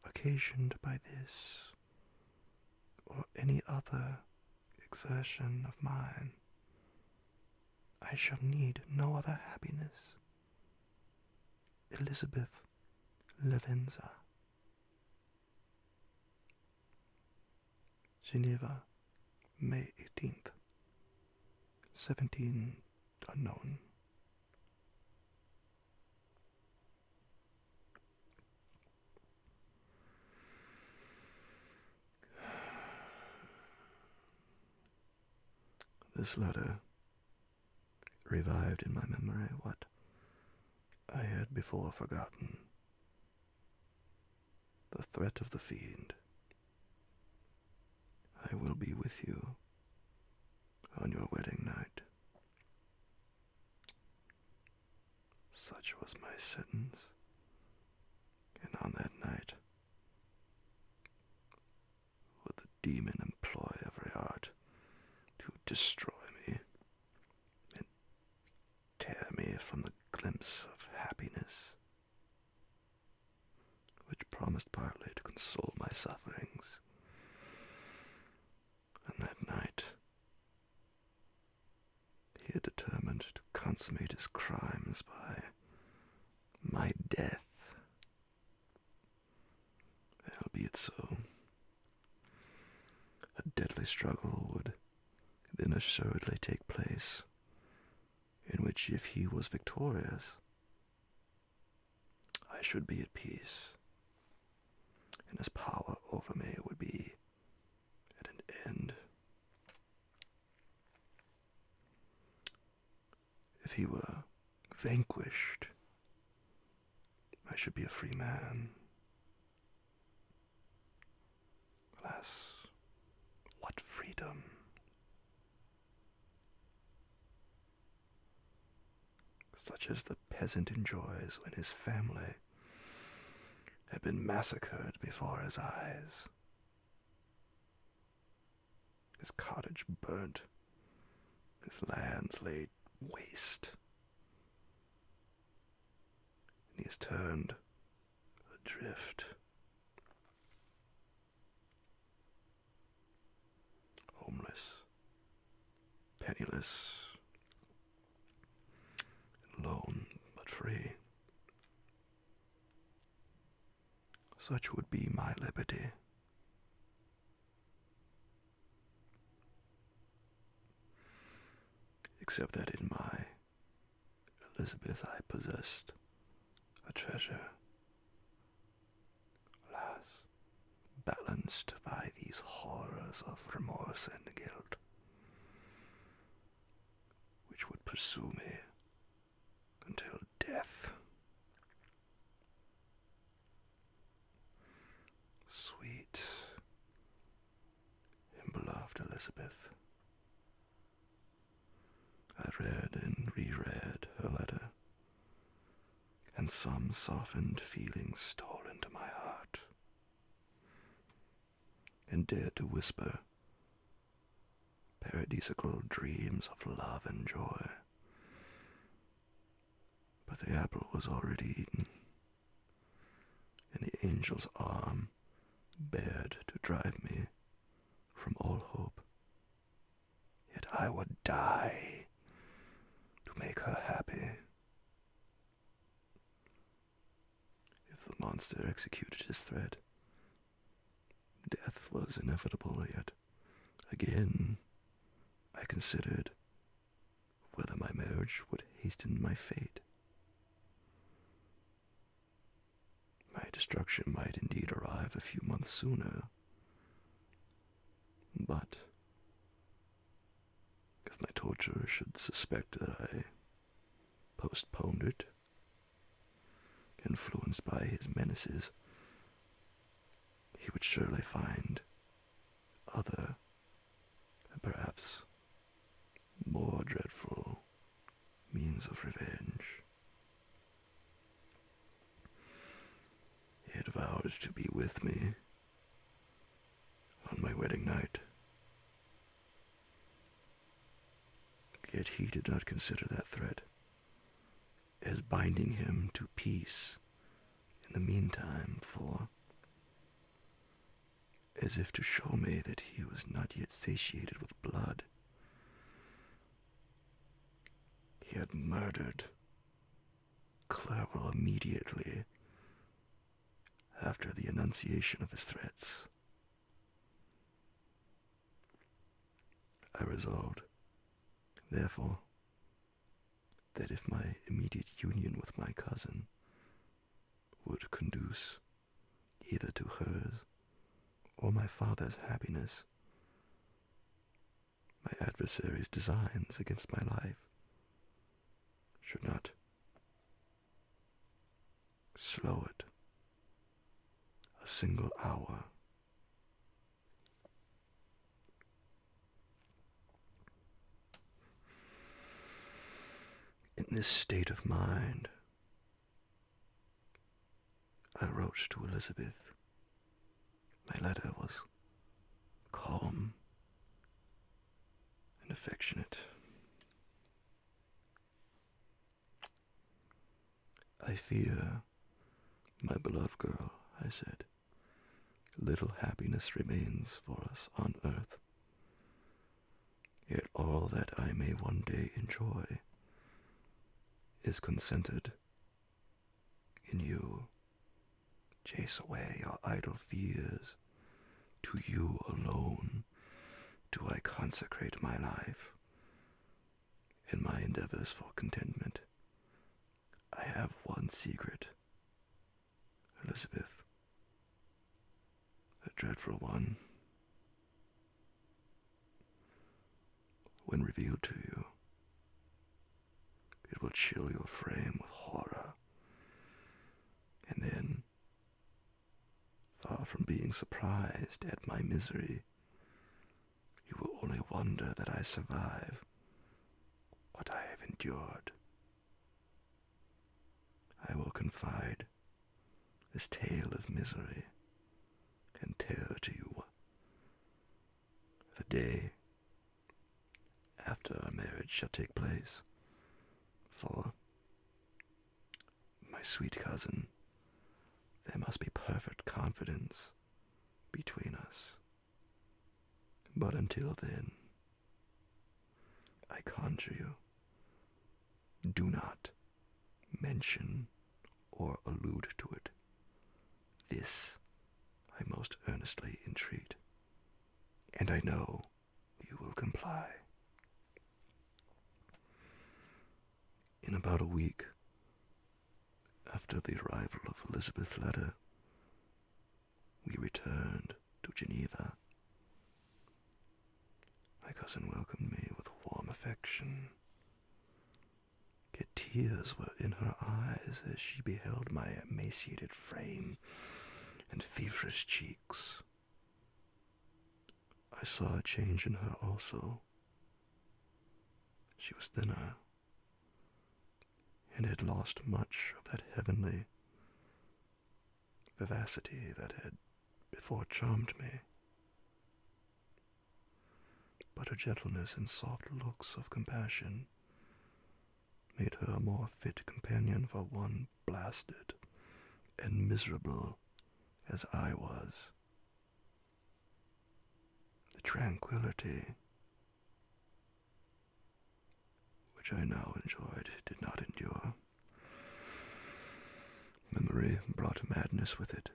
S1: occasioned by this or any other exertion of mine, I shall need no other happiness. Elizabeth Lavenza. Geneva, May 18th, 17 unknown. This letter revived in my memory what I had before forgotten. The threat of the fiend. I will be with you on your wedding night. Such was my sentence, and on that night would the demon employ every art to destroy me and tear me from the glimpse of happiness, which promised partly to console my sufferings. And that night he had determined to consummate his crimes by my death. Albeit so, a deadly struggle would then assuredly take place, in which, if he was victorious, I should be at peace, and his power over me would be at an end. If he were vanquished, I should be a free man. Alas, what freedom! Such as the peasant enjoys when his family have been massacred before his eyes, his cottage burnt, his lands laid waste, and he is turned adrift. Homeless, penniless, alone but free. Such would be my liberty. Except that in my Elizabeth I possessed a treasure, alas, balanced by these horrors of remorse and guilt, which would pursue me until death. Sweet and beloved Elizabeth, and some softened feeling stole into my heart and dared to whisper paradisiacal dreams of love and joy. But the apple was already eaten, and the angel's arm bared to drive me from all hope. Yet I would die to make her happy. If the monster executed his threat, death was inevitable, yet again I considered whether my marriage would hasten my fate. My destruction might indeed arrive a few months sooner, but if my torturer should suspect that I postponed it, influenced by his menaces, he would surely find other, and perhaps more dreadful, means of revenge. He had vowed to be with me on my wedding night, yet he did not consider that threat as binding him to peace in the meantime, for, as if to show me that he was not yet satiated with blood, he had murdered Clerval immediately after the enunciation of his threats. I resolved, therefore, that if my immediate union with my cousin would conduce either to hers or my father's happiness, my adversary's designs against my life should not slow it a single hour. In this state of mind, I wrote to Elizabeth. My letter was calm and affectionate. I fear, my beloved girl, I said, little happiness remains for us on earth. Yet all that I may one day enjoy is concentered in you. Chase away your idle fears. To you alone do I consecrate my life and my endeavors for contentment. I have one secret, Elizabeth, a dreadful one. When revealed to you, it will chill your frame with horror, and then, far from being surprised at my misery, you will only wonder that I survive what I have endured. I will confide this tale of misery and terror to you the day after our marriage shall take place. For, my sweet cousin, there must be perfect confidence between us. But until then, I conjure you, do not mention or allude to it. This I most earnestly entreat, and I know you will comply. In about a week after the arrival of Elizabeth's letter, we returned to Geneva. My cousin welcomed me with warm affection, yet tears were in her eyes as she beheld my emaciated frame and feverish cheeks. I saw a change in her also. She was thinner, and had lost much of that heavenly vivacity that had before charmed me. But her gentleness and soft looks of compassion made her a more fit companion for one blasted and miserable as I was. The tranquility which I now enjoyed did not endure. Memory brought madness with it,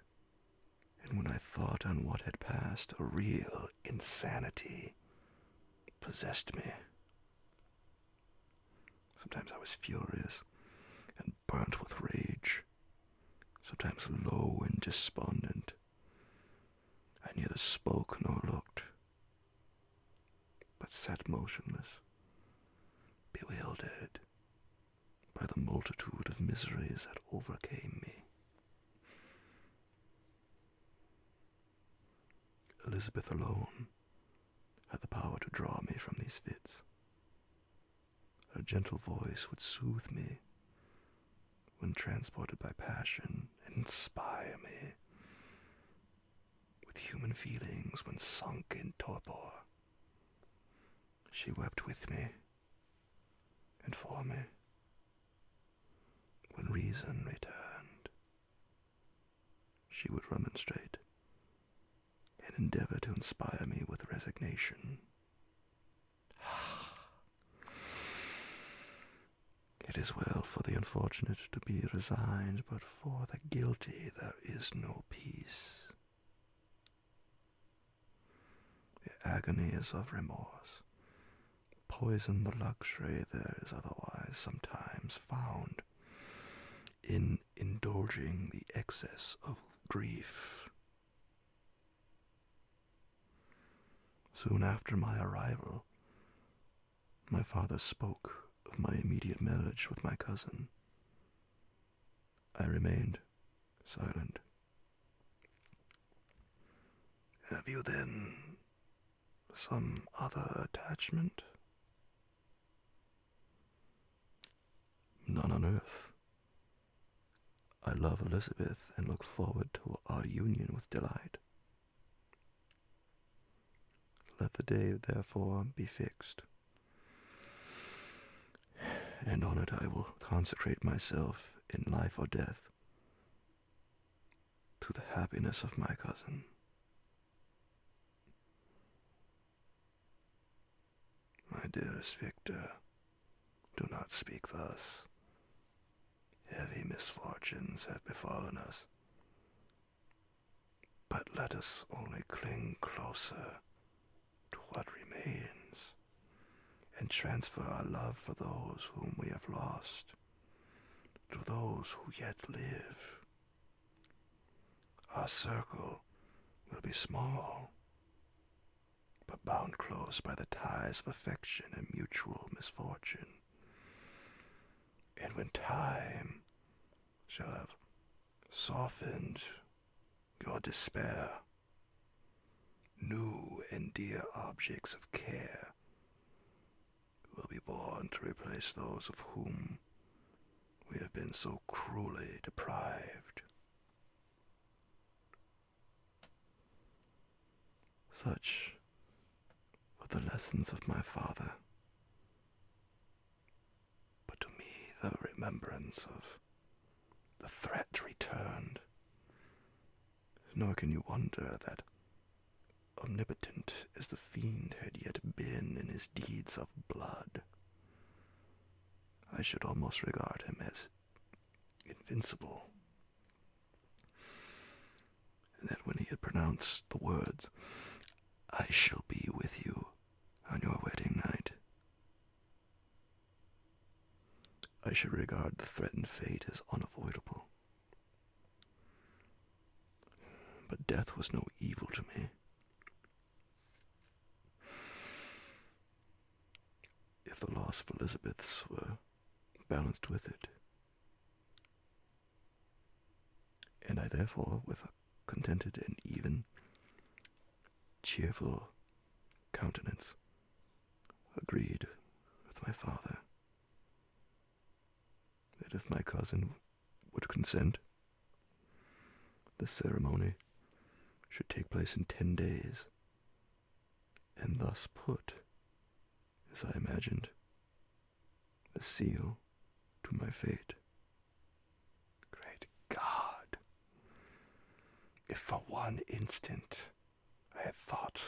S1: and when I thought on what had passed, a real insanity possessed me. Sometimes I was furious and burnt with rage, sometimes low and despondent. I neither spoke nor looked, but sat motionless, bewildered by the multitude of miseries that overcame me. Elizabeth alone had the power to draw me from these fits. Her gentle voice would soothe me when transported by passion, and inspire me with human feelings when sunk in torpor. She wept with me and for me. When reason returned, she would remonstrate and endeavor to inspire me with resignation. It is well for the unfortunate to be resigned, but for the guilty there is no peace. The agonies of remorse poison the luxury there is otherwise sometimes found in indulging the excess of grief. Soon after my arrival, my father spoke of my immediate marriage with my cousin. I remained silent. Have you then some other attachment? None on earth. I love Elizabeth and look forward to our union with delight. Let the day, therefore, be fixed, and on it I will consecrate myself in life or death to the happiness of my cousin. My dearest Victor, do not speak thus. Heavy misfortunes have befallen us, but let us only cling closer to what remains, and transfer our love for those whom we have lost to those who yet live. Our circle will be small, but bound close by the ties of affection and mutual misfortune. And when time shall have softened your despair, new and dear objects of care will be born to replace those of whom we have been so cruelly deprived. Such were the lessons of my father, but to me the remembrance of the threat returned, nor can you wonder that, omnipotent as the fiend had yet been in his deeds of blood, I should almost regard him as invincible, and that when he had pronounced the words, "I shall be with you on your wedding night," I should regard the threatened fate as unavoidable. But death was no evil to me. If the loss of Elizabeth's were balanced with it, and I therefore, with a contented and even cheerful countenance, agreed with my father that that if my cousin would consent, the ceremony should take place in 10 days, and thus put, as I imagined, a seal to my fate. Great God! If for one instant I had thought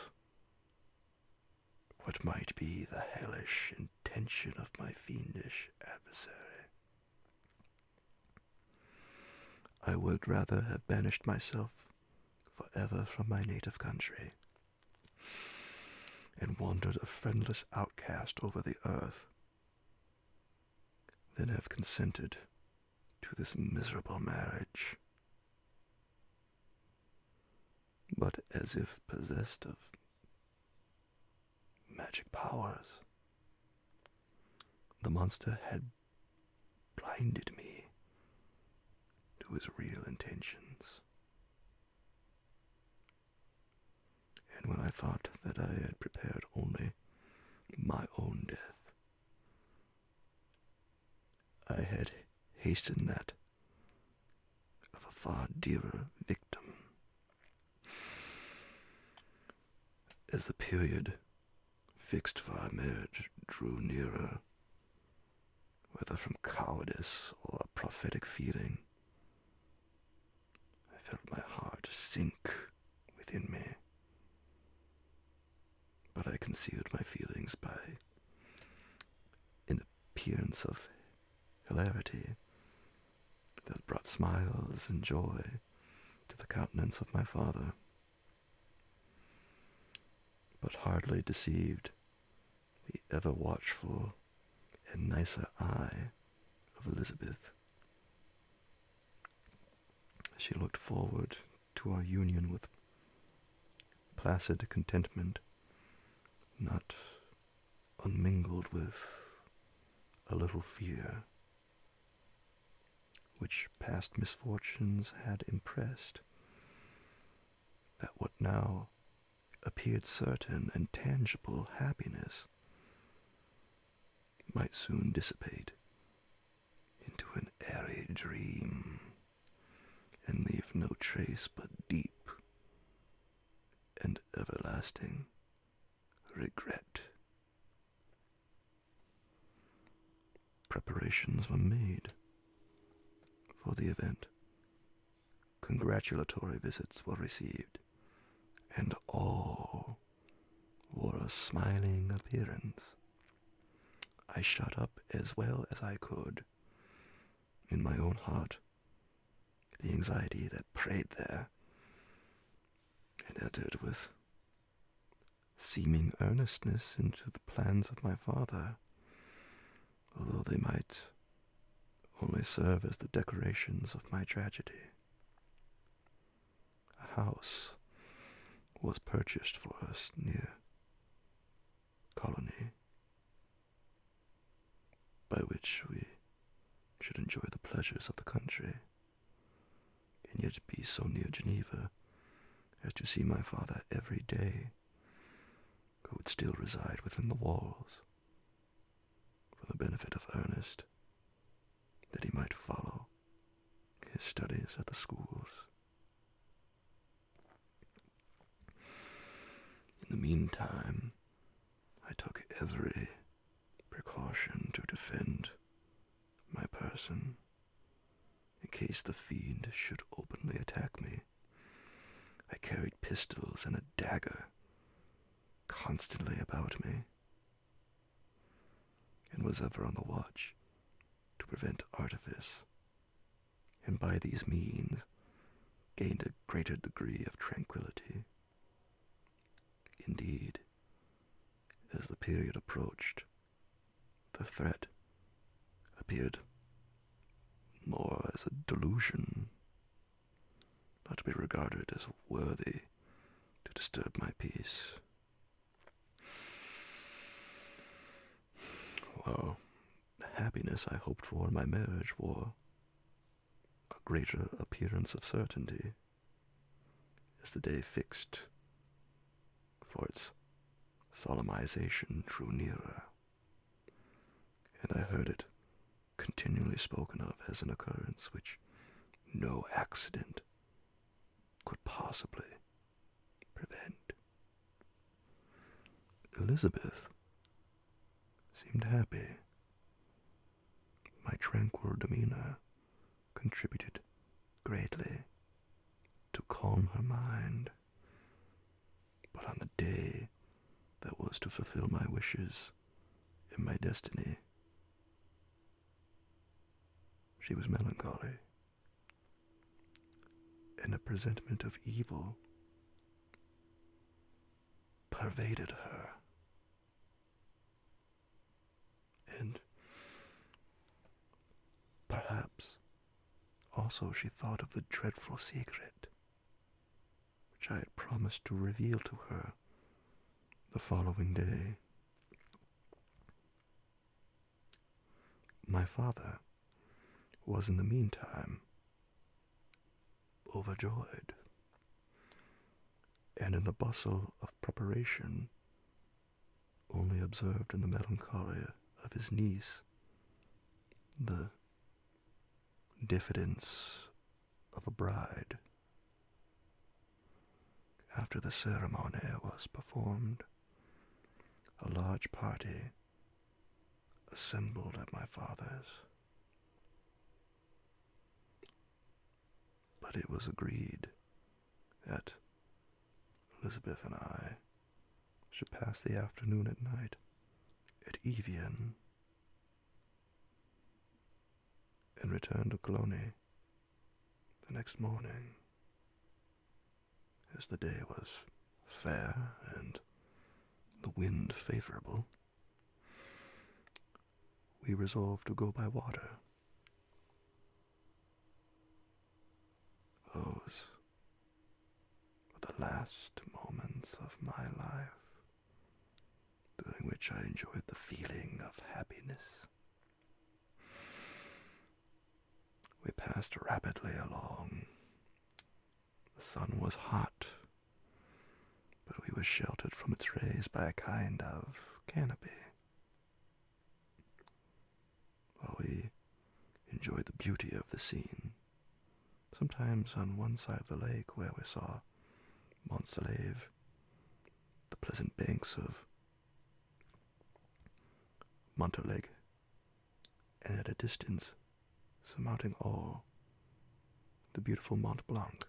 S1: what might be the hellish intention of my fiendish adversary, I would rather have banished myself forever from my native country, and wandered a friendless outcast over the earth, than have consented to this miserable marriage. But as if possessed of magic powers, the monster had blinded me to his real intentions. And when I thought that I had prepared only my own death, I had hastened that of a far dearer victim. As the period fixed for our marriage drew nearer, whether from cowardice or a prophetic feeling, I felt my heart sink within me. But I concealed my feelings by an appearance of hilarity that brought smiles and joy to the countenance of my father, but hardly deceived the ever-watchful and nicer eye of Elizabeth. She looked forward to our union with placid contentment, not unmingled with a little fear, which past misfortunes had impressed, that what now appeared certain and tangible happiness might soon dissipate into an airy dream, and leave no trace but deep and everlasting regret. Preparations were made for the event. Congratulatory visits were received, and all wore a smiling appearance. I shut up as well as I could, in my own heart, the anxiety that preyed there, and entered with seeming earnestness into the plans of my father, although they might only serve as the decorations of my tragedy. A house was purchased for us near Colony, by which we should enjoy the pleasures of the country, and yet be so near Geneva as to see my father every day, who would still reside within the walls, for the benefit of Ernest, that he might follow his studies at the schools. In the meantime, I took every precaution to defend my person, in case the fiend should openly attack me. I carried pistols and a dagger constantly about me, and was ever on the watch to prevent artifice, and by these means gained a greater degree of tranquillity. Indeed, as the period approached, the threat appeared more as a delusion, not to be regarded as worthy to disturb my peace. Well, the happiness I hoped for in my marriage wore a greater appearance of certainty as the day fixed for its solemnization drew nearer, and I heard it continually spoken of as an occurrence which no accident could possibly prevent. Elizabeth seemed happy. My tranquil demeanor contributed greatly to calm her mind. But on the day that was to fulfill my wishes and my destiny, she was melancholy, and a presentiment of evil pervaded her. And perhaps also she thought of the dreadful secret which I had promised to reveal to her the following day. My father was in the meantime overjoyed, and in the bustle of preparation only observed in the melancholy of his niece the diffidence of a bride. After the ceremony was performed, a large party assembled at my father's. But it was agreed that Elizabeth and I should pass the afternoon at night at Evian and return to Cologne the next morning. As the day was fair and the wind favorable, we resolved to go by water. Those were the last moments of my life, during which I enjoyed the feeling of happiness. We passed rapidly along. The sun was hot, but we were sheltered from its rays by a kind of canopy. While we enjoyed the beauty of the scene, sometimes on one side of the lake where we saw Montsalve, the pleasant banks of Monterleg, and at a distance, surmounting all, the beautiful Mont Blanc,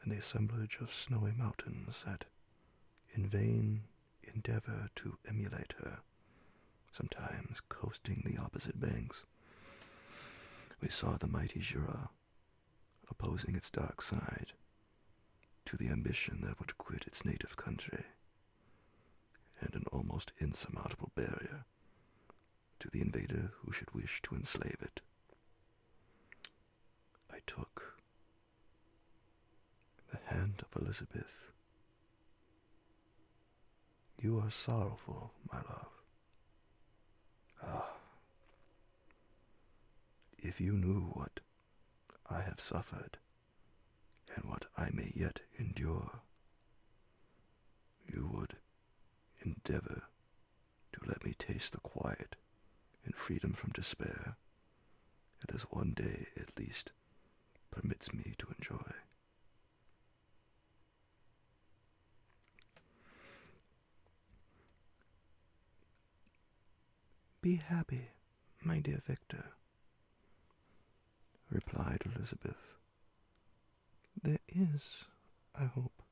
S1: and the assemblage of snowy mountains that, in vain endeavor to emulate her, sometimes coasting the opposite banks, we saw the mighty Jura opposing its dark side to the ambition that would quit its native country, and an almost insurmountable barrier to the invader who should wish to enslave it. I took the hand of Elizabeth. "You are sorrowful, my love. Ah, if you knew what I have suffered, and what I may yet endure, you would endeavor to let me taste the quiet and freedom from despair that this one day at least permits me to enjoy." "Be happy, my dear Victor," replied Elizabeth. "There is, I hope,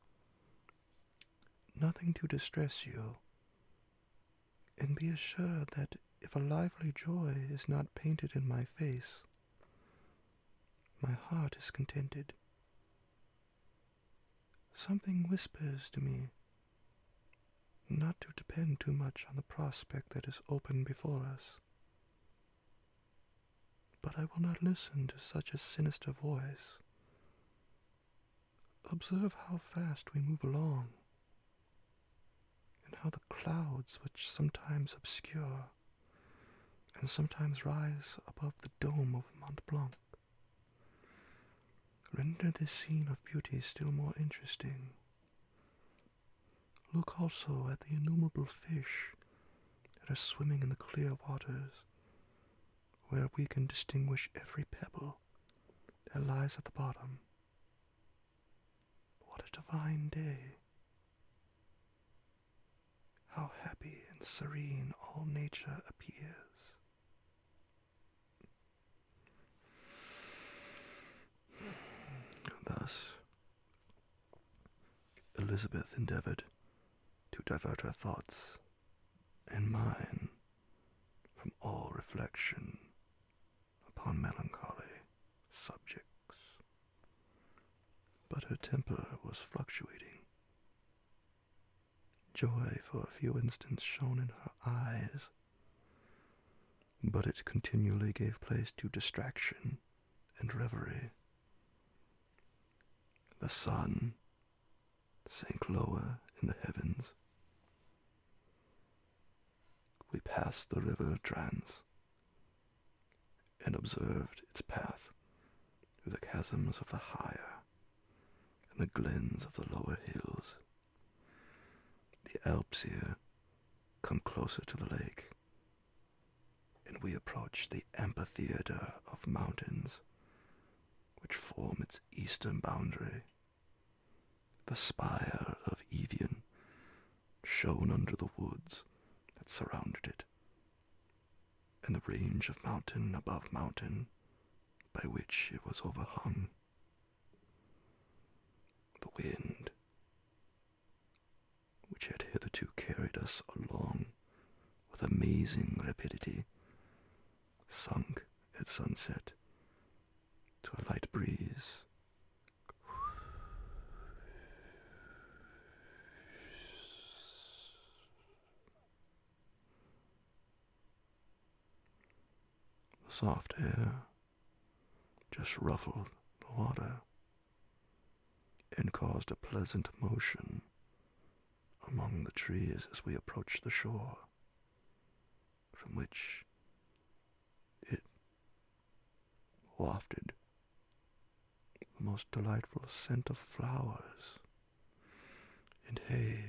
S1: nothing to distress you, and be assured that if a lively joy is not painted in my face, my heart is contented. Something whispers to me not to depend too much on the prospect that is open before us. But I will not listen to such a sinister voice. Observe how fast we move along, and how the clouds which sometimes obscure and sometimes rise above the dome of Mont Blanc render this scene of beauty still more interesting. Look also at the innumerable fish that are swimming in the clear waters, where we can distinguish every pebble that lies at the bottom. What a divine day! How happy and serene all nature appears. Thus, Elizabeth endeavored to divert her thoughts and mine from all reflection upon melancholy subjects. But her temper was fluctuating. Joy for a few instants shone in her eyes, but it continually gave place to distraction and reverie. The sun sank lower in the heavens. We passed the river Trans and observed its path through the chasms of the higher and the glens of the lower hills. The Alps here come closer to the lake, and we approach the amphitheater of mountains which form its eastern boundary. The spire of Evian shone under the woods that surrounded it, and the range of mountain above mountain by which it was overhung. The wind, which had hitherto carried us along with amazing rapidity, sunk at sunset to a light breeze. The soft air just ruffled the water and caused a pleasant motion among the trees as we approached the shore, from which it wafted the most delightful scent of flowers and hay.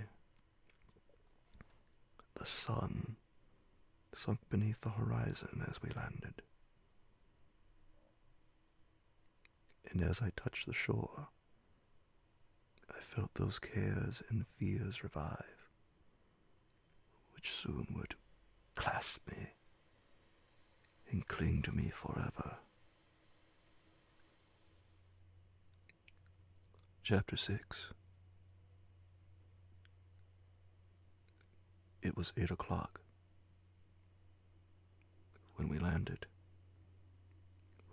S1: The sun sunk beneath the horizon as we landed, and as I touched the shore, I felt those cares and fears revive, which soon were to clasp me and cling to me forever. Chapter 6. It was 8 o'clock when we landed.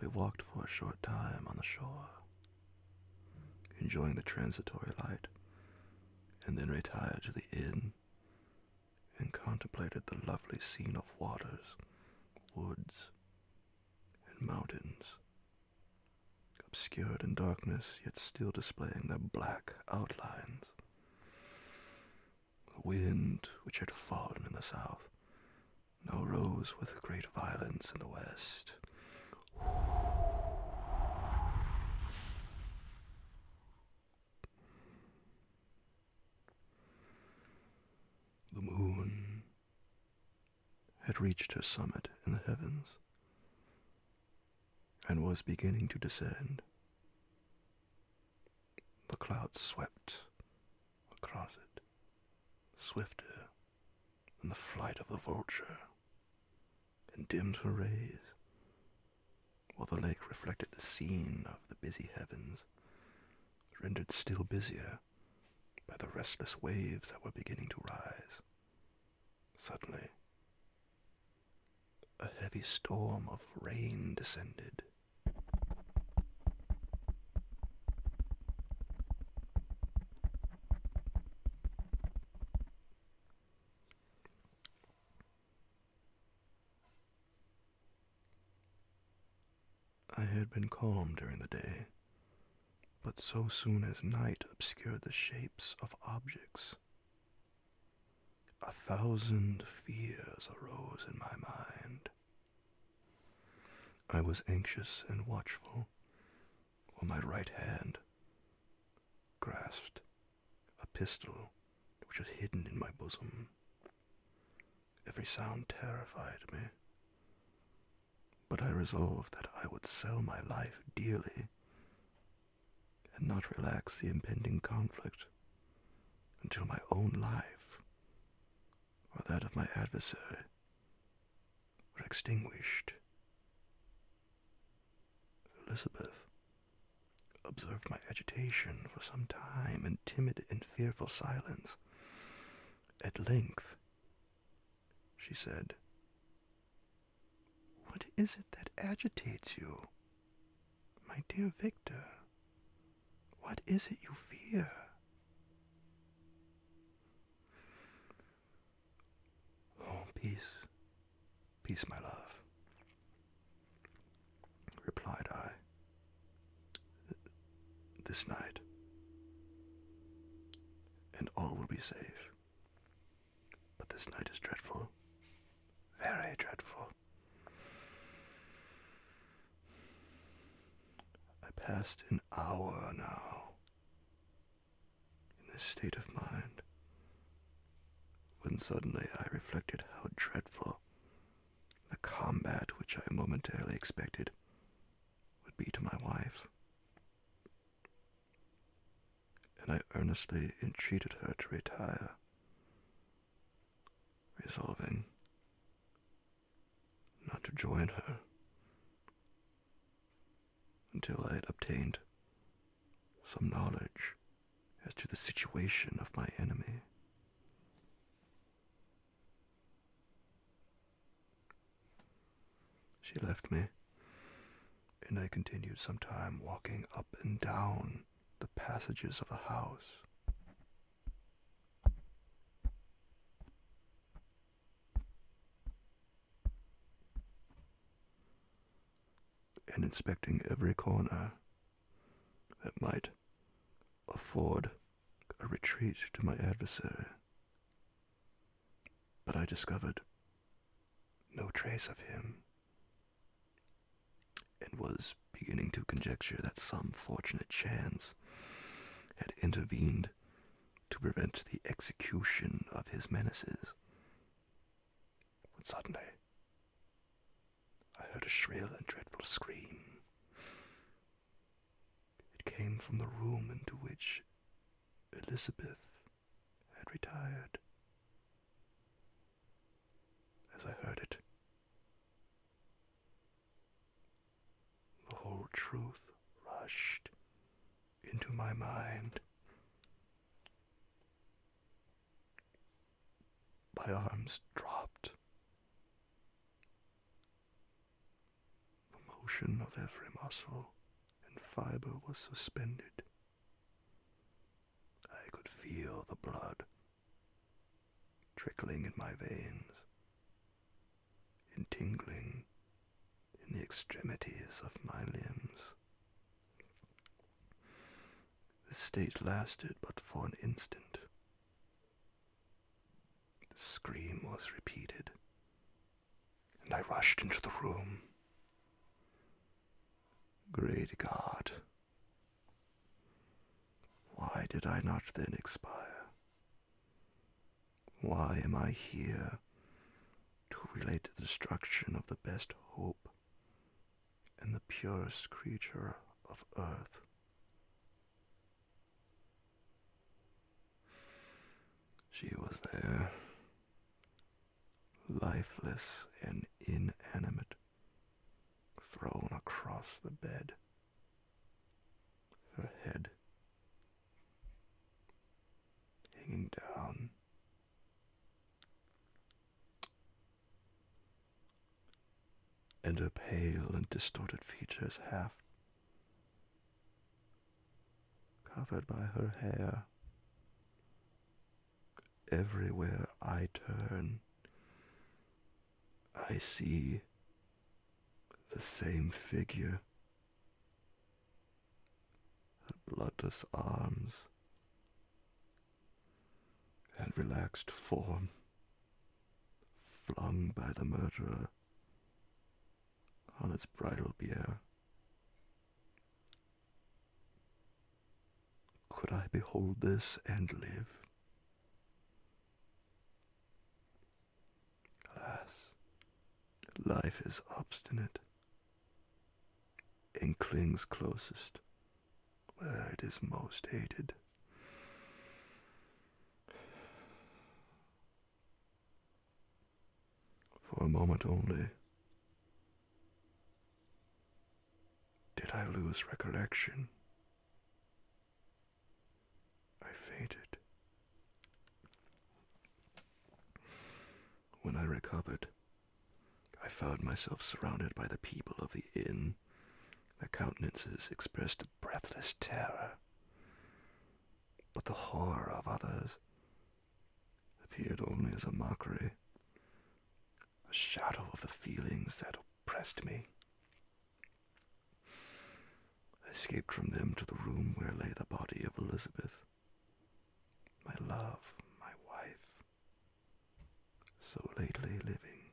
S1: We walked for a short time on the shore, enjoying the transitory light, and then retired to the inn and contemplated the lovely scene of waters, woods, and mountains, obscured in darkness, yet still displaying their black outlines. The wind, which had fallen in the south, now rose with great violence in the west. The moon had reached her summit in the heavens and was beginning to descend. The clouds swept across it, swifter than the flight of the vulture, and dimmed her rays, while the lake reflected the scene of the busy heavens, rendered still busier by the restless waves that were beginning to rise. Suddenly, a heavy storm of rain descended. I had been calm during the day, but so soon as night obscured the shapes of objects, 1,000 fears arose in my mind. I was anxious and watchful, while my right hand grasped a pistol which was hidden in my bosom. Every sound terrified me, but I resolved that I would sell my life dearly and not relax the impending conflict until my own life, or that of my adversary, were extinguished. Elizabeth observed my agitation for some time in timid and fearful silence. At length, she said, "What is it that agitates you, my dear Victor? What is it you fear?" "Oh, peace, peace, my love," replied I. "This night, and all will be safe. But this night is dreadful, very dreadful. I passed an hour now in this state of mind, when suddenly I reflected how dreadful the combat which I momentarily expected would be to my wife, and I earnestly entreated her to retire, resolving not to join her until I had obtained some knowledge as to the situation of my enemy. She left me, and I continued some time walking up and down the passages of the house. And inspecting every corner that might afford a retreat to my adversary. But I discovered no trace of him, and was beginning to conjecture that some fortunate chance had intervened to prevent the execution of his menaces, when suddenly I heard a shrill and dreadful scream. It came from the room into which Elizabeth had retired. As I heard it, the whole truth rushed into my mind. My arms dropped. The motion of every muscle and fiber was suspended. I could feel the blood trickling in my veins and tingling in the extremities of my limbs. This state lasted but for an instant. The scream was repeated, and I rushed into the room. Great God! Why did I not then expire? Why am I here to relate the destruction of the best hope and the purest creature of earth? She was there, lifeless and inanimate, thrown across the bed, her head hanging down, and her pale and distorted features half covered by her hair. Everywhere I turn, I see the same figure, her bloodless arms and relaxed form flung by the murderer on its bridal bier. Could I behold this and live? Life is obstinate and clings closest where it is most hated. For a moment only did I lose recollection. I fainted. When I recovered, I found myself surrounded by the people of the inn. Their countenances expressed a breathless terror, but the horror of others appeared only as a mockery, a shadow of the feelings that oppressed me. I escaped from them to the room where lay the body of Elizabeth, my love, my wife, so lately living,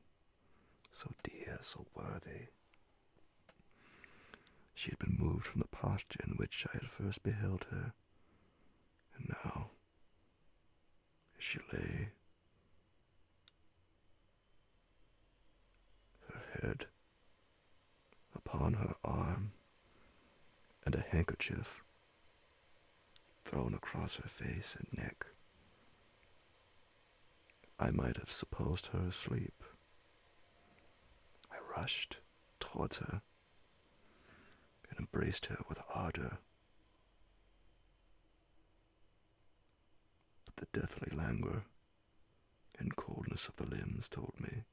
S1: so dear, so worthy. She had been moved from the posture in which I had first beheld her, and now, as she lay, her head upon her arm, and a handkerchief thrown across her face and neck, I might have supposed her asleep. I rushed towards her and embraced her with ardor. But the deathly languor and coldness of the limbs told me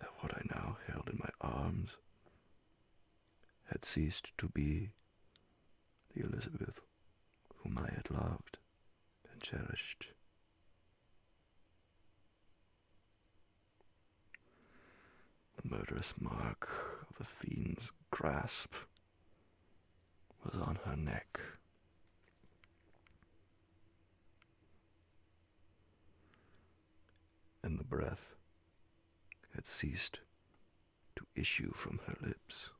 S1: that what I now held in my arms had ceased to be the Elizabeth whom I had loved and cherished. The murderous mark of the fiend's grasp was on her neck. And the breath had ceased to issue from her lips.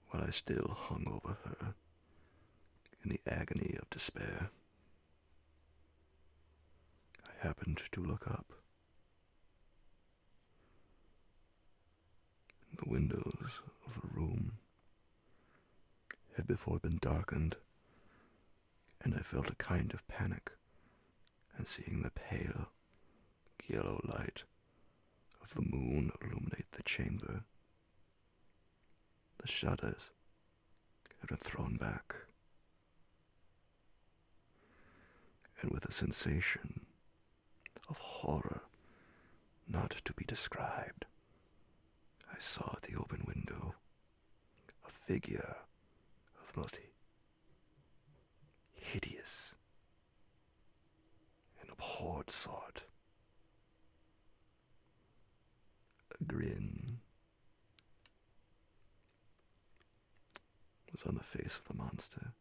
S1: While I still hung over her in the agony of despair, I happened to look up. The windows of the room had before been darkened, and I felt a kind of panic at seeing the pale, yellow light of the moon illuminate the chamber. The shutters had been thrown back, and with a sensation of horror not to be described, I saw at the open window a figure of the most hideous and abhorred sort. A grin was on the face of the monster.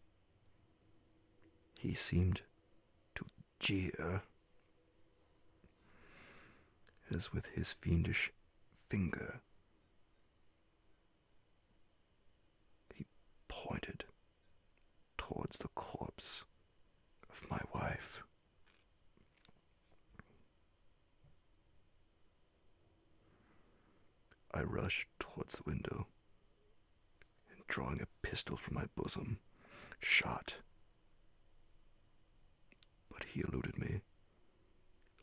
S1: He seemed to jeer as with his fiendish finger he pointed towards the corpse of my wife. I rushed towards the window, and drawing a pistol from my bosom, shot. But he eluded me,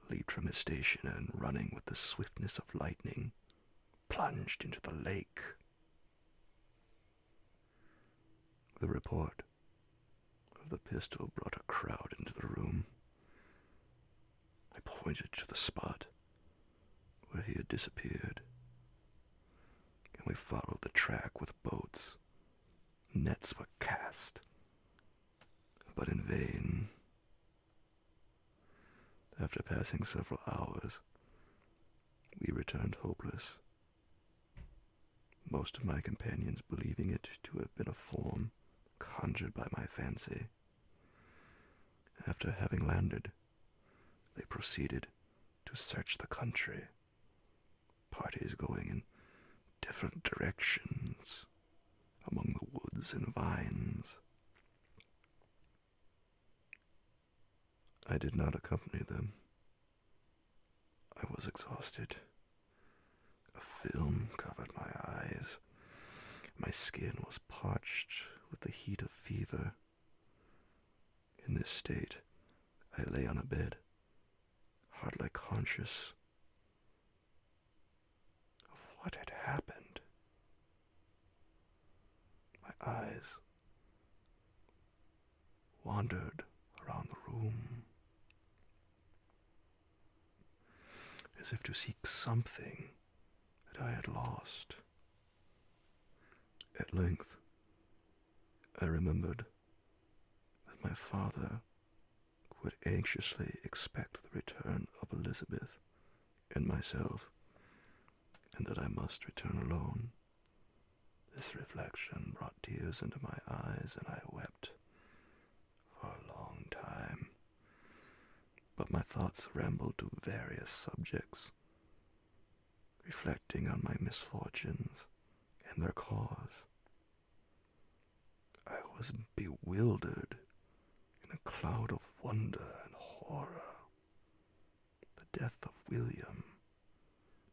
S1: leaped from his station, and running with the swiftness of lightning, plunged into the lake. The report of the pistol brought a crowd into the room. I pointed to the spot where he had disappeared, and we followed the track with boats. Nets were cast, but in vain. After passing several hours, we returned hopeless, most of my companions believing it to have been a form conjured by my fancy. After having landed, they proceeded to search the country, parties going in different directions among the woods and vines. I did not accompany them. I was exhausted. A film covered my eyes. My skin was parched with the heat of fever. In this state, I lay on a bed, hardly conscious of what had happened. My eyes wandered around the room, as if to seek something that I had lost. At length, I remembered that my father would anxiously expect the return of Elizabeth and myself, and that I must return alone. This reflection brought tears into my eyes, and I wept for a long time. But my thoughts rambled to various subjects, reflecting on my misfortunes and their cause. I was bewildered in a cloud of wonder and horror. The death of William,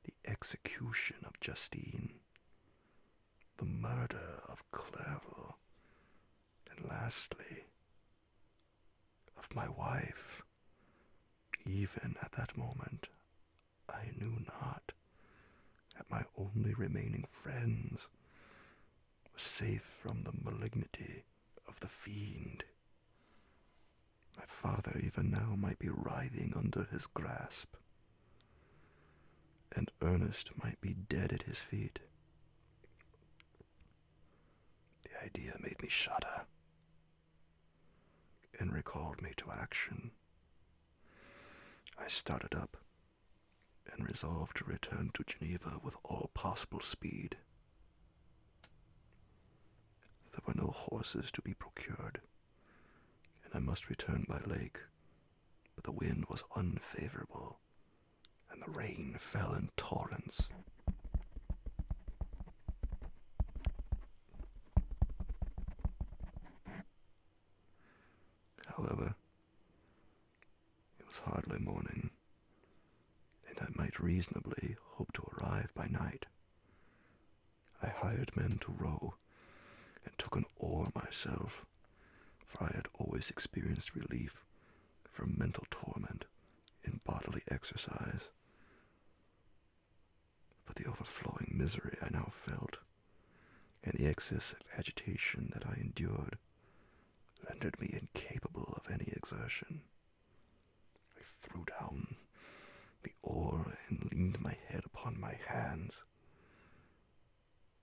S1: the execution of Justine, the murder of Clerval, and lastly, of my wife. Even at that moment, I knew not that my only remaining friends were safe from the malignity of the fiend. My father even now might be writhing under his grasp, and Ernest might be dead at his feet. The idea made me shudder and recalled me to action. I started up and resolved to return to Geneva with all possible speed. There were no horses to be procured, and I must return by lake, but the wind was unfavorable, and the rain fell in torrents. However, it was hardly morning, and I might reasonably hope to arrive by night. I hired men to row, and took an oar myself, for I had always experienced relief from mental torment in bodily exercise. But the overflowing misery I now felt, and the excess of agitation that I endured, rendered me incapable of any exertion. I threw down the oar and leaned my head upon my hands,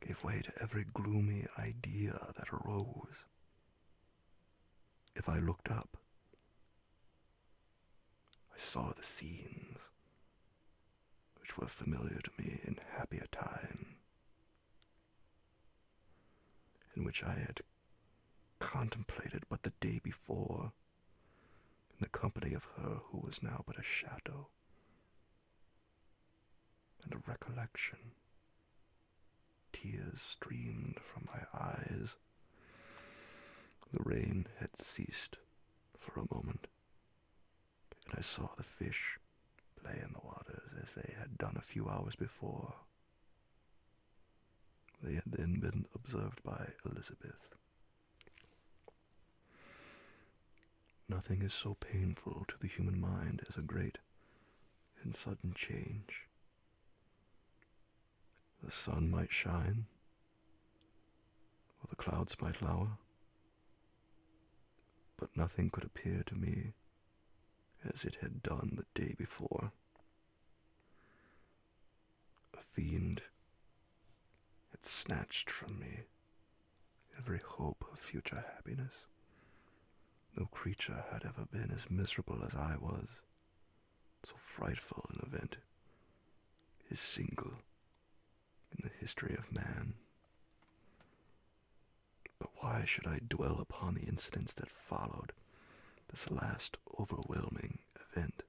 S1: gave way to every gloomy idea that arose. If I looked up, I saw the scenes which were familiar to me in happier time, and which I had contemplated but the day before, in the company of her who was now but a shadow and a recollection. Tears streamed from my eyes. The rain had ceased for a moment, and I saw the fish play in the waters as they had done a few hours before. They had then been observed by Elizabeth. Nothing is so painful to the human mind as a great and sudden change. The sun might shine, or the clouds might lower, but nothing could appear to me as it had done the day before. A fiend had snatched from me every hope of future happiness. No creature had ever been as miserable as I was. So frightful an event is single in the history of man. But why should I dwell upon the incidents that followed this last overwhelming event?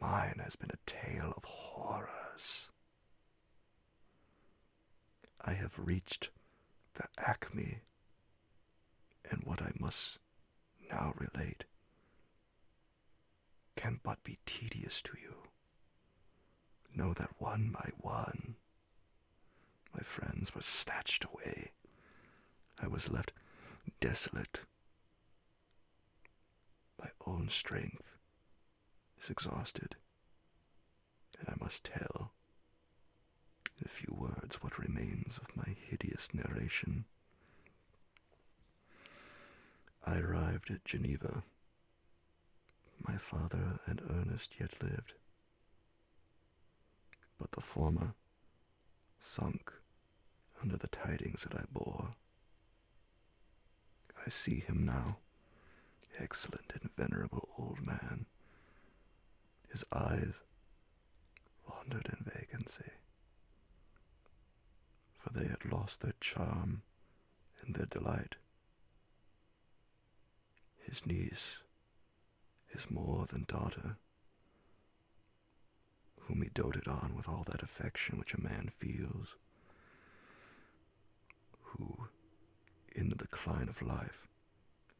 S1: Mine has been a tale of horrors. I have reached the acme, and what I must now relate can but be tedious to you. Know that one by one, my friends were snatched away. I was left desolate. My own strength is exhausted, and I must tell, in a few words, what remains of my hideous narration. I arrived at Geneva. My father and Ernest yet lived, but the former sunk under the tidings that I bore. I see him now, excellent and venerable old man. His eyes wandered in vacancy, for they had lost their charm and their delight. His niece, his more than daughter, whom he doted on with all that affection which a man feels, who, in the decline of life,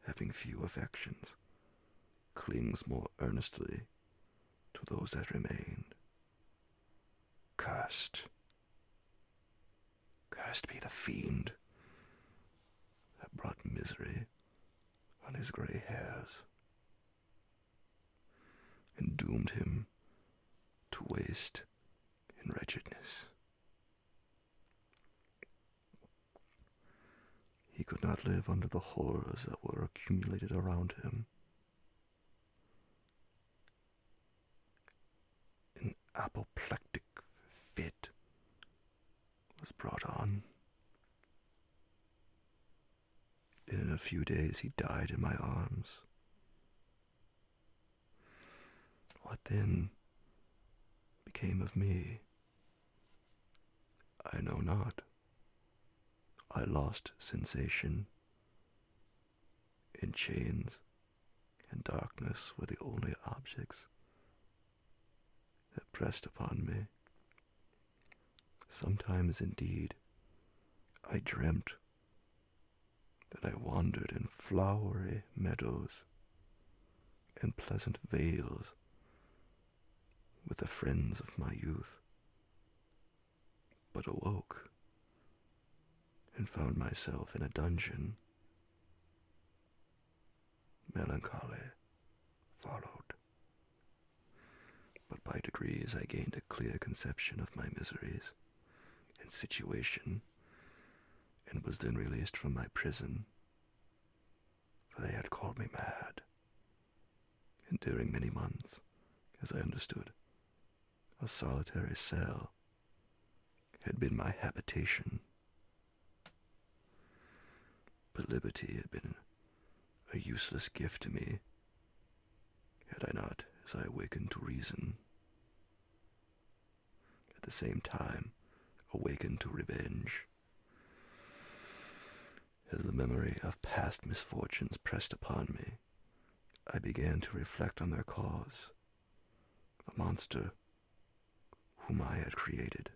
S1: having few affections, clings more earnestly to those that remain. Cursed be the fiend that brought misery on his gray hairs, and doomed him to waste in wretchedness. He could not live under the horrors that were accumulated around him. An apoplectic fit was brought on, and in a few days he died in my arms. What then became of me? I know not. I lost sensation, and chains and darkness were the only objects that pressed upon me. Sometimes, indeed, I dreamt that I wandered in flowery meadows and pleasant vales with the friends of my youth, but awoke and found myself in a dungeon. Melancholy followed, but by degrees I gained a clear conception of my miseries and situation, and was then released from my prison, for they had called me mad, and during many months, as I understood, a solitary cell had been my habitation. But liberty had been a useless gift to me, had I not, as I awakened to reason, at the same time awakened to revenge. As the memory of past misfortunes pressed upon me, I began to reflect on their cause, the monster whom I had created,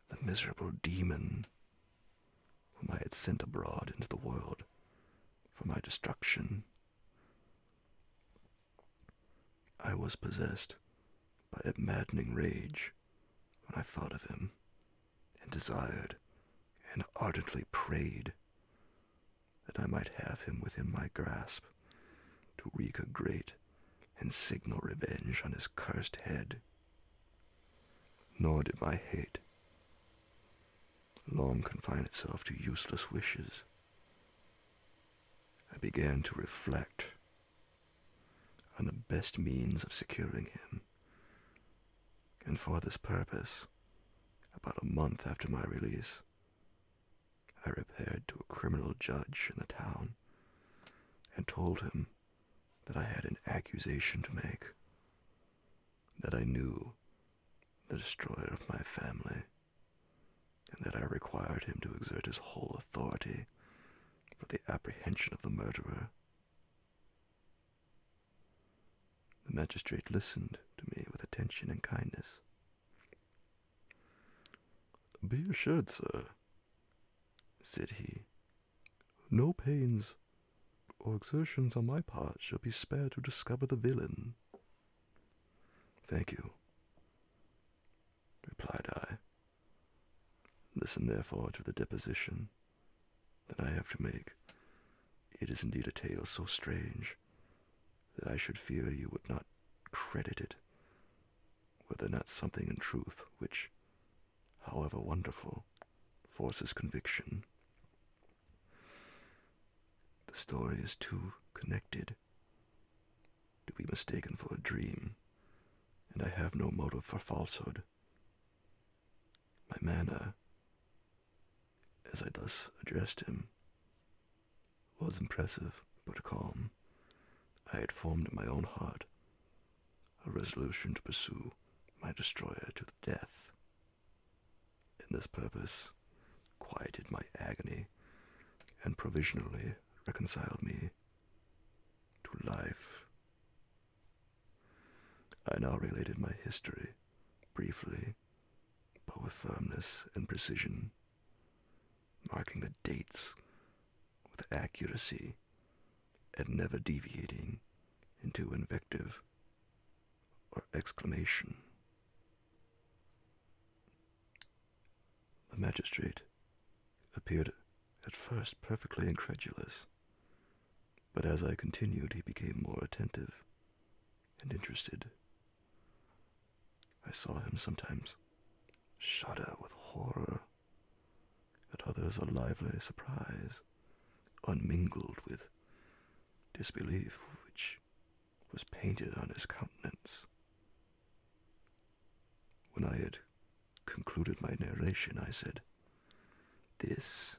S1: the miserable demon whom I had sent abroad into the world for my destruction. I was possessed by a maddening rage when I thought of him, and desired and ardently prayed that I might have him within my grasp to wreak a great and signal revenge on his cursed head. Nor did my hate long confine itself to useless wishes. I began to reflect on the best means of securing him, and for this purpose, about a month after my release, I repaired to a criminal judge in the town and told him that I had an accusation to make, that I knew the destroyer of my family, and that I required him to exert his whole authority for the apprehension of the murderer. The magistrate listened to me with attention and kindness. "Be assured, sir," said he, "no pains or exertions on my part shall be spared to discover the villain." Thank you, replied I. Listen therefore to the deposition that I have to make. It is indeed a tale so strange that I should fear you would not credit it, were there not something in truth which, however wonderful, forces conviction. The story is too connected to be mistaken for a dream, and I have no motive for falsehood. My manner, as I thus addressed him, was impressive but calm. I had formed in my own heart a resolution to pursue my destroyer to the death, and this purpose quieted my agony and provisionally reconciled me to life. I now related my history, briefly, but with firmness and precision, marking the dates with accuracy and never deviating into invective or exclamation. The magistrate appeared at first perfectly incredulous, but as I continued he became more attentive and interested. I saw him sometimes shudder with horror, at others a lively surprise, unmingled with disbelief, which was painted on his countenance. When I had concluded my narration, I said, "This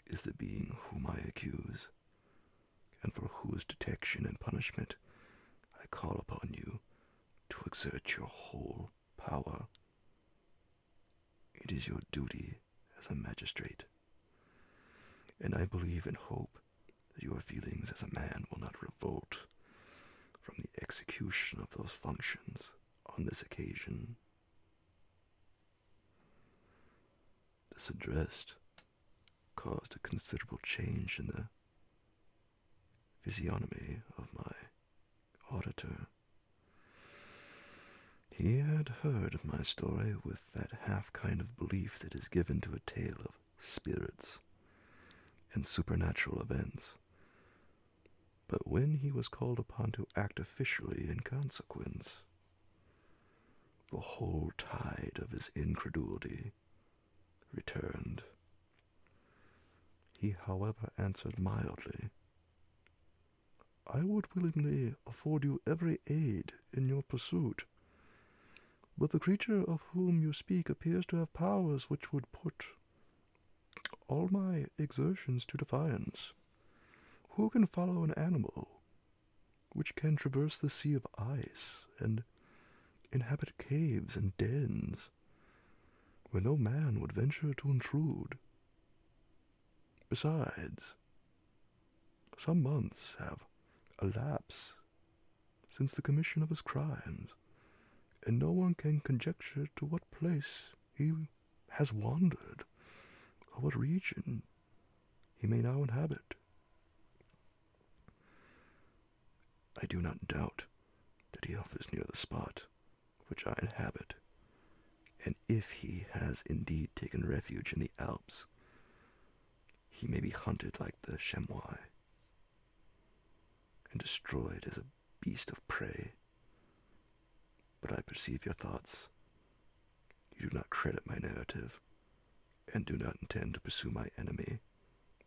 S1: is the being whom I accuse, and for whose detection and punishment I call upon you to exert your whole power. It is your duty as a magistrate, and I believe and hope that your feelings as a man will not revolt from the execution of those functions on this occasion." This address caused a considerable change in the physiognomy of my auditor. He had heard my story with that half kind of belief that is given to a tale of spirits and supernatural events, but when he was called upon to act officially in consequence, the whole tide of his incredulity returned. He, however, answered mildly, "I would willingly afford you every aid in your pursuit, but the creature of whom you speak appears to have powers which would put all my exertions to defiance. Who can follow an animal which can traverse the sea of ice and inhabit caves and dens where no man would venture to intrude? Besides, some months have elapsed since the commission of his crimes, and no one can conjecture to what place he has wandered, or what region he may now inhabit. I do not doubt that he hovers near the spot which I inhabit, and if he has indeed taken refuge in the Alps, he may be hunted like the chamois, and destroyed as a beast of prey. But I perceive your thoughts. You do not credit my narrative, and do not intend to pursue my enemy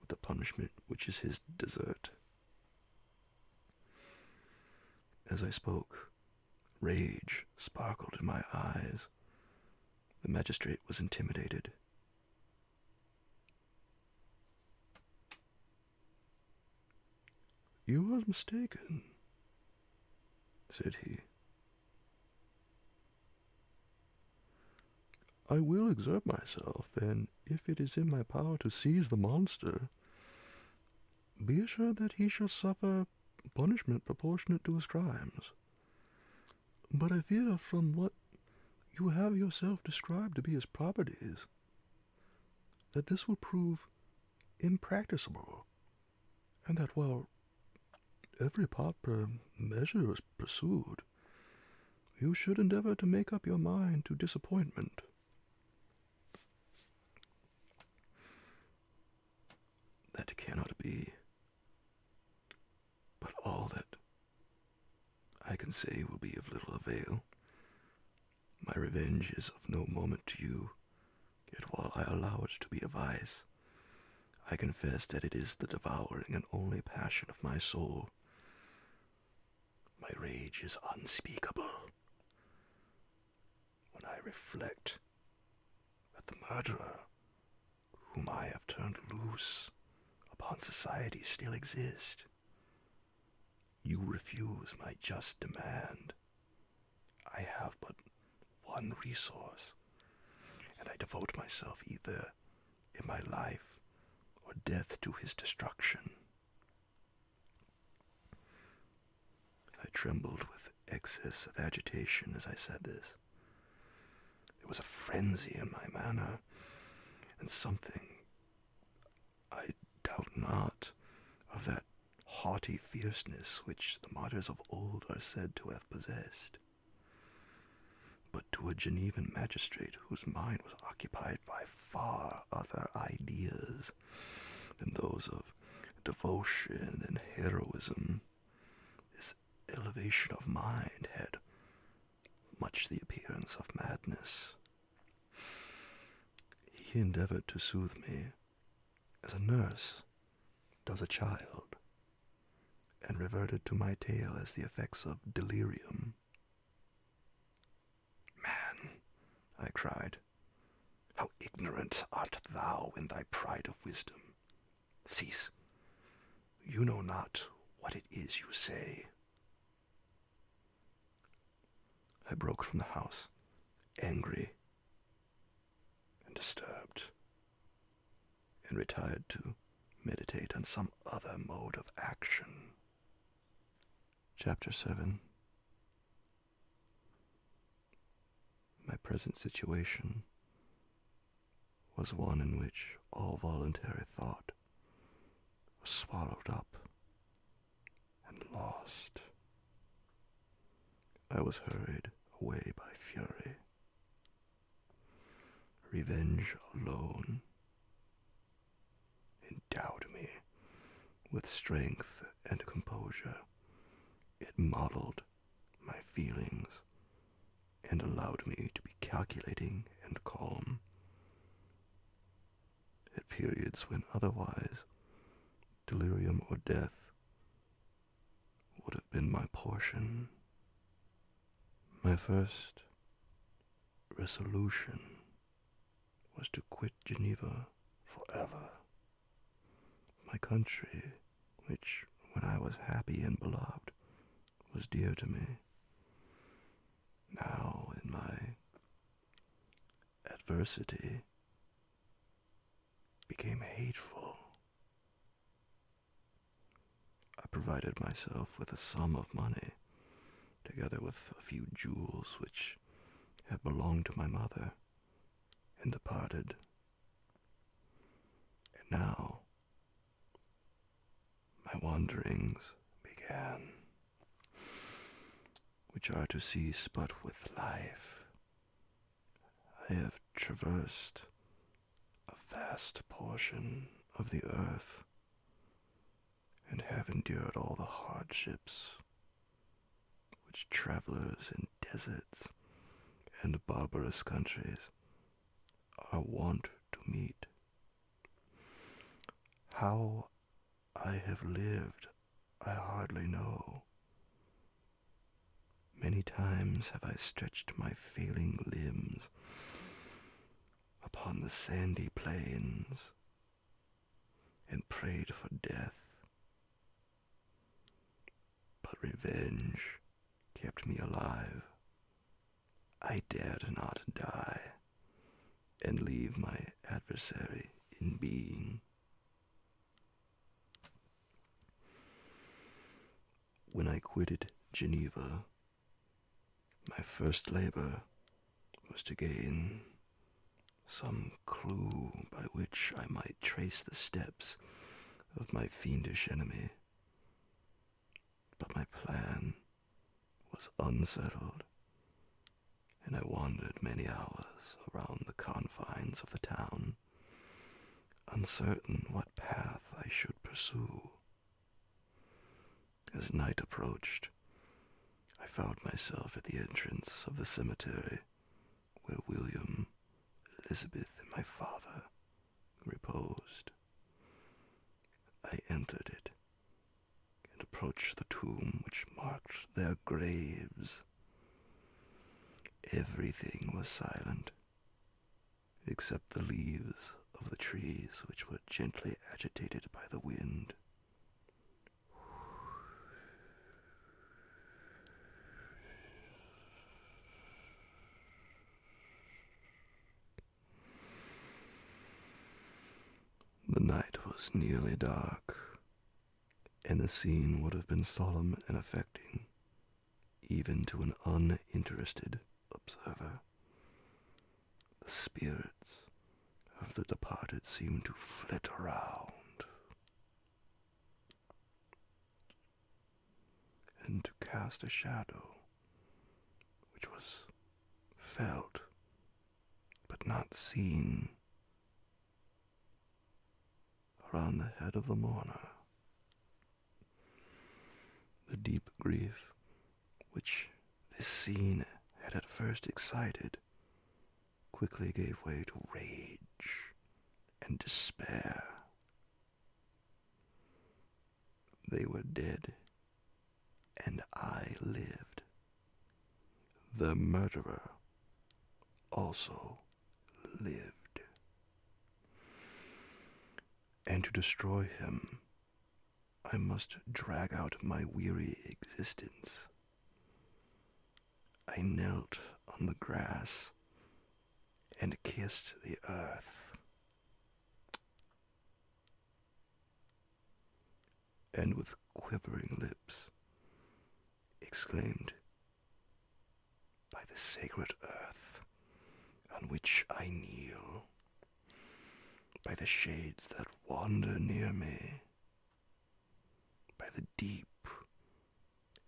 S1: with the punishment which is his desert." As I spoke, rage sparkled in my eyes. The magistrate was intimidated. "You are mistaken," said he. "I will exert myself, and if it is in my power to seize the monster, be assured that he shall suffer punishment proportionate to his crimes. But I fear from what you have yourself described to be his properties, that this will prove impracticable, and that while every proper measure is pursued, You should endeavor to make up your mind to disappointment. That cannot be. But all that I can say will be of little avail. My revenge is of no moment to you, yet while I allow it to be a vice, I confess that it is the devouring and only passion of my soul. My rage is unspeakable. When I reflect that the murderer whom I have turned loose upon society still exists, you refuse my just demand. I have but one resource, and I devote myself either in my life or death to his destruction. I trembled with excess of agitation as I said this. There was a frenzy in my manner, and something, I doubt not, of that haughty fierceness which the martyrs of old are said to have possessed. But to a Genevan magistrate whose mind was occupied by far other ideas than those of devotion and heroism, this elevation of mind had much the appearance of madness. He endeavored to soothe me as a nurse does a child, and reverted to my tale as the effects of delirium. Man, I cried, how ignorant art thou in thy pride of wisdom. Cease. You know not what it is you say. I broke from the house, angry and disturbed, and retired to meditate on some other mode of action. Chapter 7. My present situation was one in which all voluntary thought was swallowed up and lost. I was hurried away by fury. Revenge alone endowed me with strength and composure. It modeled my feelings and allowed me to be calculating and calm. At periods when otherwise delirium or death would have been my portion. My first resolution was to quit Geneva forever. My country, which, when I was happy and beloved, was dear to me, now in my adversity became hateful. I provided myself with a sum of money, together with a few jewels which had belonged to my mother, and departed. And now my wanderings began, which are to cease but with life. I have traversed a vast portion of the earth, and have endured all the hardships which travelers in deserts and barbarous countries are wont to meet. How I have lived, I hardly know. Many times have I stretched my failing limbs upon the sandy plains and prayed for death. But revenge kept me alive. I dared not die and leave my adversary in being. When I quitted Geneva, my first labor was to gain some clue by which I might trace the steps of my fiendish enemy. But my plan was unsettled, and I wandered many hours around the confines of the town, uncertain what path I should pursue. As night approached, I found myself at the entrance of the cemetery where William, Elizabeth, and my father reposed. I entered it and approached the tomb which marked their graves. Everything was silent, except the leaves of the trees which were gently agitated by the wind. The night was nearly dark, and the scene would have been solemn and affecting, even to an uninterested observer. The spirits of the departed seemed to flit around and to cast a shadow which was felt but not seen around the head of the mourner. The deep grief which this scene had at first excited quickly gave way to rage and despair. They were dead, and I lived. The murderer also lived. And to destroy him, I must drag out my weary existence. I knelt on the grass and kissed the earth, and with quivering lips exclaimed, "By the sacred earth on which I kneel, by the shades that wander near me, by the deep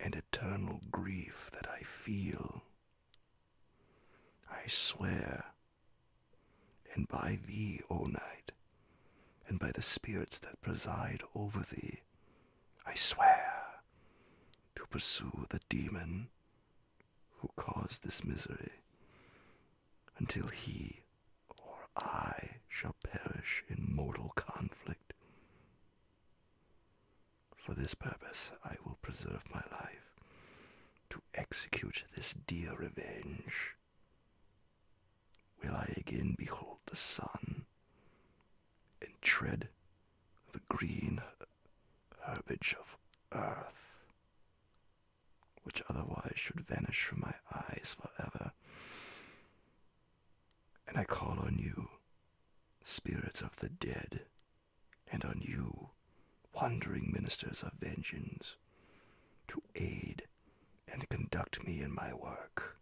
S1: and eternal grief that I feel, I swear, and by thee, O night, and by the spirits that preside over thee, I swear to pursue the demon who caused this misery until he or I shall perish in mortal conflict. For this purpose I will preserve my life, to execute this dear revenge. Will I again behold the sun, and tread the green herbage of earth, which otherwise should vanish from my eyes forever. And I call on you, spirits of the dead, and on you, wandering ministers of vengeance, to aid and conduct me in my work.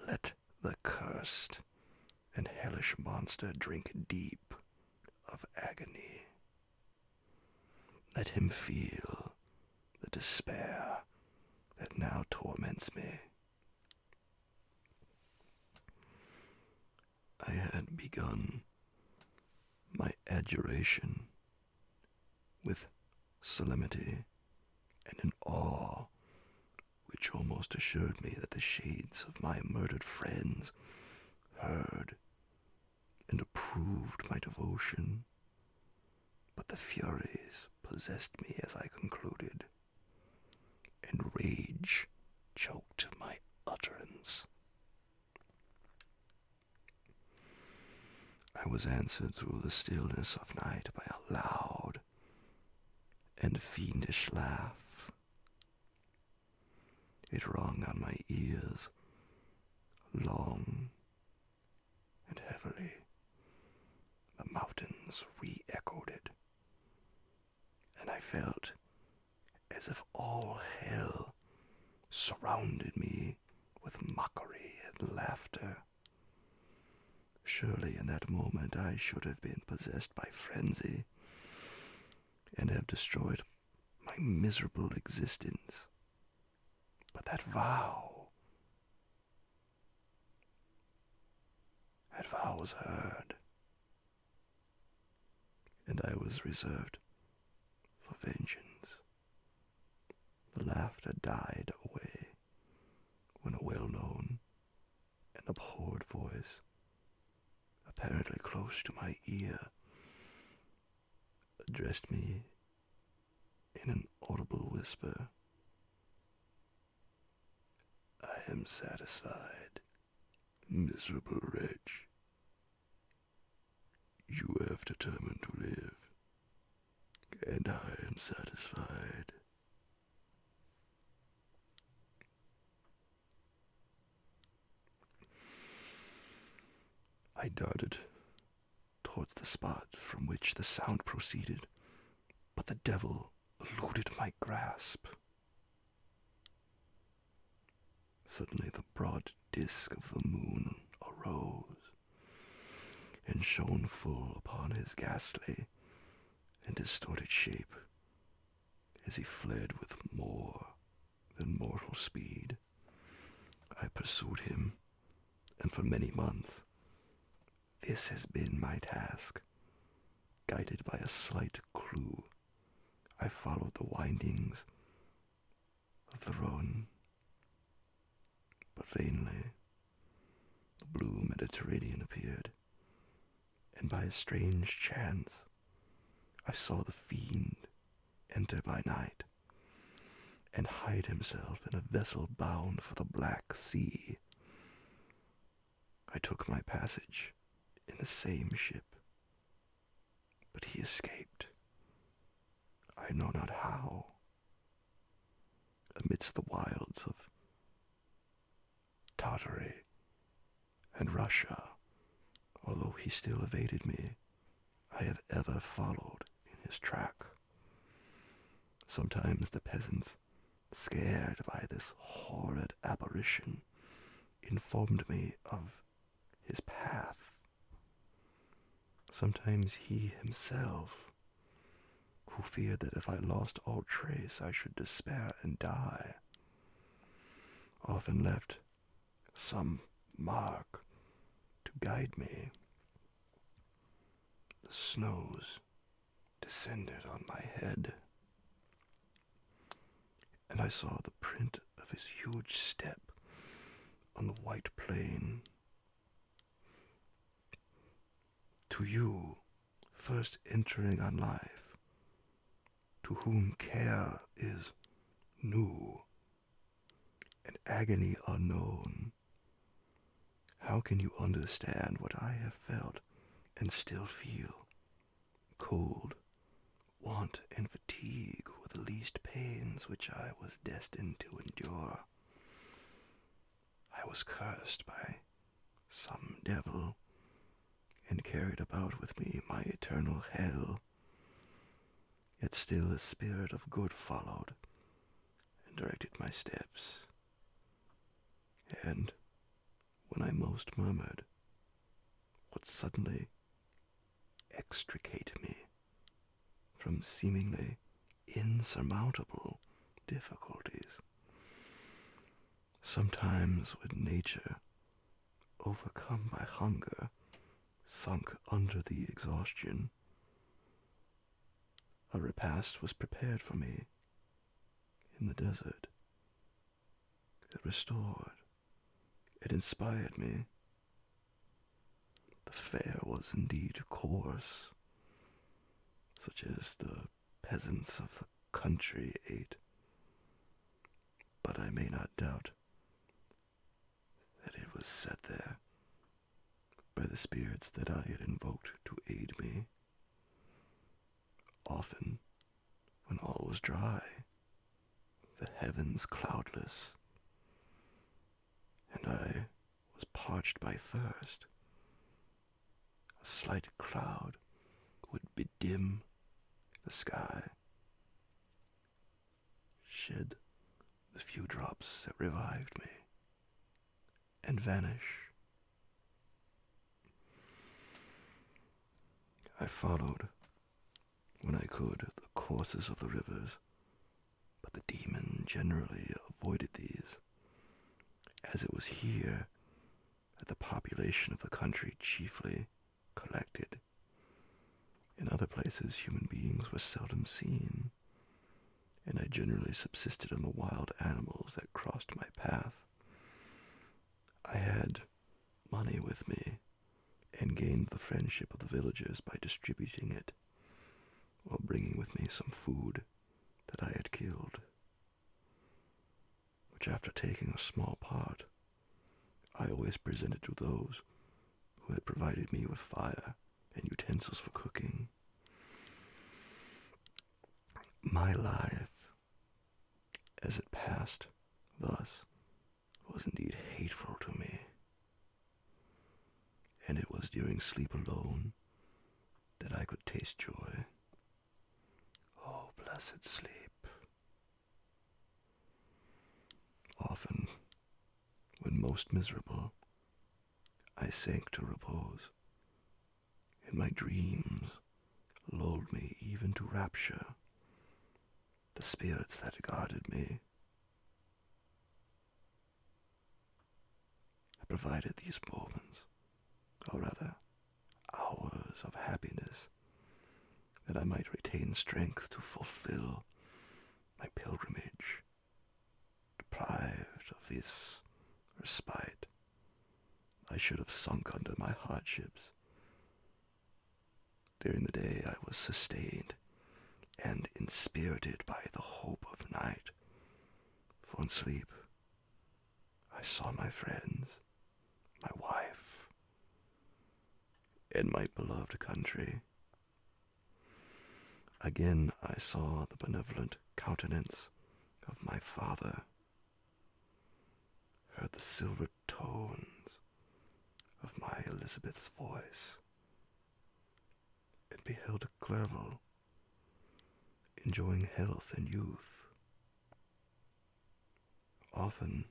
S1: Let the cursed and hellish monster drink deep of agony. Let him feel the despair that now torments me. I had begun my adjuration with solemnity and an awe which almost assured me that the shades of my murdered friends heard and approved my devotion. But the furies possessed me as I concluded, and rage choked my utterance. I was answered through the stillness of night by a loud and fiendish laugh. It rung on my ears, long and heavily. The mountains re-echoed it, and I felt as if all hell surrounded me with mockery and laughter. Surely in that moment I should have been possessed by frenzy and have destroyed my miserable existence. But that vow had vows heard, and I was reserved for vengeance. The laughter died away when a well-known and abhorred voice, apparently close to my ear, addressed me in an audible whisper. I am satisfied, miserable wretch. You have determined to live, and I am satisfied. I darted towards the spot from which the sound proceeded, but the devil eluded my grasp. Suddenly the broad disk of the moon arose and shone full upon his ghastly and distorted shape as he fled with more than mortal speed. I pursued him, and for many months this has been my task. Guided by a slight clue, I followed the windings of the Rhone, but vainly. The blue Mediterranean appeared, and by a strange chance I saw the fiend enter by night and hide himself in a vessel bound for the Black Sea. I took my passage in the same ship, but he escaped, I know not how, amidst the wilds of Tartary and Russia. Although he still evaded me, I have ever followed in his track. Sometimes the peasants, scared by this horrid apparition, informed me of his path. Sometimes he himself, who feared that if I lost all trace I should despair and die, often left some mark to guide me. The snows descended on my head, and I saw the print of his huge step on the white plain. To you, first entering on life, to whom care is new and agony unknown, how can you understand what I have felt and still feel? Cold, want, and fatigue were the least pains which I was destined to endure. I was cursed by some devil and carried about with me my eternal hell. Yet still a spirit of good followed and directed my steps. And when I most murmured, would suddenly extricate me from seemingly insurmountable difficulties. Sometimes when nature, overcome by hunger, sunk under the exhaustion, a repast was prepared for me in the desert. It restored, it inspired me. The fare was indeed coarse, such as the peasants of the country ate, but I may not doubt that it was set there by the spirits that I had invoked to aid me. Often, when all was dry, the heavens cloudless, and I was parched by thirst, a slight cloud would bedim the sky, shed the few drops that revived me, and vanish. I followed, when I could, the courses of the rivers, but the demon generally avoided these, as it was here that the population of the country chiefly collected. In other places, human beings were seldom seen, and I generally subsisted on the wild animals that crossed my path. I had money with me, and gained the friendship of the villagers by distributing it, while bringing with me some food that I had killed, which after taking a small part, I always presented to those who had provided me with fire and utensils for cooking. My life, as it passed thus, was indeed hateful to me, and it was during sleep alone that I could taste joy. Oh, blessed sleep. Often, when most miserable, I sank to repose, and my dreams lulled me even to rapture. The spirits that guarded me. I provided these moments, or rather, hours of happiness, that I might retain strength to fulfill my pilgrimage. Deprived of this respite, I should have sunk under my hardships. During the day I was sustained and inspirited by the hope of night, for in sleep I saw my friends, my wife, and my beloved country. Again I saw the benevolent countenance of my father, heard the silver tones of my Elizabeth's voice, and beheld Clerval enjoying health and youth. Often,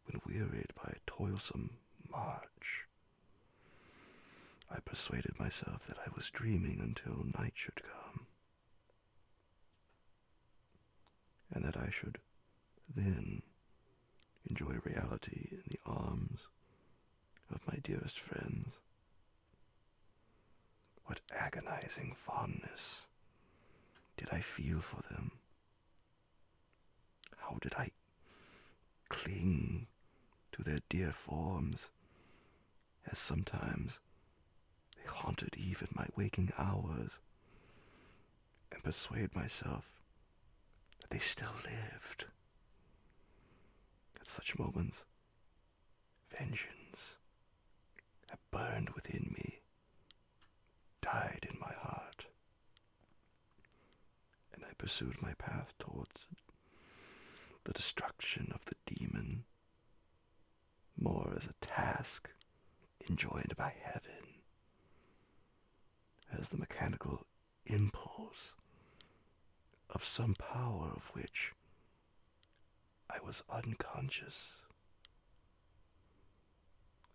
S1: when wearied by a toilsome march, I persuaded myself that I was dreaming until night should come, and that I should then enjoy reality in the arms of my dearest friends. What agonizing fondness did I feel for them? How did I cling to their dear forms, as sometimes they haunted even my waking hours, and persuade myself that they still lived. At such moments, vengeance that burned within me died in my heart, and I pursued my path towards the destruction of the demon, more as a task enjoined by heaven, as the mechanical impulse of some power of which I was unconscious,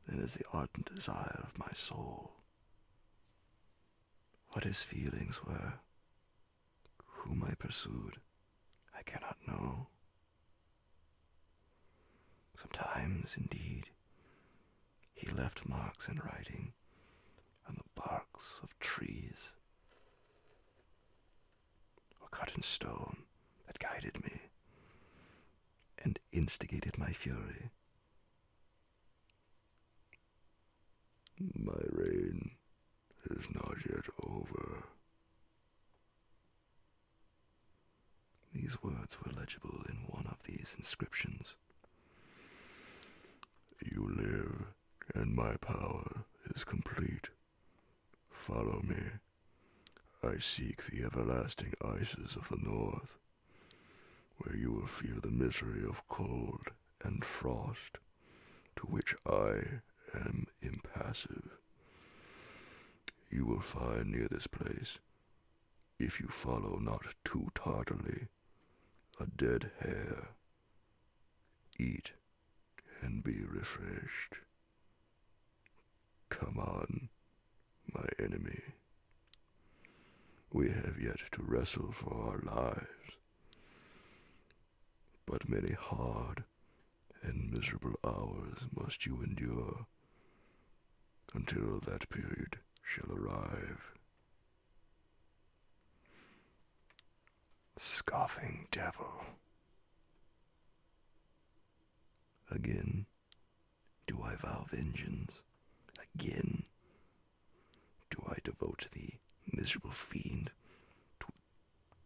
S1: than as the ardent desire of my soul. What his feelings were, whom I pursued, I cannot know. Sometimes, indeed, he left marks in writing on the barks of trees, or cut in stone that guided me and instigated my fury. My reign is not yet over. These words were legible in one of these inscriptions. You live, and my power is complete. Follow me. I seek the everlasting ices of the north, where you will feel the misery of cold and frost, to which I am impassive. You will find near this place, if you follow not too tardily, a dead hare. Eat and be refreshed. Come on, my enemy. We have yet to wrestle for our lives, but many hard and miserable hours must you endure until that period shall arrive. Scoffing devil. Again do I vow vengeance. Again do I devote the miserable fiend to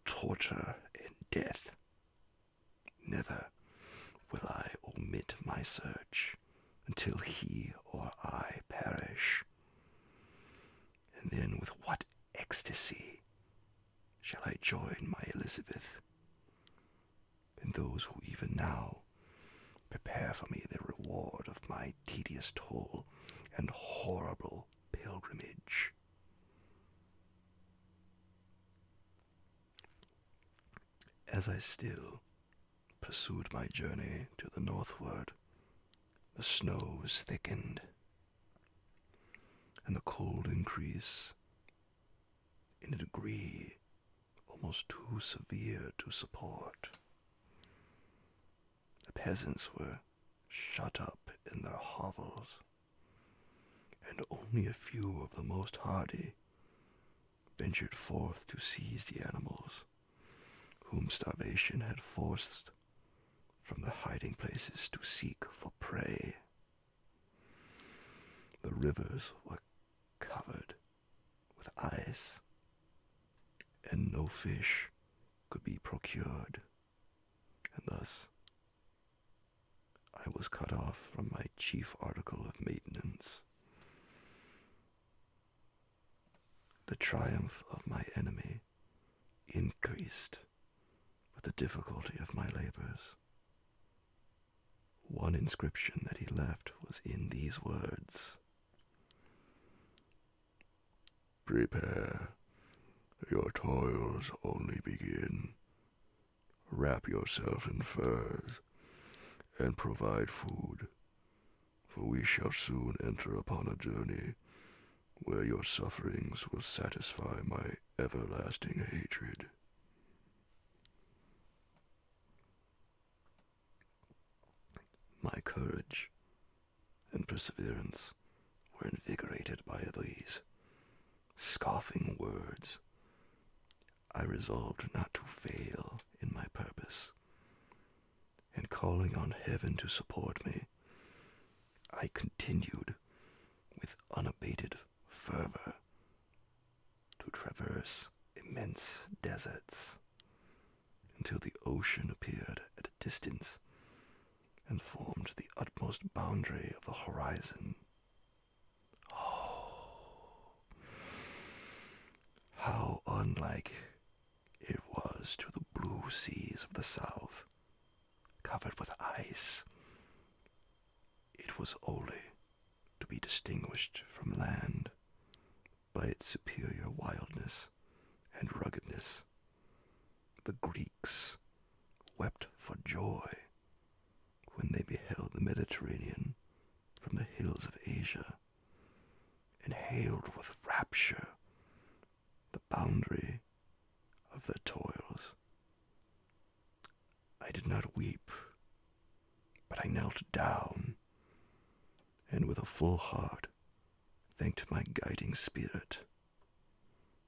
S1: torture and death. Never will I omit my search until he or I perish. And then with what ecstasy shall I join my Elizabeth and those who even now prepare for me the reward of my tedious toil and horrible pilgrimage. As I still pursued my journey to the northward, the snows thickened, and the cold increased in a degree almost too severe to support. The peasants were shut up in their hovels, and only a few of the most hardy ventured forth to seize the animals whom starvation had forced from the hiding places to seek for prey. The rivers were covered with ice, and no fish could be procured, and thus I was cut off from my chief article of maintenance. The triumph of my enemy increased with the difficulty of my labors. One inscription that he left was in these words: "Prepare, your toils only begin. Wrap yourself in furs and provide food, for we shall soon enter upon a journey where your sufferings will satisfy my everlasting hatred." My courage and perseverance were invigorated by these scoffing words. I resolved not to fail in my purpose, and calling on heaven to support me, I continued with unabated fervor to traverse immense deserts until the ocean appeared at a distance and formed the utmost boundary of the horizon. Oh, how unlike it was to the blue seas of the south, covered with ice. It was only to be distinguished from land by its superior wildness and ruggedness. The Greeks wept for joy when they beheld the Mediterranean from the hills of Asia, and hailed with rapture the boundary of their toils. I did not weep, but I knelt down, and with a full heart thanked my guiding spirit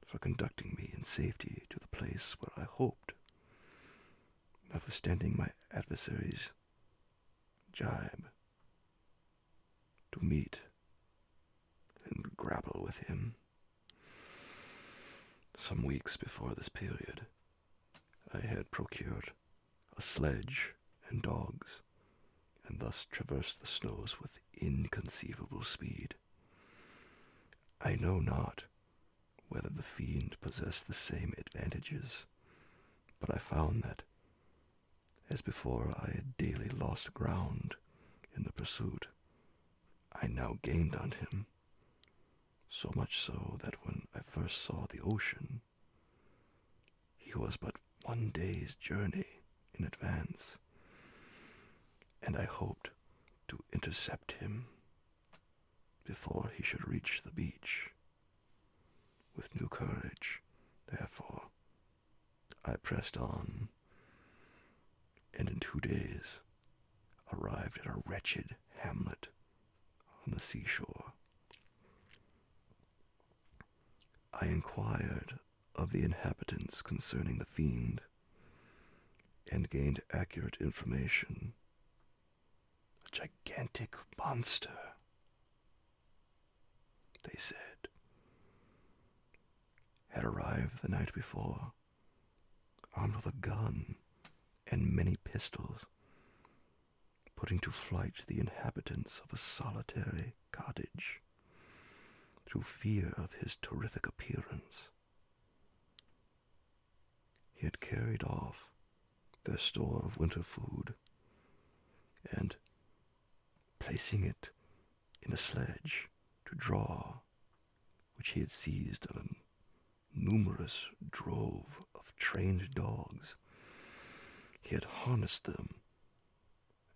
S1: for conducting me in safety to the place where I hoped, notwithstanding my adversary's jibe, to meet and grapple with him. Some weeks before this period, I had procured a sledge and dogs, and thus traversed the snows with inconceivable speed. I know not whether the fiend possessed the same advantages, but I found that, as before I had daily lost ground in the pursuit, I now gained on him, so much so that when I first saw the ocean, he was but 1 day's journey in advance, and I hoped to intercept him before he should reach the beach. With new courage, therefore, I pressed on, and in 2 days arrived at a wretched hamlet on the seashore. I inquired of the inhabitants concerning the fiend, and gained accurate information. A gigantic monster, they said, had arrived the night before, armed with a gun and many pistols, putting to flight the inhabitants of a solitary cottage through fear of his terrific appearance. He had carried off their store of winter food, and, placing it in a sledge to draw, which he had seized on a numerous drove of trained dogs, he had harnessed them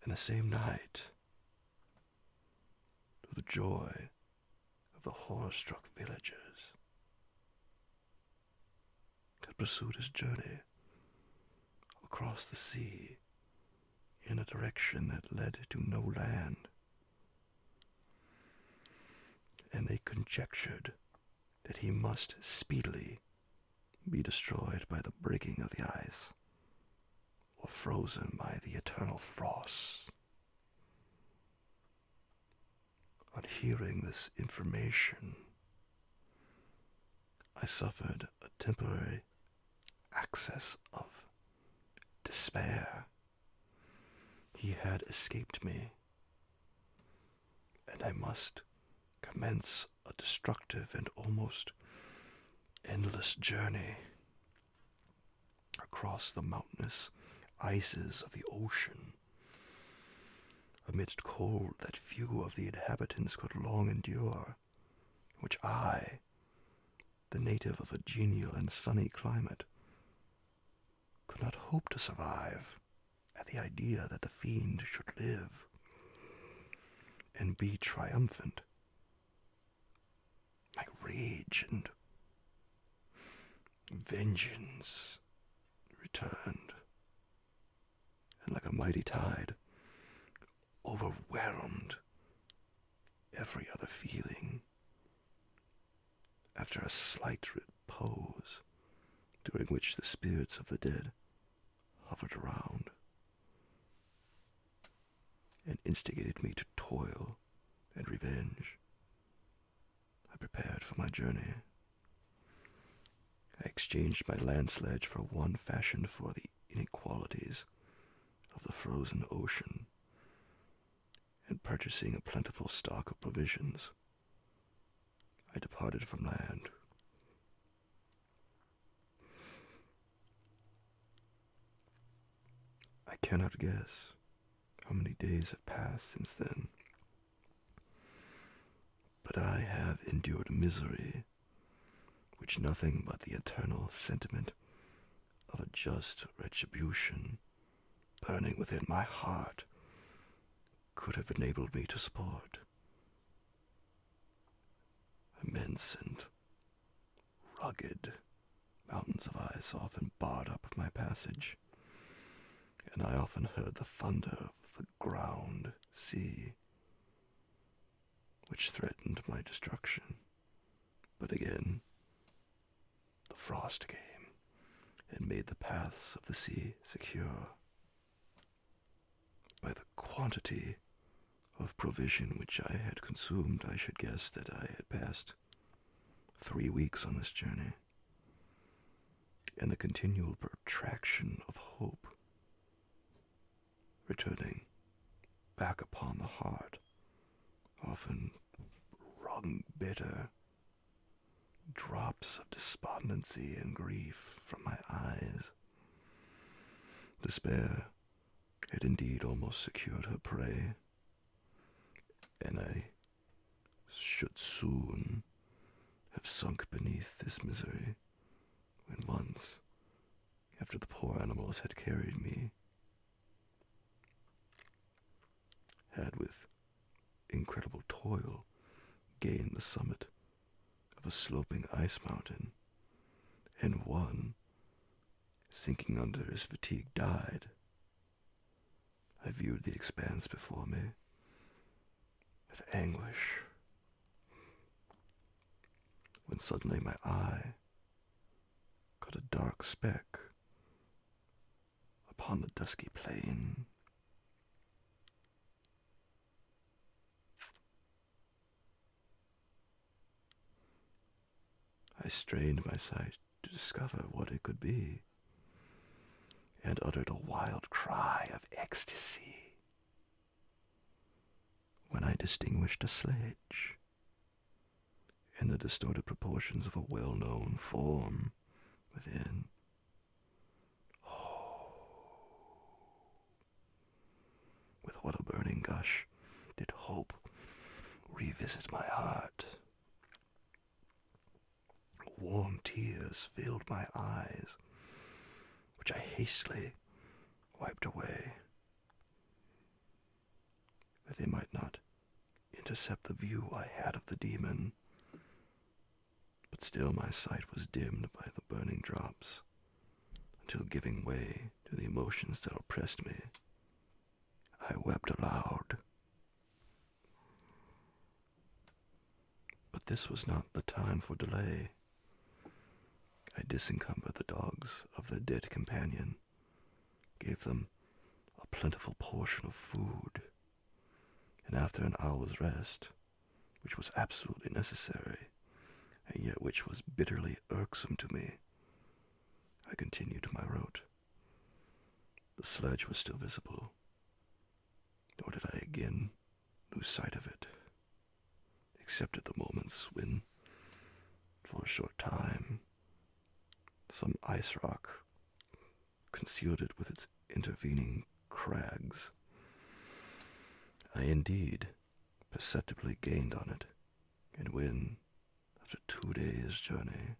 S1: in the same night, to the joy of the horror-struck villagers, had pursued his journey across the sea in a direction that led to no land, and they conjectured that he must speedily be destroyed by the breaking of the ice, or frozen by the eternal frosts. On hearing this information, I suffered a temporary access of despair. He had escaped me, and I must commence a destructive and almost endless journey across the mountainous ices of the ocean, amidst cold that few of the inhabitants could long endure, which I, the native of a genial and sunny climate, could not hope to survive at the idea that the fiend should live and be triumphant. My rage and vengeance returned, and like a mighty tide, overwhelmed every other feeling. After a slight repose, during which the spirits of the dead hovered around and instigated me to toil and revenge, I prepared for my journey. I exchanged my land sledge for one fashioned for the inequalities of the frozen ocean, and purchasing a plentiful stock of provisions, I departed from land. I cannot guess how many days have passed since then, but I have endured misery which nothing but the eternal sentiment of a just retribution burning within my heart could have enabled me to support. Immense and rugged mountains of ice often barred up my passage, and I often heard the thunder of the ground sea, which threatened my destruction. But again, the frost came and made the paths of the sea secure. By the quantity of provision which I had consumed, I should guess that I had passed 3 weeks on this journey, and the continual protraction of hope returning back upon the heart often wrung bitter drops of despondency and grief from my eyes. Despair had indeed almost secured her prey, and I should soon have sunk beneath this misery, when once, after the poor animals had carried me, had with incredible toil gained the summit of a sloping ice mountain, and one, sinking under his fatigue, died, I viewed the expanse before me with anguish, when suddenly my eye caught a dark speck upon the dusky plain. I strained my sight to discover what it could be, and uttered a wild cry of ecstasy when I distinguished a sledge and the distorted proportions of a well-known form within. Oh, with what a burning gush did hope revisit my heart. Warm tears filled my eyes, which I hastily wiped away, that they might not intercept the view I had of the demon. But still my sight was dimmed by the burning drops, until giving way to the emotions that oppressed me, I wept aloud. But this was not the time for delay. I disencumbered the dogs of their dead companion, gave them a plentiful portion of food, and after an hour's rest, which was absolutely necessary, and yet which was bitterly irksome to me, I continued my route. The sledge was still visible, nor did I again lose sight of it, except at the moments when, for a short time, some ice rock concealed it with its intervening crags. I indeed perceptibly gained on it, and when, after 2 days' journey,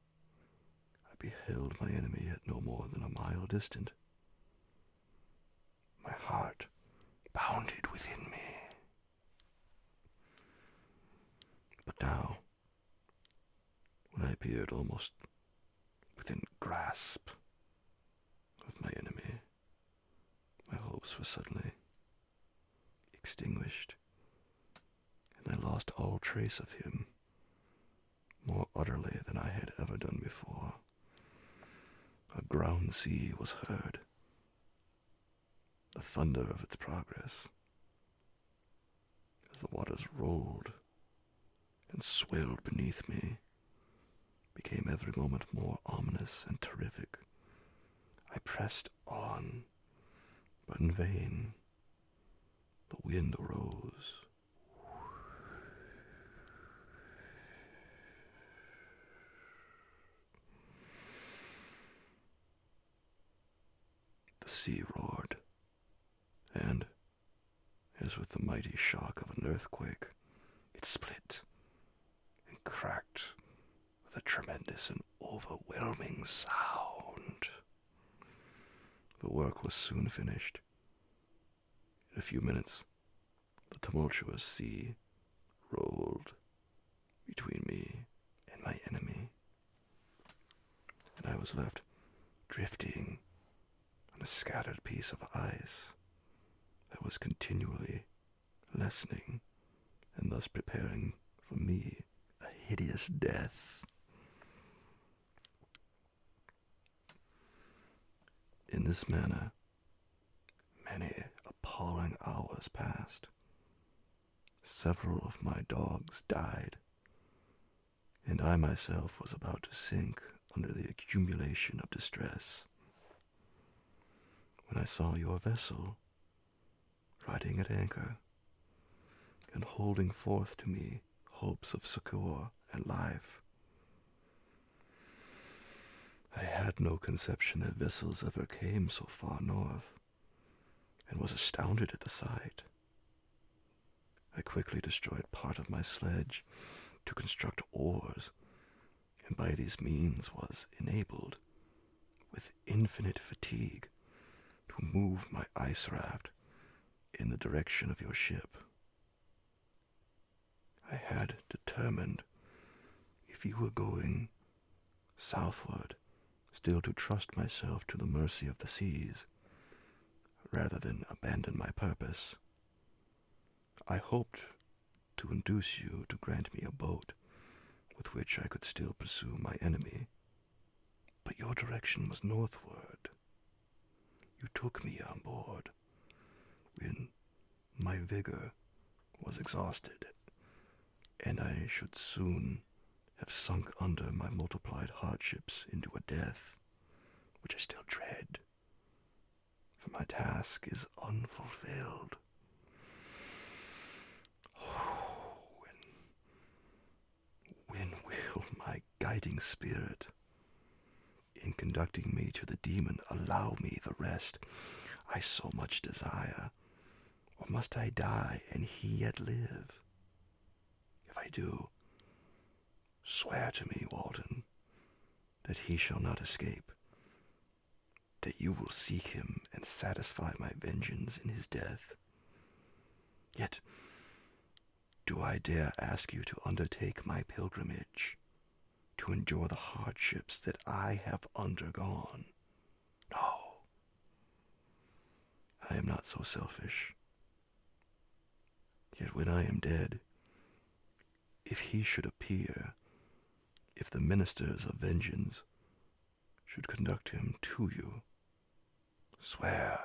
S1: I beheld my enemy at no more than a mile distant, my heart bounded within me. But now, when I appeared almost within grasp of my enemy, my hopes were suddenly extinguished, and I lost all trace of him more utterly than I had ever done before. A ground sea was heard, the thunder of its progress, as the waters rolled and swelled beneath me, became every moment more ominous and terrific. I pressed on, but in vain. The wind arose. The sea roared, and, as with the mighty shock of an earthquake, it split and cracked with a tremendous and overwhelming sound. The work was soon finished. In a few minutes, the tumultuous sea rolled between me and my enemy, and I was left drifting on a scattered piece of ice that was continually lessening and thus preparing for me a hideous death. In this manner, many appalling hours passed. Several of my dogs died, and I myself was about to sink under the accumulation of distress, when I saw your vessel riding at anchor and holding forth to me hopes of succor and life. I had no conception that vessels ever came so far north, and was astounded at the sight. I quickly destroyed part of my sledge to construct oars, and by these means was enabled, with infinite fatigue, to move my ice raft in the direction of your ship. I had determined, if you were going southward, still to trust myself to the mercy of the seas, rather than abandon my purpose. I hoped to induce you to grant me a boat with which I could still pursue my enemy. But your direction was northward. You took me on board when my vigor was exhausted, and I should soon have sunk under my multiplied hardships into a death, which I still dread, for my task is unfulfilled. Oh, when will my guiding spirit, in conducting me to the demon, allow me the rest I so much desire? Or must I die and he yet live? If I do, swear to me, Walden, that he shall not escape, that you will seek him and satisfy my vengeance in his death. Yet, do I dare ask you to undertake my pilgrimage, to endure the hardships that I have undergone? No, I am not so selfish. Yet when I am dead, if he should appear, if the ministers of vengeance should conduct him to you, swear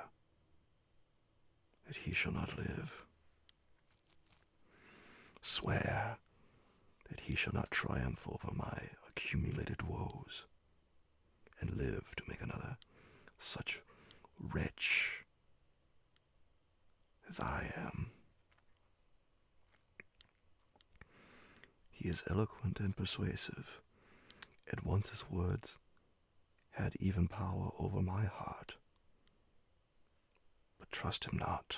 S1: that he shall not live. Swear that he shall not triumph over my accumulated woes and live to make another such wretch as I am. He is eloquent and persuasive. At once his words had even power over my heart. But trust him not.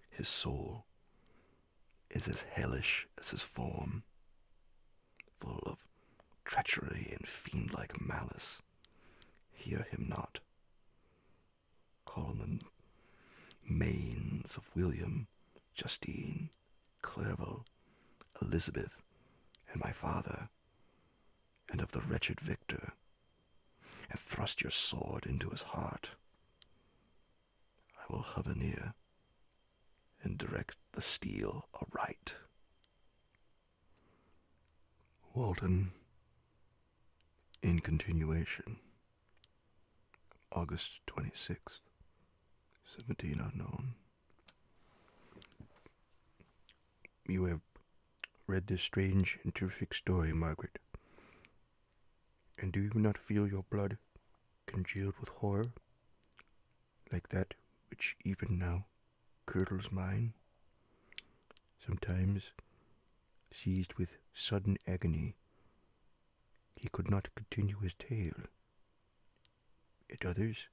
S1: His soul is as hellish as his form, full of treachery and fiend-like malice. Hear him not. Call on the manes of William, Justine, Clerval, Elizabeth, and my father, and of the wretched Victor, and thrust your sword into his heart. I will hover near and direct the steel aright. Walden, in continuation, August 26th, 17 unknown. You have read this strange and terrific story, Margaret, and do you not feel your blood congealed with horror, like that which even now curdles mine? Sometimes, seized with sudden agony, he could not continue his tale. At others,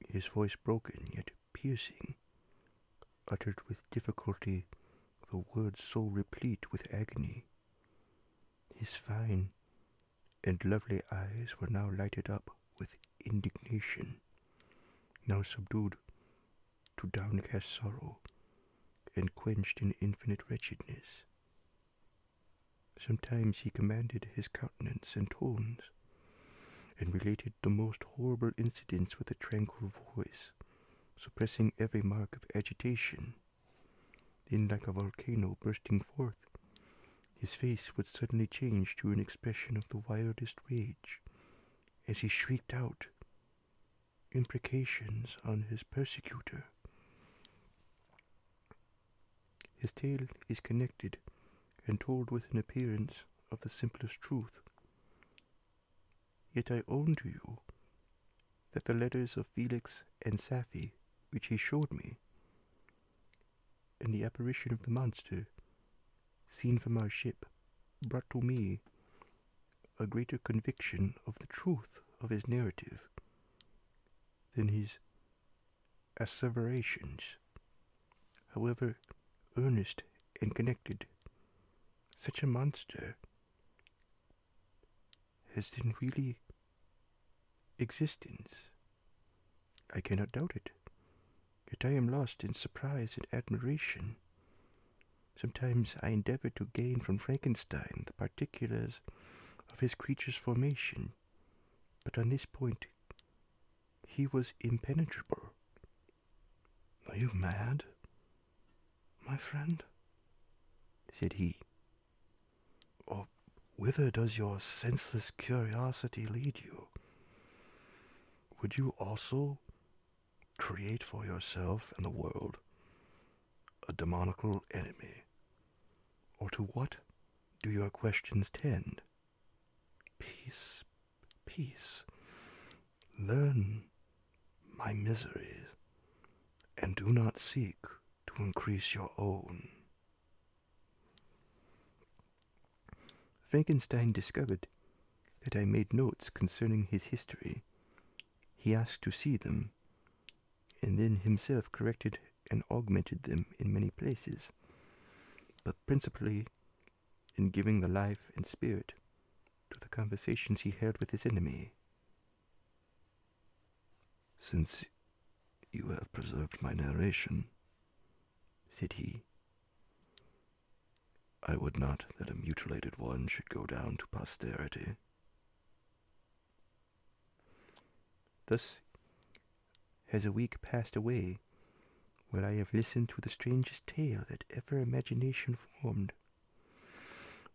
S1: his voice broken yet piercing, uttered with difficulty the words so replete with agony. His fine and lovely eyes were now lighted up with indignation, now subdued to downcast sorrow, and quenched in infinite wretchedness. Sometimes he commanded his countenance and tones, and related the most horrible incidents with a tranquil voice, suppressing every mark of agitation. Then, like a volcano bursting forth, his face would suddenly change to an expression of the wildest rage, as he shrieked out imprecations on his persecutor. His tale is connected and told with an appearance of the simplest truth. Yet I own to you that the letters of Felix and Safie, which he showed me, and the apparition of the monster, seen from our ship, brought to me a greater conviction of the truth of his narrative than his asseverations, however earnest and connected. Such a monster has then really existence. I cannot doubt it, yet I am lost in surprise and admiration. Sometimes I endeavor to gain from Frankenstein the particulars of his creature's formation, but on this point he was impenetrable. "Are you mad, my friend?" said he, whither does your senseless curiosity lead you? Would you also create for yourself and the world a demonical enemy? Or to what do your questions tend? Peace, peace. Learn my miseries, and do not seek to increase your own. Frankenstein discovered that I made notes concerning his history. He asked to see them, and then himself corrected and augmented them in many places, but principally in giving the life and spirit to the conversations he held with his enemy. Since you have preserved my narration, said he, I would not that a mutilated one should go down to posterity. Thus has a week passed away, while I have listened to the strangest tale that ever imagination formed.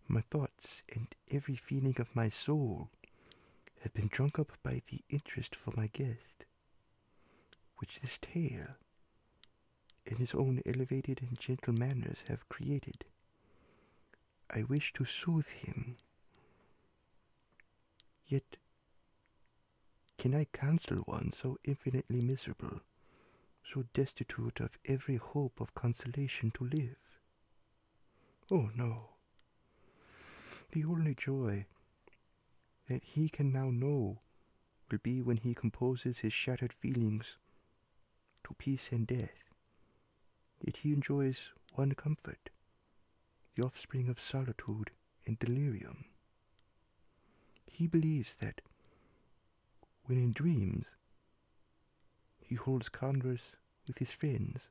S1: My thoughts and every feeling of my soul have been drunk up by the interest for my guest, which this tale, in his own elevated and gentle manners, have created. I wish to soothe him, yet can I counsel one so infinitely miserable, so destitute of every hope of consolation to live? Oh no! The only joy that he can now know will be when he composes his shattered feelings to peace and death. Yet he enjoys one comfort, the offspring of solitude and delirium. He believes that when in dreams he holds converse with his friends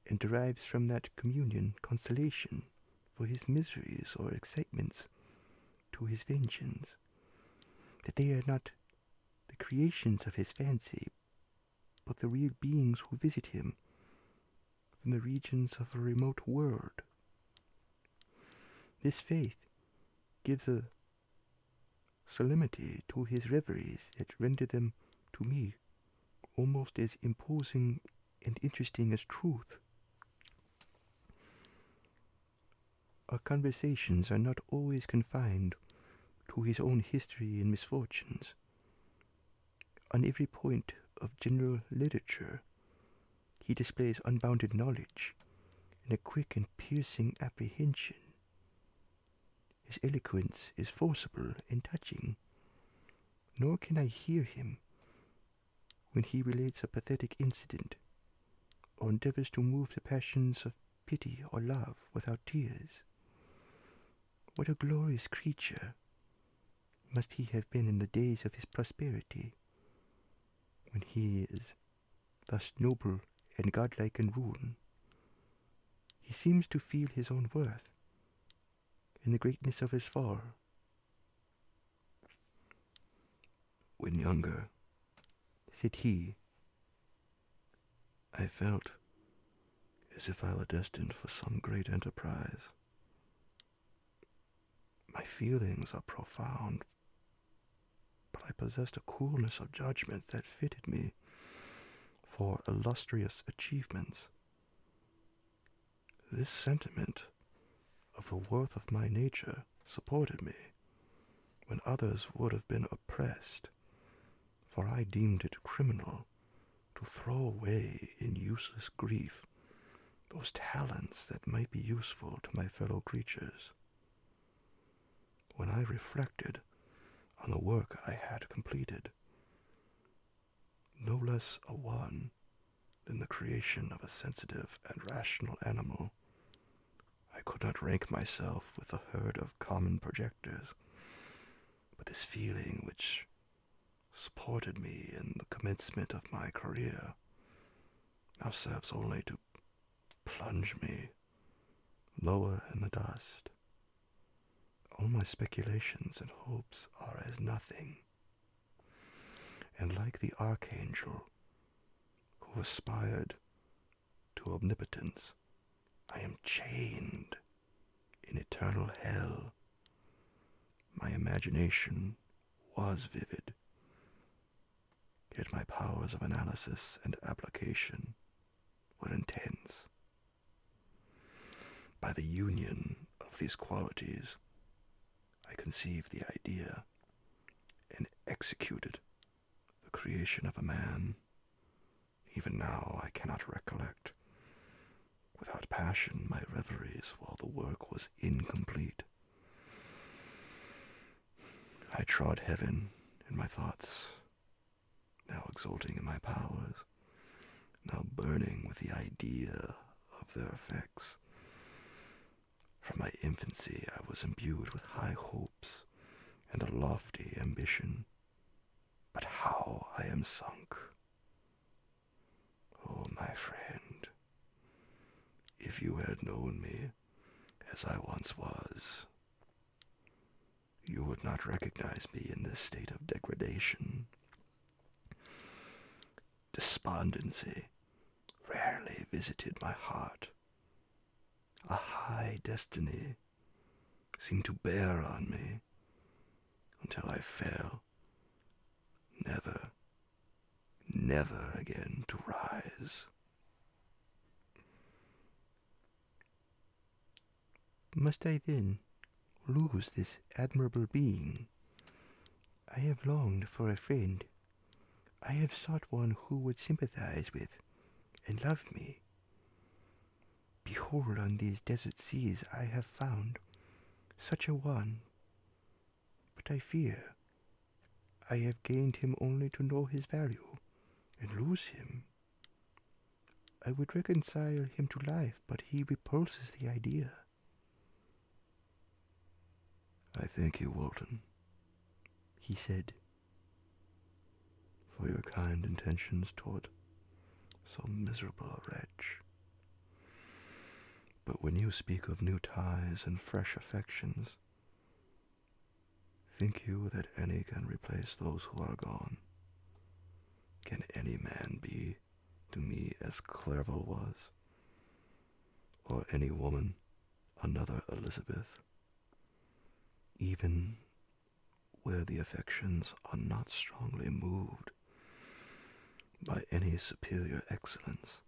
S1: and derives from that communion consolation for his miseries or excitements to his vengeance, that they are not the creations of his fancy, but the real beings who visit him from the regions of a remote world. This faith gives a solemnity to his reveries that render them, to me, almost as imposing and interesting as truth. Our conversations are not always confined to his own history and misfortunes. On every point of general literature, he displays unbounded knowledge and a quick and piercing apprehension. His eloquence is forcible and touching, nor can I hear him when he relates a pathetic incident, or endeavors to move the passions of pity or love without tears. What a glorious creature must he have been in the days of his prosperity, when he is thus noble and godlike in ruin. He seems to feel his own worth in the greatness of his fall. When younger, said he, I felt as if I were destined for some great enterprise. My feelings are profound, but I possessed a coolness of judgment that fitted me for illustrious achievements. This sentiment of the worth of my nature supported me when others would have been oppressed, for I deemed it criminal to throw away in useless grief those talents that might be useful to my fellow creatures. When I reflected on the work I had completed, no less a one than the creation of a sensitive and rational animal, I could not rank myself with the herd of common projectors, but this feeling which supported me in the commencement of my career now serves only to plunge me lower in the dust. All my speculations and hopes are as nothing, and like the archangel who aspired to omnipotence, I am chained in eternal hell, My imagination was vivid, yet my powers of analysis and application were intense. By the union of these qualities, I conceived the idea and executed the creation of a man. Even now I cannot recollect without passion my reveries while the work was incomplete. I trod heaven in my thoughts, now exulting in my powers, now burning with the idea of their effects. From my infancy I was imbued with high hopes and a lofty ambition. But how I am sunk! Oh, my friend, if you had known me as I once was, you would not recognize me in this state of degradation. Despondency rarely visited my heart. A high destiny seemed to bear on me until I fell, never, never again to rise.
S2: Must I then lose this admirable being? I have longed for a friend. I have sought one who would sympathize with and love me. Behold, on these desert seas I have found such a one. But I fear I have gained him only to know his value and lose him. I would reconcile him to life, but he repulses the idea.
S1: I thank you, Walton,
S2: he said,
S1: for your kind intentions toward so miserable a wretch. But when you speak of new ties and fresh affections, think you that any can replace those who are gone? Can any man be to me as Clerval was, or any woman another Elizabeth? Even where the affections are not strongly moved by any superior excellence,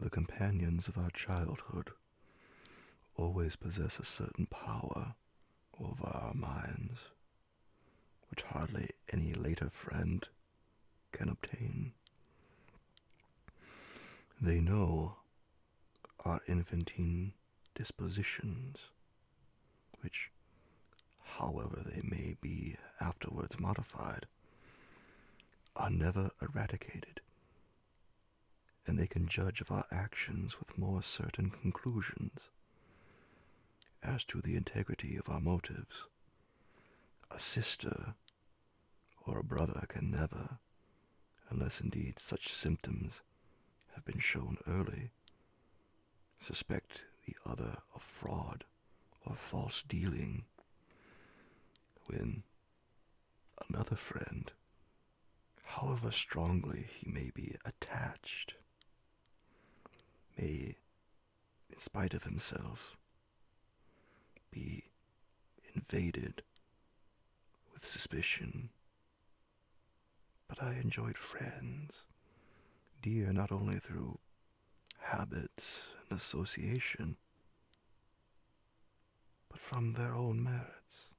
S1: the companions of our childhood always possess a certain power over our minds, which hardly any later friend can obtain. They know our infantine dispositions, which, however they may be afterwards modified, are never eradicated, and they can judge of our actions with more certain conclusions as to the integrity of our motives. A sister or a brother can never, unless indeed such symptoms have been shown early, suspect the other of fraud or false dealing, when another friend, however strongly he may be attached, may, in spite of himself, be invaded with suspicion. But I enjoyed friends, dear not only through habits and association, but from their own merits.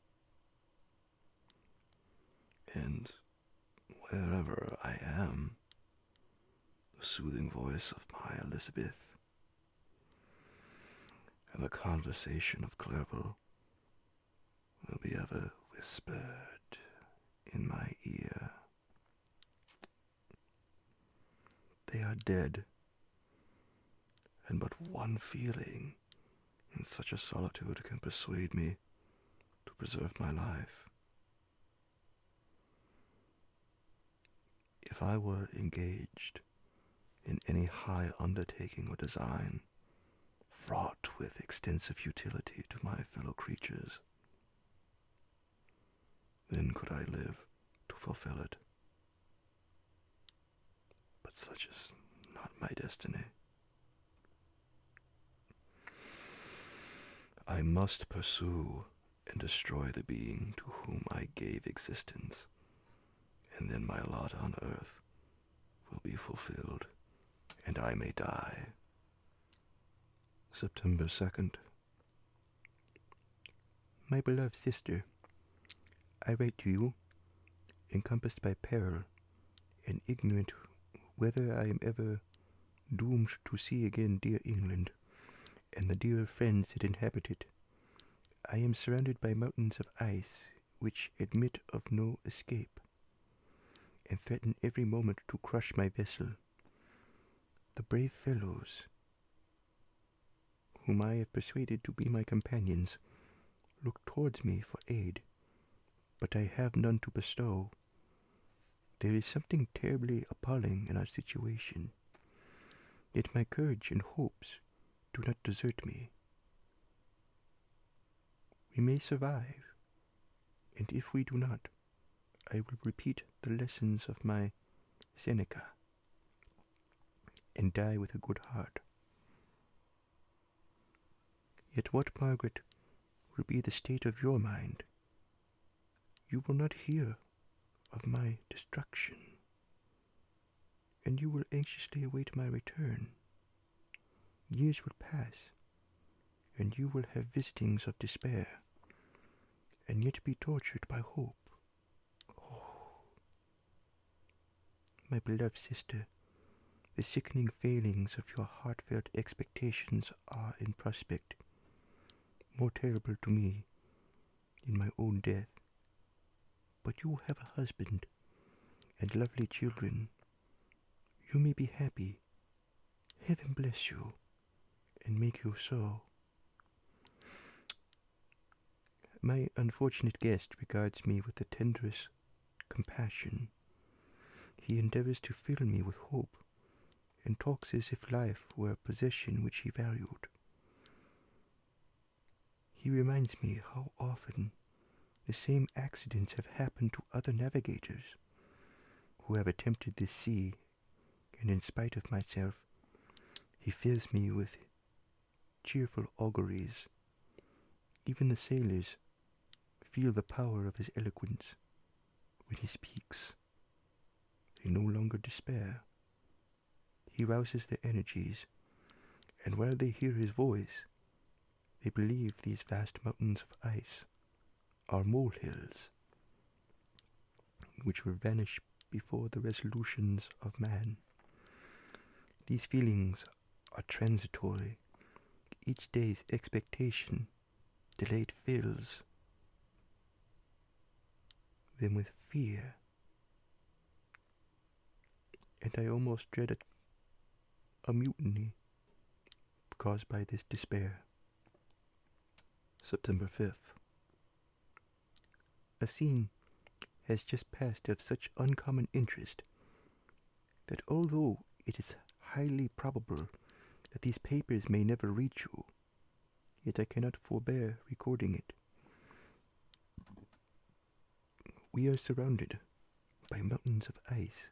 S1: And wherever I am, the soothing voice of my Elizabeth and the conversation of Clerval will be ever whispered in my ear. They are dead, and but one feeling in such a solitude can persuade me to preserve my life. If I were engaged in any high undertaking or design, fraught with extensive utility to my fellow creatures, then could I live to fulfill it. But such is not my destiny. I must pursue and destroy the being to whom I gave existence, and then my lot on earth will be fulfilled, and I may die. September 2nd.
S2: My beloved sister, I write to you, encompassed by peril, and ignorant whether I am ever doomed to see again dear England, and the dear friends that inhabit it. I am surrounded by mountains of ice, which admit of no escape, and threaten every moment to crush my vessel. The brave fellows, whom I have persuaded to be my companions, look towards me for aid, but I have none to bestow. There is something terribly appalling in our situation, yet my courage and hopes do not desert me. We may survive, and if we do not, I will repeat the lessons of my Seneca, and die with a good heart. Yet what, Margaret, will be the state of your mind? You will not hear of my destruction, and you will anxiously await my return. Years will pass, and you will have visitings of despair, and yet be tortured by hope. Oh, my beloved sister, the sickening failings of your heartfelt expectations are in prospect, more terrible to me in my own death. But you have a husband and lovely children. You may be happy. Heaven bless you, and make you so. My unfortunate guest regards me with the tenderest compassion. He endeavors to fill me with hope, and talks as if life were a possession which he valued. He reminds me how often the same accidents have happened to other navigators who have attempted this sea, and in spite of myself, he fills me with cheerful auguries. Even the sailors feel the power of his eloquence. When he speaks, they no longer despair. He rouses their energies, and while they hear his voice, they believe these vast mountains of ice are molehills, which will vanish before the resolutions of man. These feelings are transitory. Each day's expectation delayed fills them with fear, and I almost dread a mutiny caused by this despair.
S1: September 5th.
S2: A scene has just passed of such uncommon interest that although it is highly probable that these papers may never reach you, yet I cannot forbear recording it. We are surrounded by mountains of ice,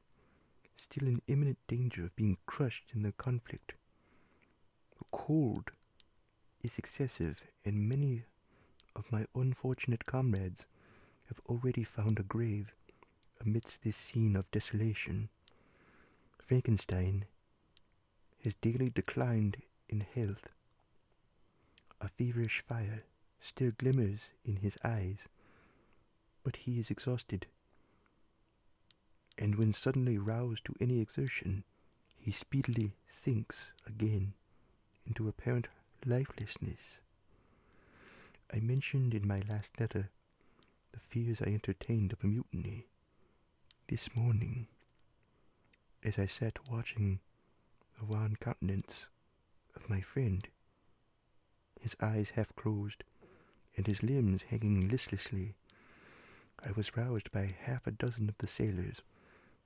S2: still in imminent danger of being crushed in the conflict. The cold is excessive, and many of my unfortunate comrades have already found a grave amidst this scene of desolation. Frankenstein has daily declined in health. A feverish fire still glimmers in his eyes, but he is exhausted, and when suddenly roused to any exertion, he speedily sinks again into apparent lifelessness. I mentioned in my last letter the fears I entertained of a mutiny. This morning, as I sat watching the wan countenance of my friend, his eyes half closed and his limbs hanging listlessly, I was roused by half a dozen of the sailors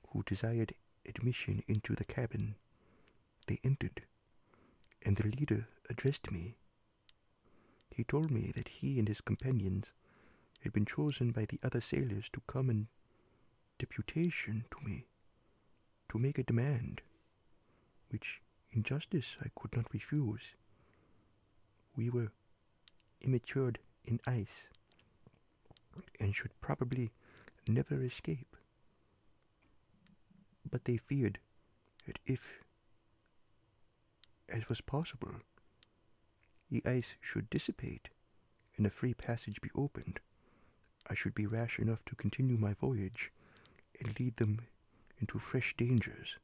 S2: who desired admission into the cabin. They entered, and the leader addressed me. He told me that he and his companions had been chosen by the other sailors to come in deputation to me, to make a demand, which in justice I could not refuse. We were immatured in ice, and should probably never escape. But they feared that if, as was possible, the ice should dissipate and a free passage be opened, I should be rash enough to continue my voyage and lead them into fresh dangers,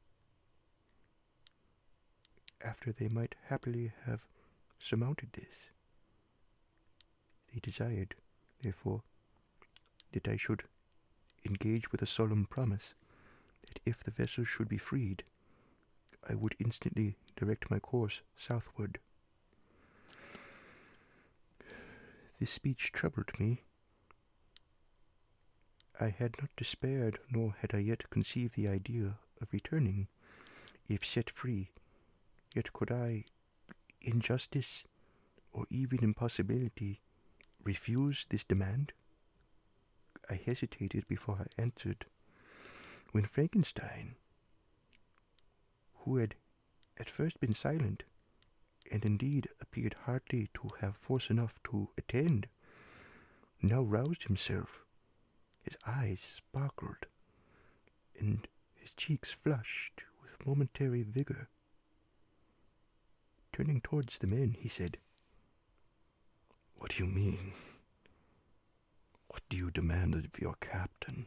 S2: after they might happily have surmounted this. They desired, therefore, that I should engage with a solemn promise that if the vessel should be freed, I would instantly direct my course southward. This speech troubled me. I had not despaired, nor had I yet conceived the idea of returning, if set free. Yet could I, in justice, or even impossibility, refuse this demand? I hesitated before I answered, when Frankenstein, who had at first been silent, and indeed appeared hardly to have force enough to attend, now roused himself. His eyes sparkled, and his cheeks flushed with momentary vigor. Turning towards the men, he said, "What do you mean? What do you demand of your captain?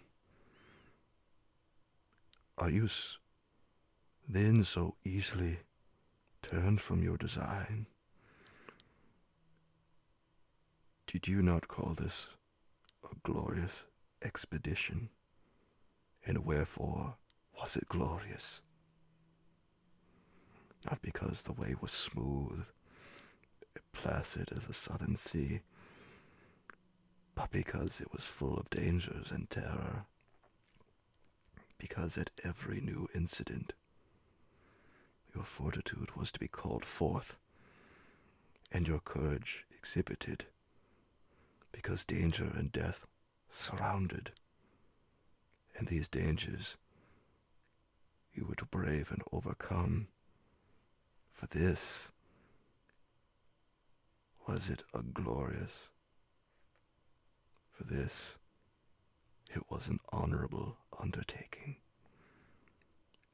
S2: Are you then so easily turned from your design? Did you not call this a glorious expedition? And wherefore was it glorious? Not because the way was smooth, placid as a southern sea, but because it was full of dangers and terror. Because at every new incident, your fortitude was to be called forth, and your courage exhibited, because danger and death surrounded, and these dangers you were to brave and overcome. For this was it a glorious, for this it was an honorable undertaking.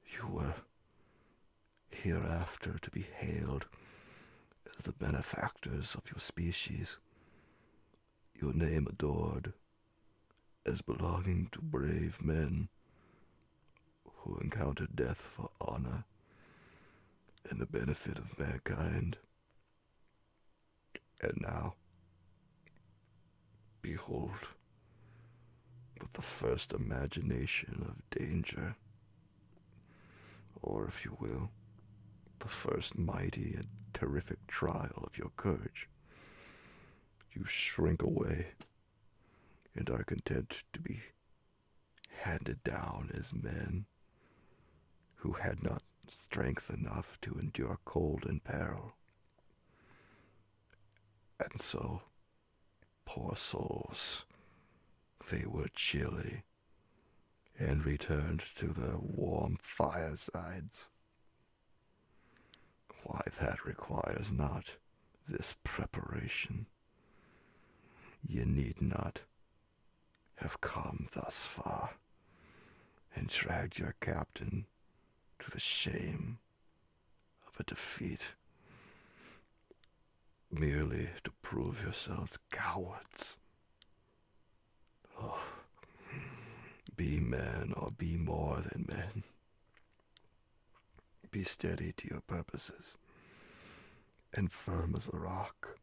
S2: You were hereafter to be hailed as the benefactors of your species, your name adored as belonging to brave men who encountered death for honor and the benefit of mankind. And now, behold, with the first imagination of danger, or if you will, the first mighty and terrific trial of your courage, you shrink away and are content to be handed down as men who had not strength enough to endure cold and peril. And so, poor souls, they were chilly and returned to their warm firesides. Why, that requires not this preparation. Ye need not have come thus far and dragged your captain to the shame of a defeat, merely to prove yourselves cowards. Oh, be men or be more than men. Be steady to your purposes and firm as a rock.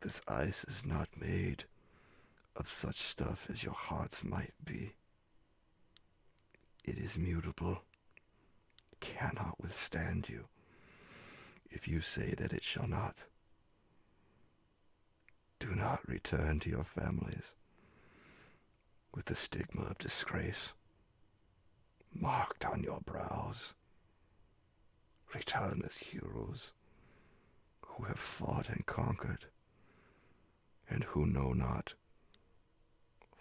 S2: This ice is not made of such stuff as your hearts might be. It is mutable, cannot withstand you, if you say that it shall not. Do not return to your families with the stigma of disgrace marked on your brows. Return as heroes who have fought and conquered, and who know not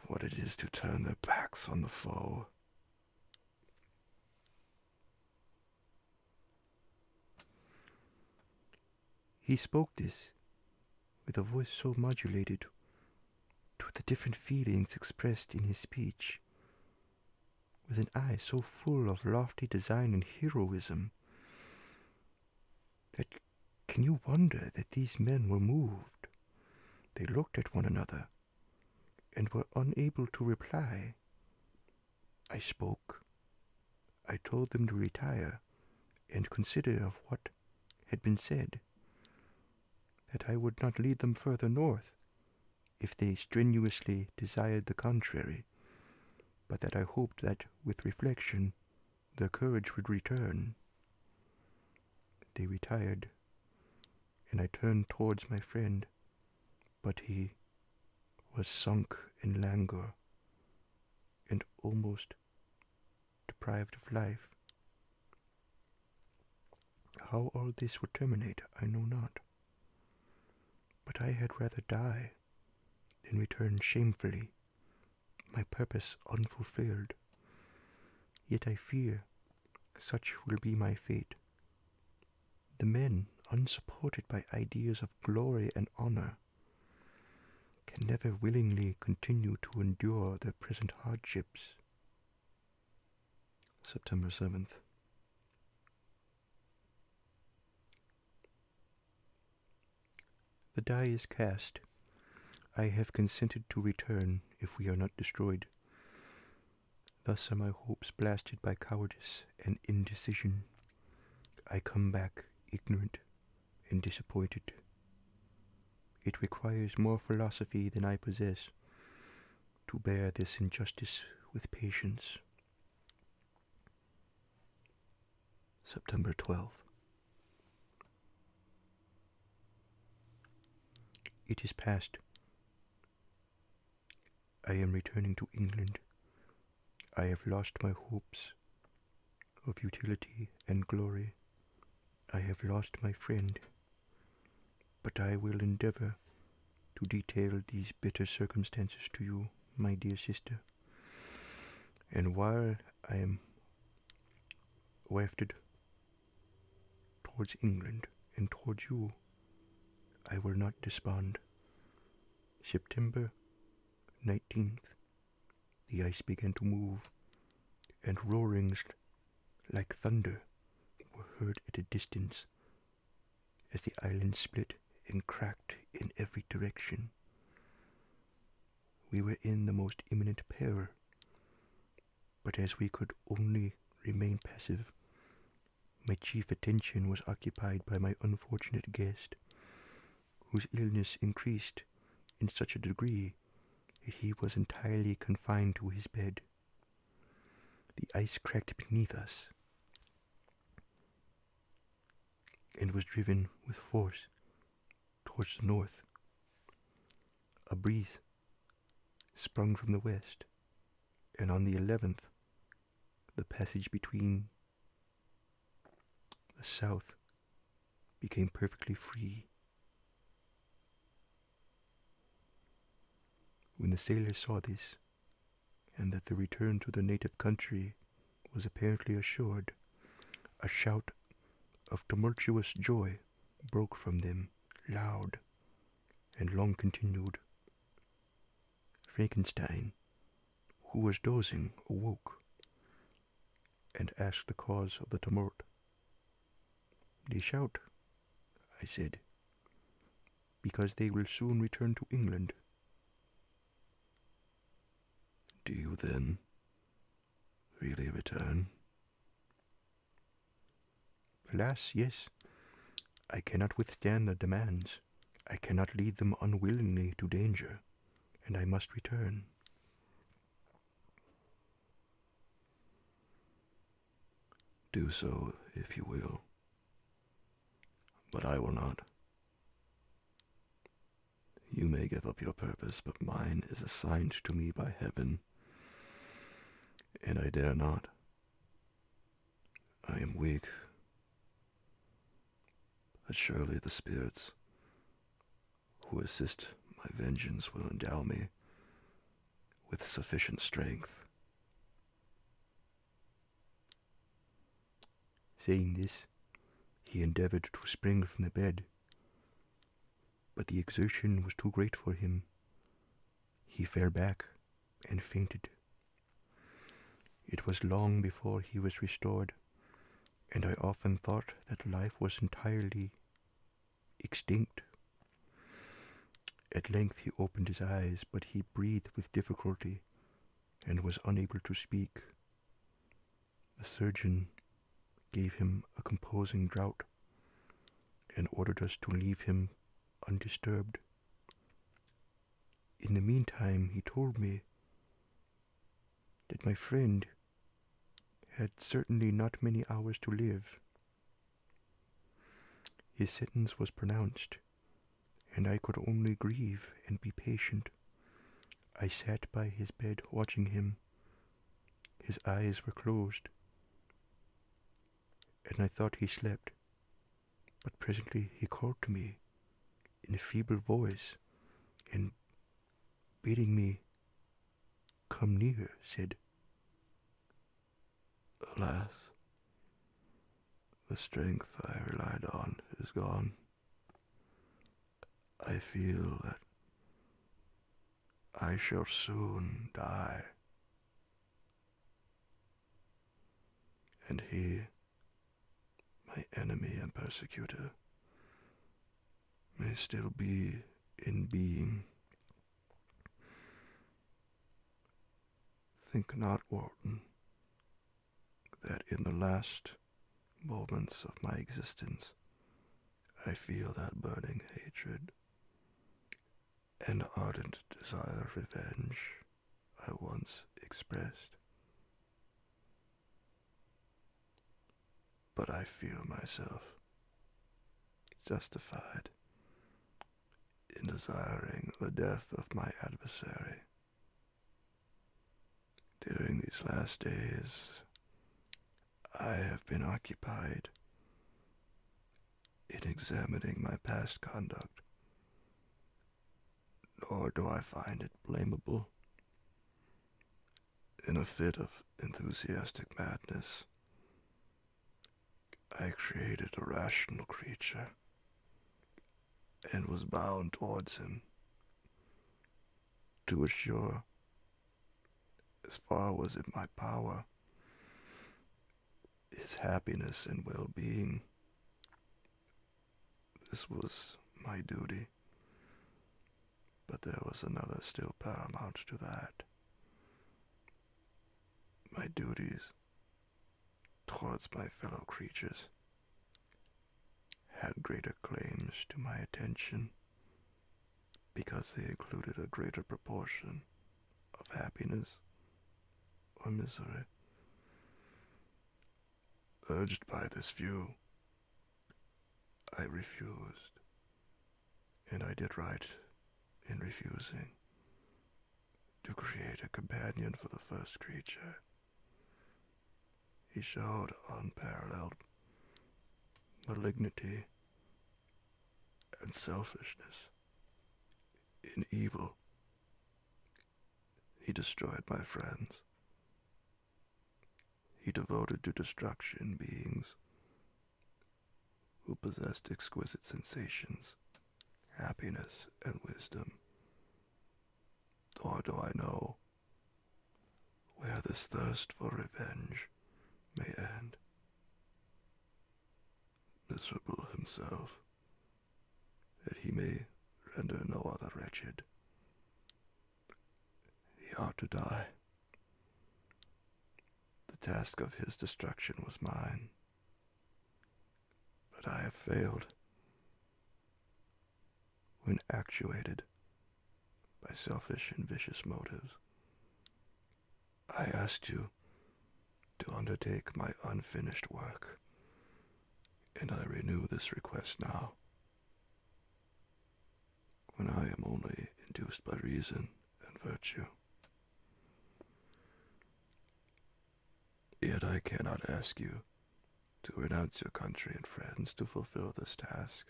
S2: what it is to turn their backs on the foe. He spoke this with a voice so modulated to the different feelings expressed in his speech, with an eye so full of lofty design and heroism, that can you wonder that these men were moved? They looked at one another, and were unable to reply. I spoke. I told them to retire, and consider of what had been said, that I would not lead them further north, if they strenuously desired the contrary, but that I hoped that, with reflection, their courage would return. They retired, and I turned towards my friend, but he was sunk in languor, and almost deprived of life. How all this would terminate, I know not, but I had rather die than return shamefully, my purpose unfulfilled. Yet I fear such will be my fate. The men, unsupported by ideas of glory and honor, can never willingly continue to endure their present hardships.
S1: September 7th.
S2: The die is cast. I have consented to return if we are not destroyed. Thus are my hopes blasted by cowardice and indecision. I come back ignorant and disappointed. It requires more philosophy than I possess to bear this injustice with patience.
S1: September 12th.
S2: It is past. I am returning to England. I have lost my hopes of utility and glory. I have lost my friend, but I will endeavor to detail these bitter circumstances to you, my dear sister. And while I am wafted towards England and towards you, I will not despond. September 19th, the ice began to move, and roarings like thunder were heard at a distance, as the island split and cracked in every direction. We were in the most imminent peril, but as we could only remain passive, my chief attention was occupied by my unfortunate guest, whose illness increased in such a degree that he was entirely confined to his bed. The ice cracked beneath us, and was driven with force towards the north. A breeze sprung from the west, and on the 11th, the passage between the south became perfectly free. When the sailors saw this, and that the return to their native country was apparently assured, a shout of tumultuous joy broke from them, loud and long continued. Frankenstein, who was dozing, awoke, and asked the cause of the tumult. "They shout," I said, "because they will soon return to England."
S1: "Do you then really return?"
S2: "Alas, yes. I cannot withstand their demands. I cannot lead them unwillingly to danger, and I must return."
S1: "Do so, if you will, but I will not. You may give up your purpose, but mine is assigned to me by heaven, and I dare not. I am weak, but surely the spirits who assist my vengeance will endow me with sufficient strength."
S2: Saying this, he endeavored to spring from the bed, but the exertion was too great for him. he fell back and fainted. It was long before he was restored, and I often thought that life was entirely extinct. At length he opened his eyes, but he breathed with difficulty and was unable to speak. The surgeon gave him a composing draught and ordered us to leave him undisturbed. In the meantime, he told me that my friend had certainly not many hours to live. His sentence was pronounced, and I could only grieve and be patient. I sat by his bed watching him. His eyes were closed, and I thought he slept. But presently he called to me in a feeble voice, and bidding me come near, said,
S1: Alas, the strength I relied on is gone. I feel that I shall soon die. And he, my enemy and persecutor, may still be in being. Think not, Walton, that in the last moments of my existence I feel that burning hatred and ardent desire of revenge I once expressed. But I feel myself justified in desiring the death of my adversary. During these last days, I have been occupied in examining my past conduct, nor do I find it blamable. In a fit of enthusiastic madness, I created a rational creature and was bound towards him to assure, as far was in my power, his happiness and well-being. This was my duty, but there was another still paramount to that. My duties towards my fellow creatures had greater claims to my attention because they included a greater proportion of happiness or misery. Urged by this view, I refused, and I did right in refusing to create a companion for the first creature. He showed unparalleled malignity and selfishness. In evil, he destroyed my friends. He devoted to destruction beings who possessed exquisite sensations, happiness, and wisdom. Nor do I know where this thirst for revenge may end. Miserable himself, that he may render no other wretched. He ought to die. The task of his destruction was mine, but I have failed. When actuated by selfish and vicious motives, I asked you to undertake my unfinished work, and I renew this request now, when I am only induced by reason and virtue. Yet I cannot ask you to renounce your country and friends to fulfill this task.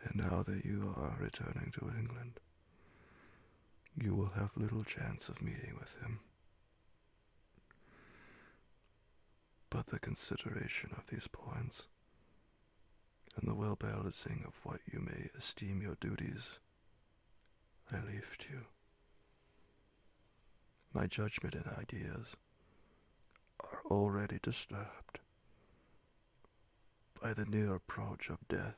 S1: And now that you are returning to England, you will have little chance of meeting with him. But the consideration of these points, and the well-balancing of what you may esteem your duties, I leave to you. My judgment and ideas are already disturbed by the near approach of death.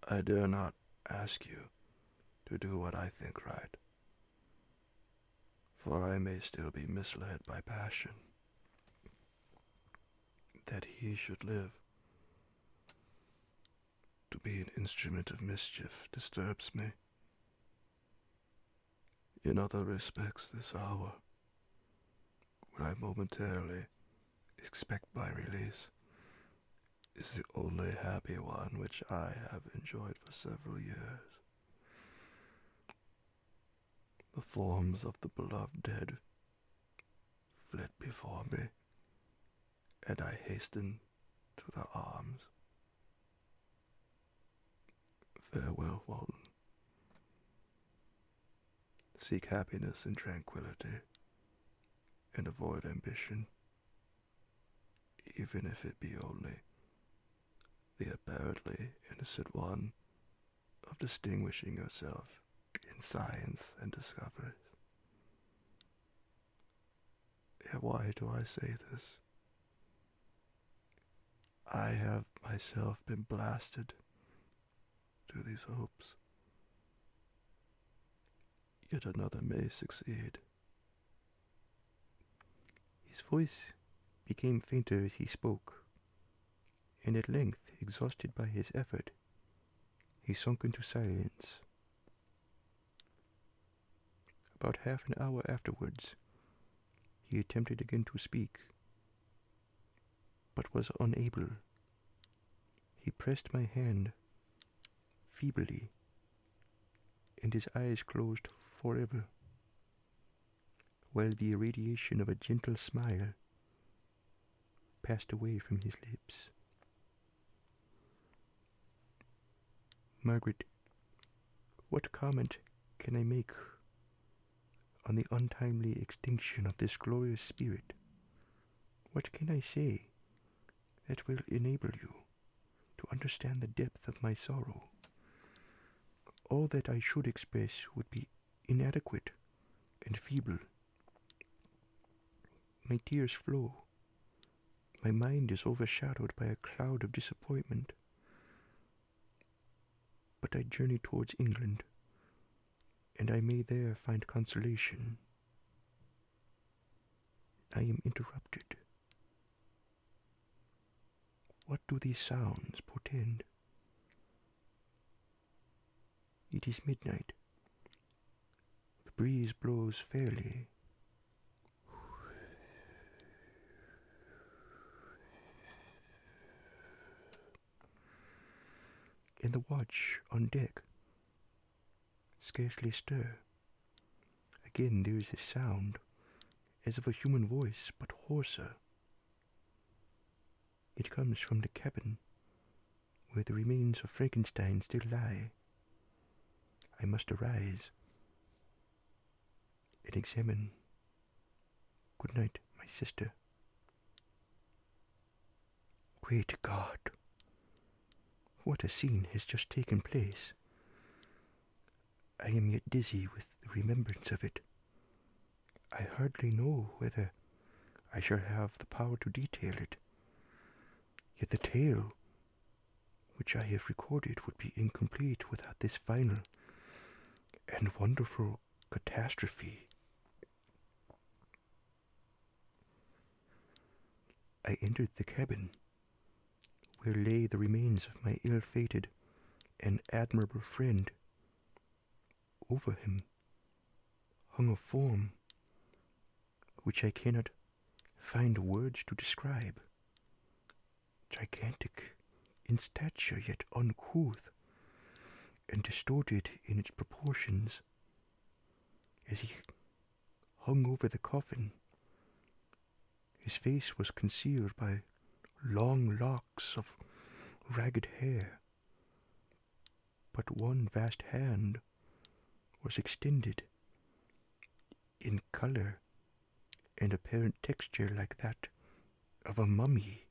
S1: I dare not ask you to do what I think right, for I may still be misled by passion. That he should live to be an instrument of mischief disturbs me. In other respects, this hour, when I momentarily expect my release, is the only happy one which I have enjoyed for several years. The forms of the beloved dead fled before me, and I hastened to their arms. Farewell, Walton. Seek happiness in tranquility, and avoid ambition, even if it be only the apparently innocent one of distinguishing yourself in science and discoveries. Yet why do I say this? I have myself been blasted to these hopes. Yet another may succeed.
S2: His voice became fainter as he spoke, and at length, exhausted by his effort, he sunk into silence. About half an hour afterwards, he attempted again to speak, but was unable. He pressed my hand feebly, and his eyes closed forever, while the irradiation of a gentle smile passed away from his lips. Margaret, what comment can I make on the untimely extinction of this glorious spirit? What can I say that will enable you to understand the depth of my sorrow? All that I should express would be inadequate and feeble. My tears flow. My mind is overshadowed by a cloud of disappointment. But I journey towards England, and I may there find consolation. I am interrupted. What do these sounds portend? It is midnight. The breeze blows fairly. And the watch on deck scarcely stir. Again there is a sound, as of a human voice, but hoarser. It comes from the cabin, where the remains of Frankenstein still lie. I must arise and examine. Good night, my sister. Great God! What a scene has just taken place! I am yet dizzy with the remembrance of it. I hardly know whether I shall have the power to detail it. Yet the tale which I have recorded would be incomplete without this final and wonderful catastrophe. I entered the cabin, where lay the remains of my ill-fated and admirable friend. Over him hung a form which I cannot find words to describe. Gigantic in stature, yet uncouth and distorted in its proportions. As he hung over the coffin, his face was concealed by long locks of ragged hair, but one vast hand was extended, in color and apparent texture like that of a mummy.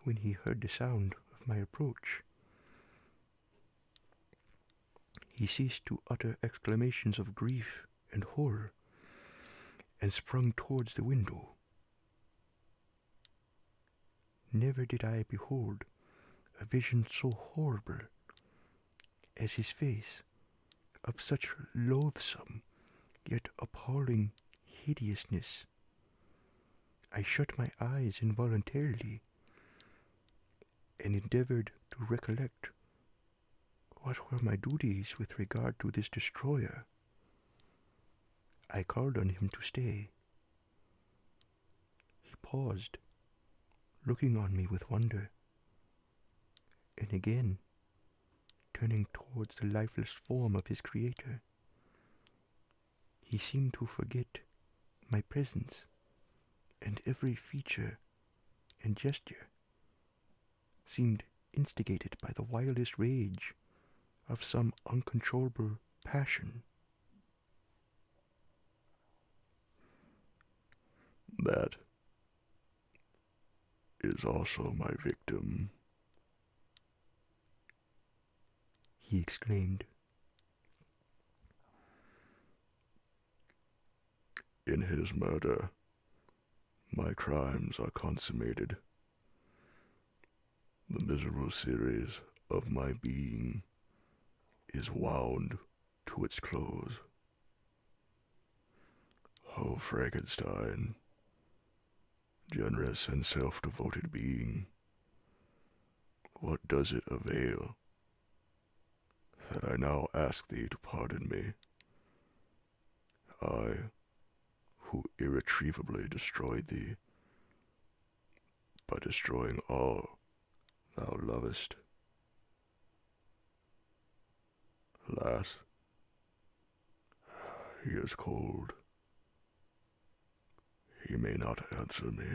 S2: When he heard the sound of of my approach. He ceased to utter exclamations of grief and horror, and sprung towards the window. Never did I behold a vision so horrible as his face, of such loathsome yet appalling hideousness. I shut my eyes involuntarily, and endeavored to recollect what were my duties with regard to this destroyer. I called on him to stay. He paused, looking on me with wonder, and again turning towards the lifeless form of his creator. He seemed to forget my presence, and every feature and gesture seemed instigated by the wildest rage of some uncontrollable passion.
S1: That is also my victim,
S2: he exclaimed.
S1: In his murder, my crimes are consummated. The miserable series of my being is wound to its close. Oh, Frankenstein, generous and self-devoted being, what does it avail that I now ask thee to pardon me? I, who irretrievably destroyed thee, by destroying all thou lovest. Alas, he is cold. He may not answer me.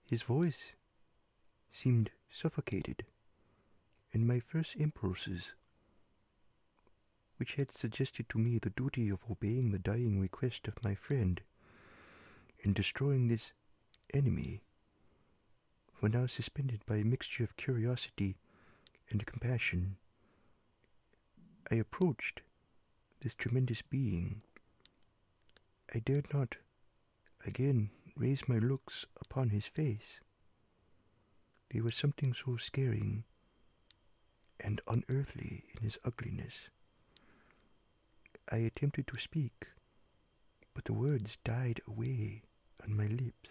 S2: His voice seemed suffocated, and my first impulses, which had suggested to me the duty of obeying the dying request of my friend and destroying this enemy, were now suspended by a mixture of curiosity and compassion. I approached this tremendous being. I dared not again raise my looks upon his face. There was something so scaring and unearthly in his ugliness. I attempted to speak, but the words died away on my lips.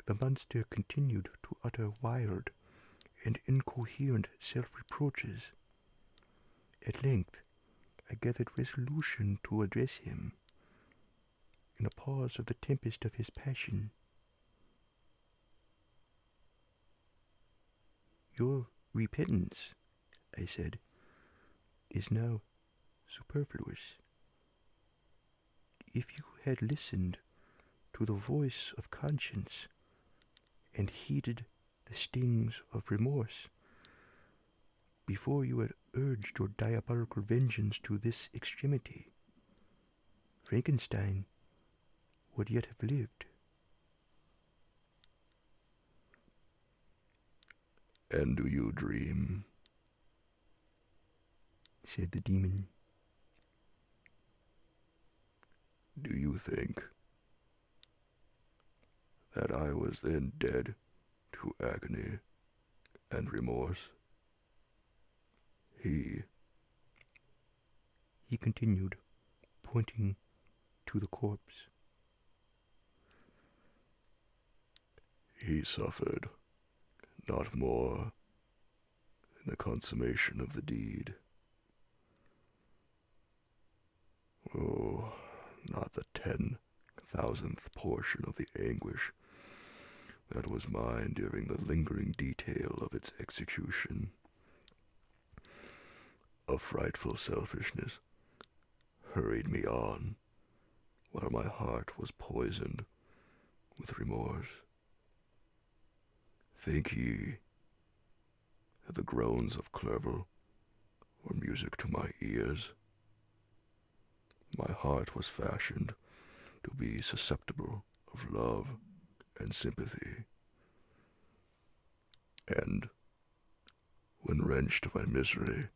S2: The monster continued to utter wild and incoherent self-reproaches. At length, I gathered resolution to address him, in a pause of the tempest of his passion. Your repentance, I said, is now superfluous. If you had listened to the voice of conscience and heeded the stings of remorse before you had urged your diabolical vengeance to this extremity, Frankenstein would yet have lived.
S1: And do you dream?
S2: Said the demon.
S1: Do you think that I was then dead to agony and remorse? He
S2: continued, pointing to the corpse.
S1: He suffered not more in the consummation of the deed. Oh, not the 10,000th portion of the anguish that was mine during the lingering detail of its execution. A frightful selfishness hurried me on, while my heart was poisoned with remorse. Think ye that the groans of Clerval were music to my ears? My heart was fashioned to be susceptible of love and sympathy. And when wrenched by misery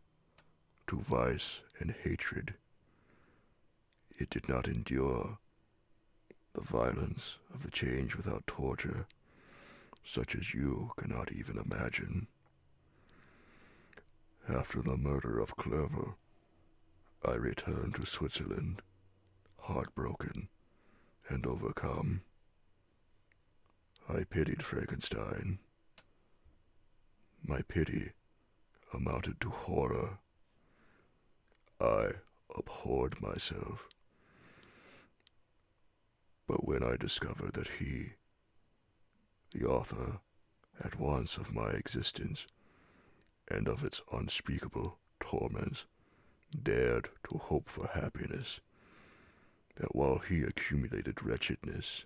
S1: to vice and hatred, it did not endure the violence of the change without torture, such as you cannot even imagine. After the murder of Clerval, I returned to Switzerland, heartbroken and overcome. I pitied Frankenstein. My pity amounted to horror. I abhorred myself. But when I discovered that he, the author at once of my existence and of its unspeakable torments, dared to hope for happiness, that while he accumulated wretchedness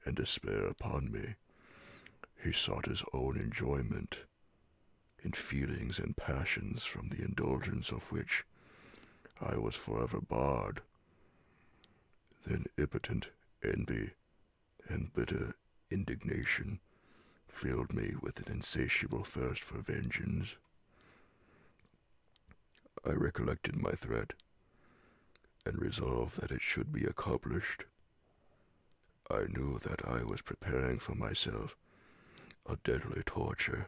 S1: and despair upon me, he sought his own enjoyment in feelings and passions from the indulgence of which I was forever barred, then impotent envy and bitter indignation filled me with an insatiable thirst for vengeance. I recollected my threat and resolved that it should be accomplished. I knew that I was preparing for myself a deadly torture,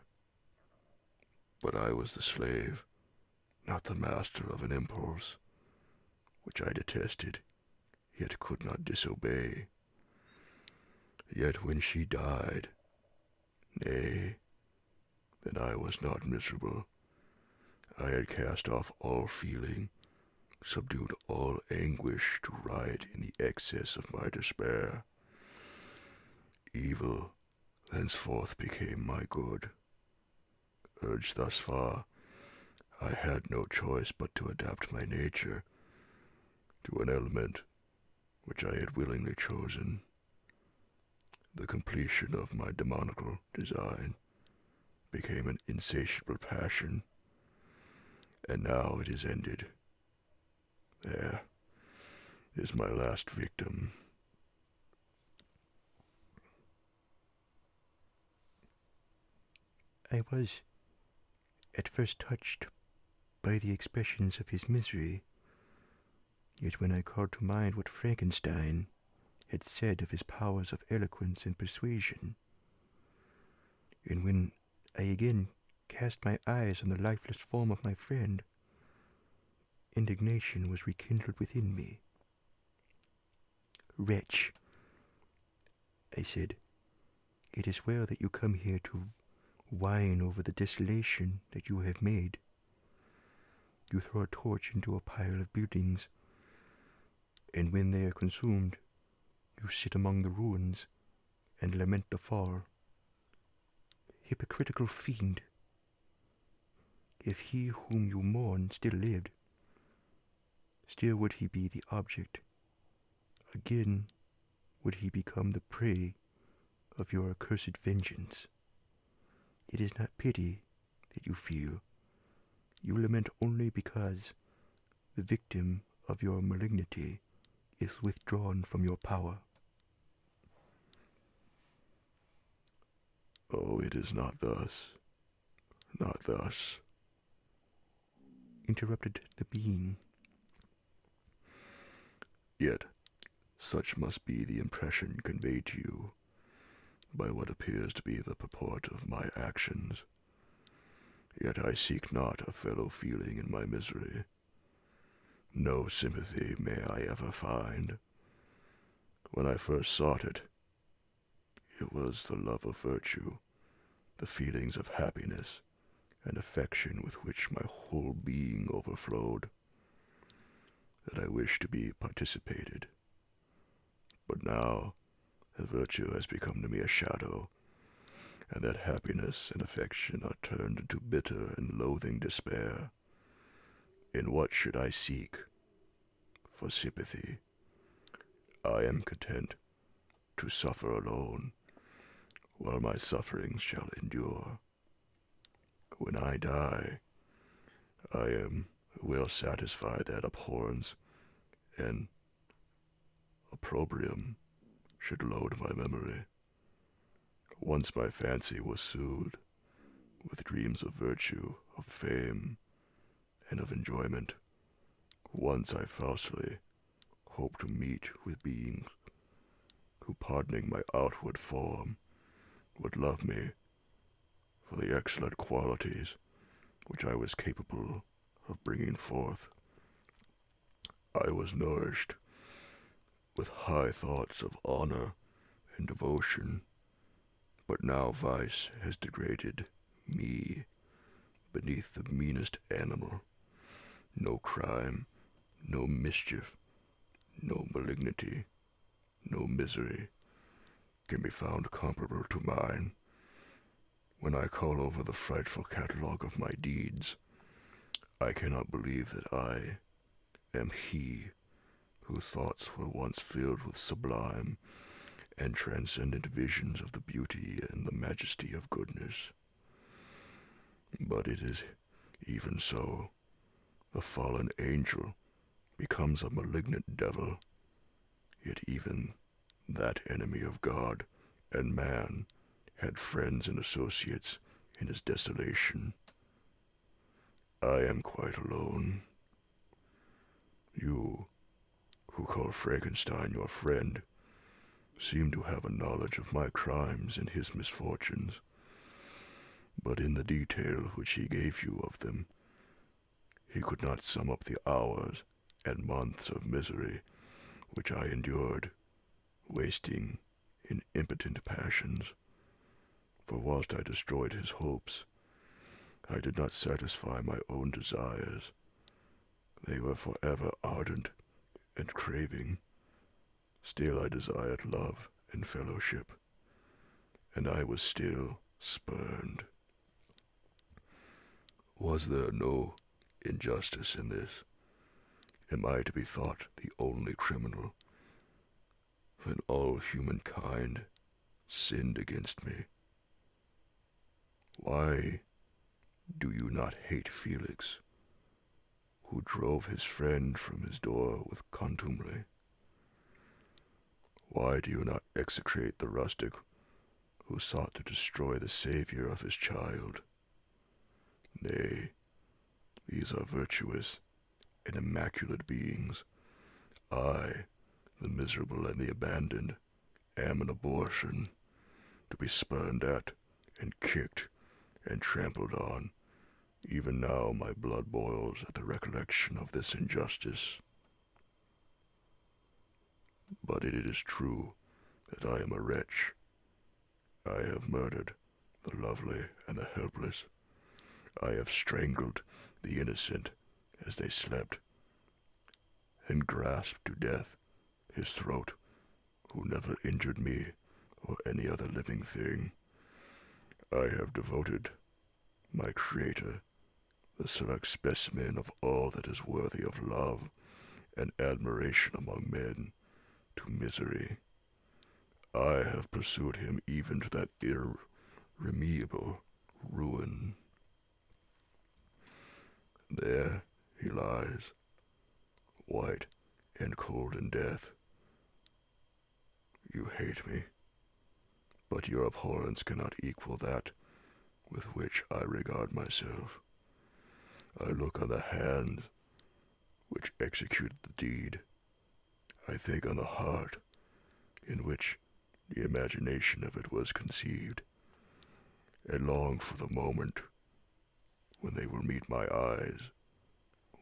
S1: but I was the slave, not the master of an impulse, which I detested, yet could not disobey. Yet when she died, nay, then I was not miserable. I had cast off all feeling, subdued all anguish to riot in the excess of my despair. Evil thenceforth became my good. Urged thus far, I had no choice but to adapt my nature to an element which I had willingly chosen. The completion of my demoniacal design became an insatiable passion, and now it is ended. There is my last victim.
S2: I was at first touched by the expressions of his misery, yet when I called to mind what Frankenstein had said of his powers of eloquence and persuasion, and when I again cast my eyes on the lifeless form of my friend, indignation was rekindled within me. "Wretch," I said, "it is well that you come here to whine over the desolation that you have made. You throw a torch into a pile of buildings, and when they are consumed, you sit among the ruins and lament the fall. Hypocritical fiend! If he whom you mourn still lived, still would he be the object. Again would he become the prey of your accursed vengeance. It is not pity that you feel. You lament only because the victim of your malignity is withdrawn from your power."
S1: Oh, it is not thus, not thus,
S2: interrupted the being.
S1: Yet such must be the impression conveyed to you by what appears to be the purport of my actions. Yet I seek not a fellow feeling in my misery. No sympathy may I ever find. When I first sought it, it was the love of virtue, the feelings of happiness and affection with which my whole being overflowed, that I wished to be participated. But now the virtue has become to me a shadow, and that happiness and affection are turned into bitter and loathing despair. In what should I seek for sympathy? I am content to suffer alone, while my sufferings shall endure. When I die, I will satisfy that abhorrence and opprobrium should load my memory. Once my fancy was soothed with dreams of virtue, of fame, and of enjoyment. Once I falsely hoped to meet with beings who, pardoning my outward form, would love me for the excellent qualities which I was capable of bringing forth. I was nourished with high thoughts of honor and devotion, but now vice has degraded me beneath the meanest animal. No crime, no mischief, no malignity, no misery can be found comparable to mine. When I call over the frightful catalogue of my deeds, I cannot believe that I am he whose thoughts were once filled with sublime and transcendent visions of the beauty and the majesty of goodness. But it is even so. The fallen angel becomes a malignant devil, yet even that enemy of God and man had friends and associates in his desolation. I am quite alone. You, who call Frankenstein your friend, seem to have a knowledge of my crimes and his misfortunes, but in the detail which he gave you of them, he could not sum up the hours and months of misery which I endured, wasting in impotent passions. For whilst I destroyed his hopes, I did not satisfy my own desires. They were forever ardent and craving. Still I desired love and fellowship, and I was still spurned. Was there no injustice in this? Am I to be thought the only criminal, when all humankind sinned against me? Why do you not hate Felix, who drove his friend from his door with contumely? Why do you not execrate the rustic who sought to destroy the savior of his child? Nay, these are virtuous and immaculate beings. I, the miserable and the abandoned, am an abortion, to be spurned at and kicked and trampled on. Even now my blood boils at the recollection of this injustice. But it is true that I am a wretch. I have murdered the lovely and the helpless. I have strangled the innocent as they slept, and grasped to death his throat who never injured me or any other living thing. I have devoted my Creator, the select specimen of all that is worthy of love and admiration among men, to misery. I have pursued him even to that irremediable ruin. There he lies, white and cold in death. You hate me, but your abhorrence cannot equal that with which I regard myself. I look on the hands which executed the deed. I think on the heart in which the imagination of it was conceived, and long for the moment when they will meet my eyes,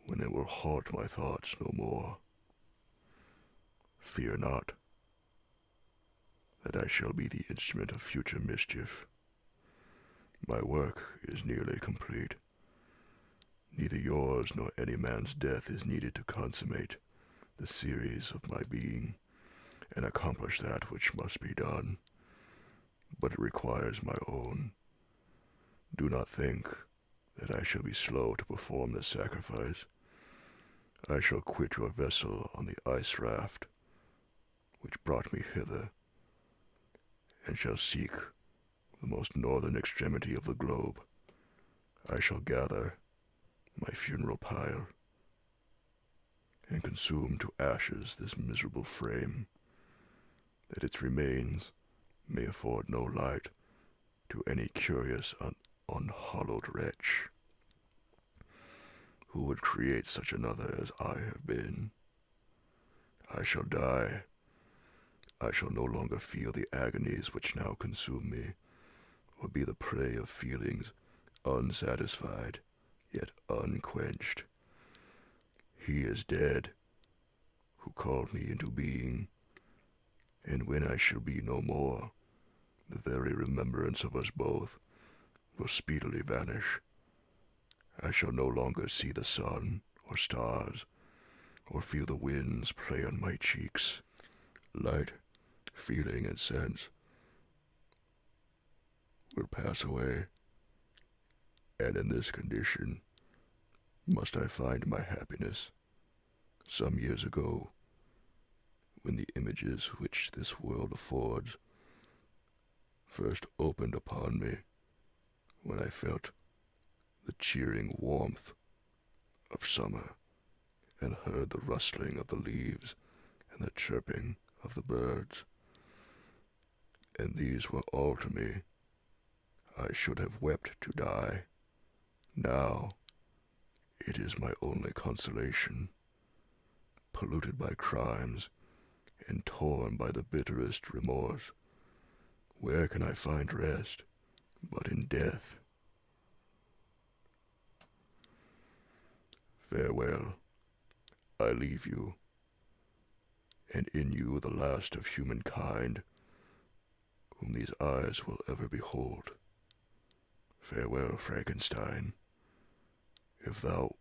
S1: when it will haunt my thoughts no more. Fear not that I shall be the instrument of future mischief. My work is nearly complete. Neither yours nor any man's death is needed to consummate the series of my being and accomplish that which must be done, but it requires my own. Do not think that I shall be slow to perform this sacrifice. I shall quit your vessel on the ice raft which brought me hither, and shall seek the most northern extremity of the globe. I shall gather my funeral pile and consume to ashes this miserable frame. that its remains may afford no light to any curious unhallowed wretch who would create such another as I have been. I shall die. I shall no longer feel the agonies which now consume me, or be the prey of feelings unsatisfied, yet unquenched. He is dead, who called me into being, and when I shall be no more, the very remembrance of us both will speedily vanish. I shall no longer see the sun or stars, or feel the winds play on my cheeks. Light, feeling, and sense will pass away, and in this condition must I find my happiness. Some years ago, when the images which this world affords first opened upon me, when I felt the cheering warmth of summer and heard the rustling of the leaves and the chirping of the birds, and these were all to me, I should have wept to die. Now it is my only consolation. Polluted by crimes and torn by the bitterest remorse, where can I find rest but in death? Farewell, I leave you, and in you the last of humankind, whom these eyes will ever behold. Farewell, Frankenstein. If thou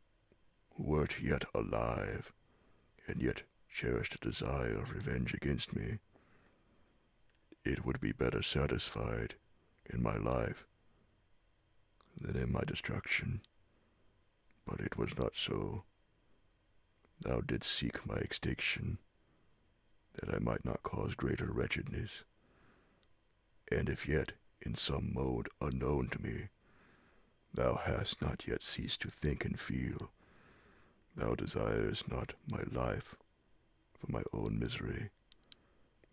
S1: wert yet alive, and yet cherished a desire of revenge against me, it would be better satisfied in my life than in my destruction. But it was not so. Thou didst seek my extinction, that I might not cause greater wretchedness. And if yet, in some mode unknown to me, thou hast not yet ceased to think and feel, thou desirest not my life for my own misery.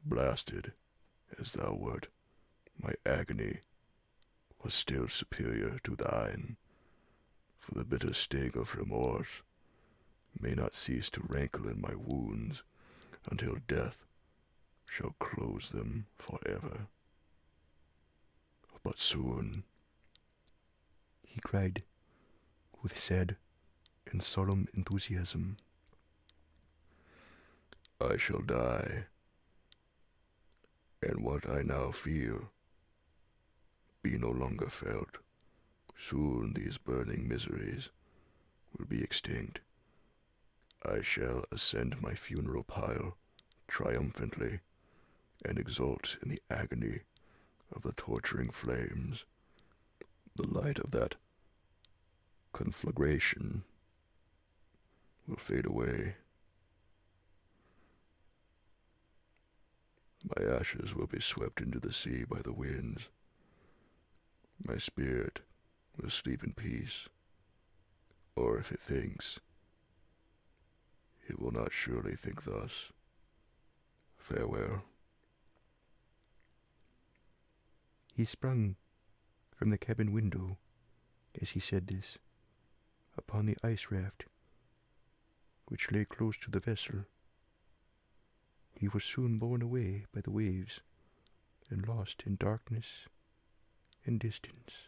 S1: Blasted as thou wert, my agony was still superior to thine, for the bitter sting of remorse may not cease to rankle in my wounds until death shall close them forever. But soon,
S2: he cried, with sad and solemn enthusiasm,
S1: I shall die, and what I now feel be no longer felt. Soon these burning miseries will be extinct. I shall ascend my funeral pile triumphantly and exult in the agony of the torturing flames. The light of that conflagration will fade away. My ashes will be swept into the sea by the winds. My spirit will sleep in peace, or if it thinks, it will not surely think thus. Farewell.
S2: He sprung from the cabin window as he said this, upon the ice raft which lay close to the vessel. He was soon borne away by the waves and lost in darkness and distance.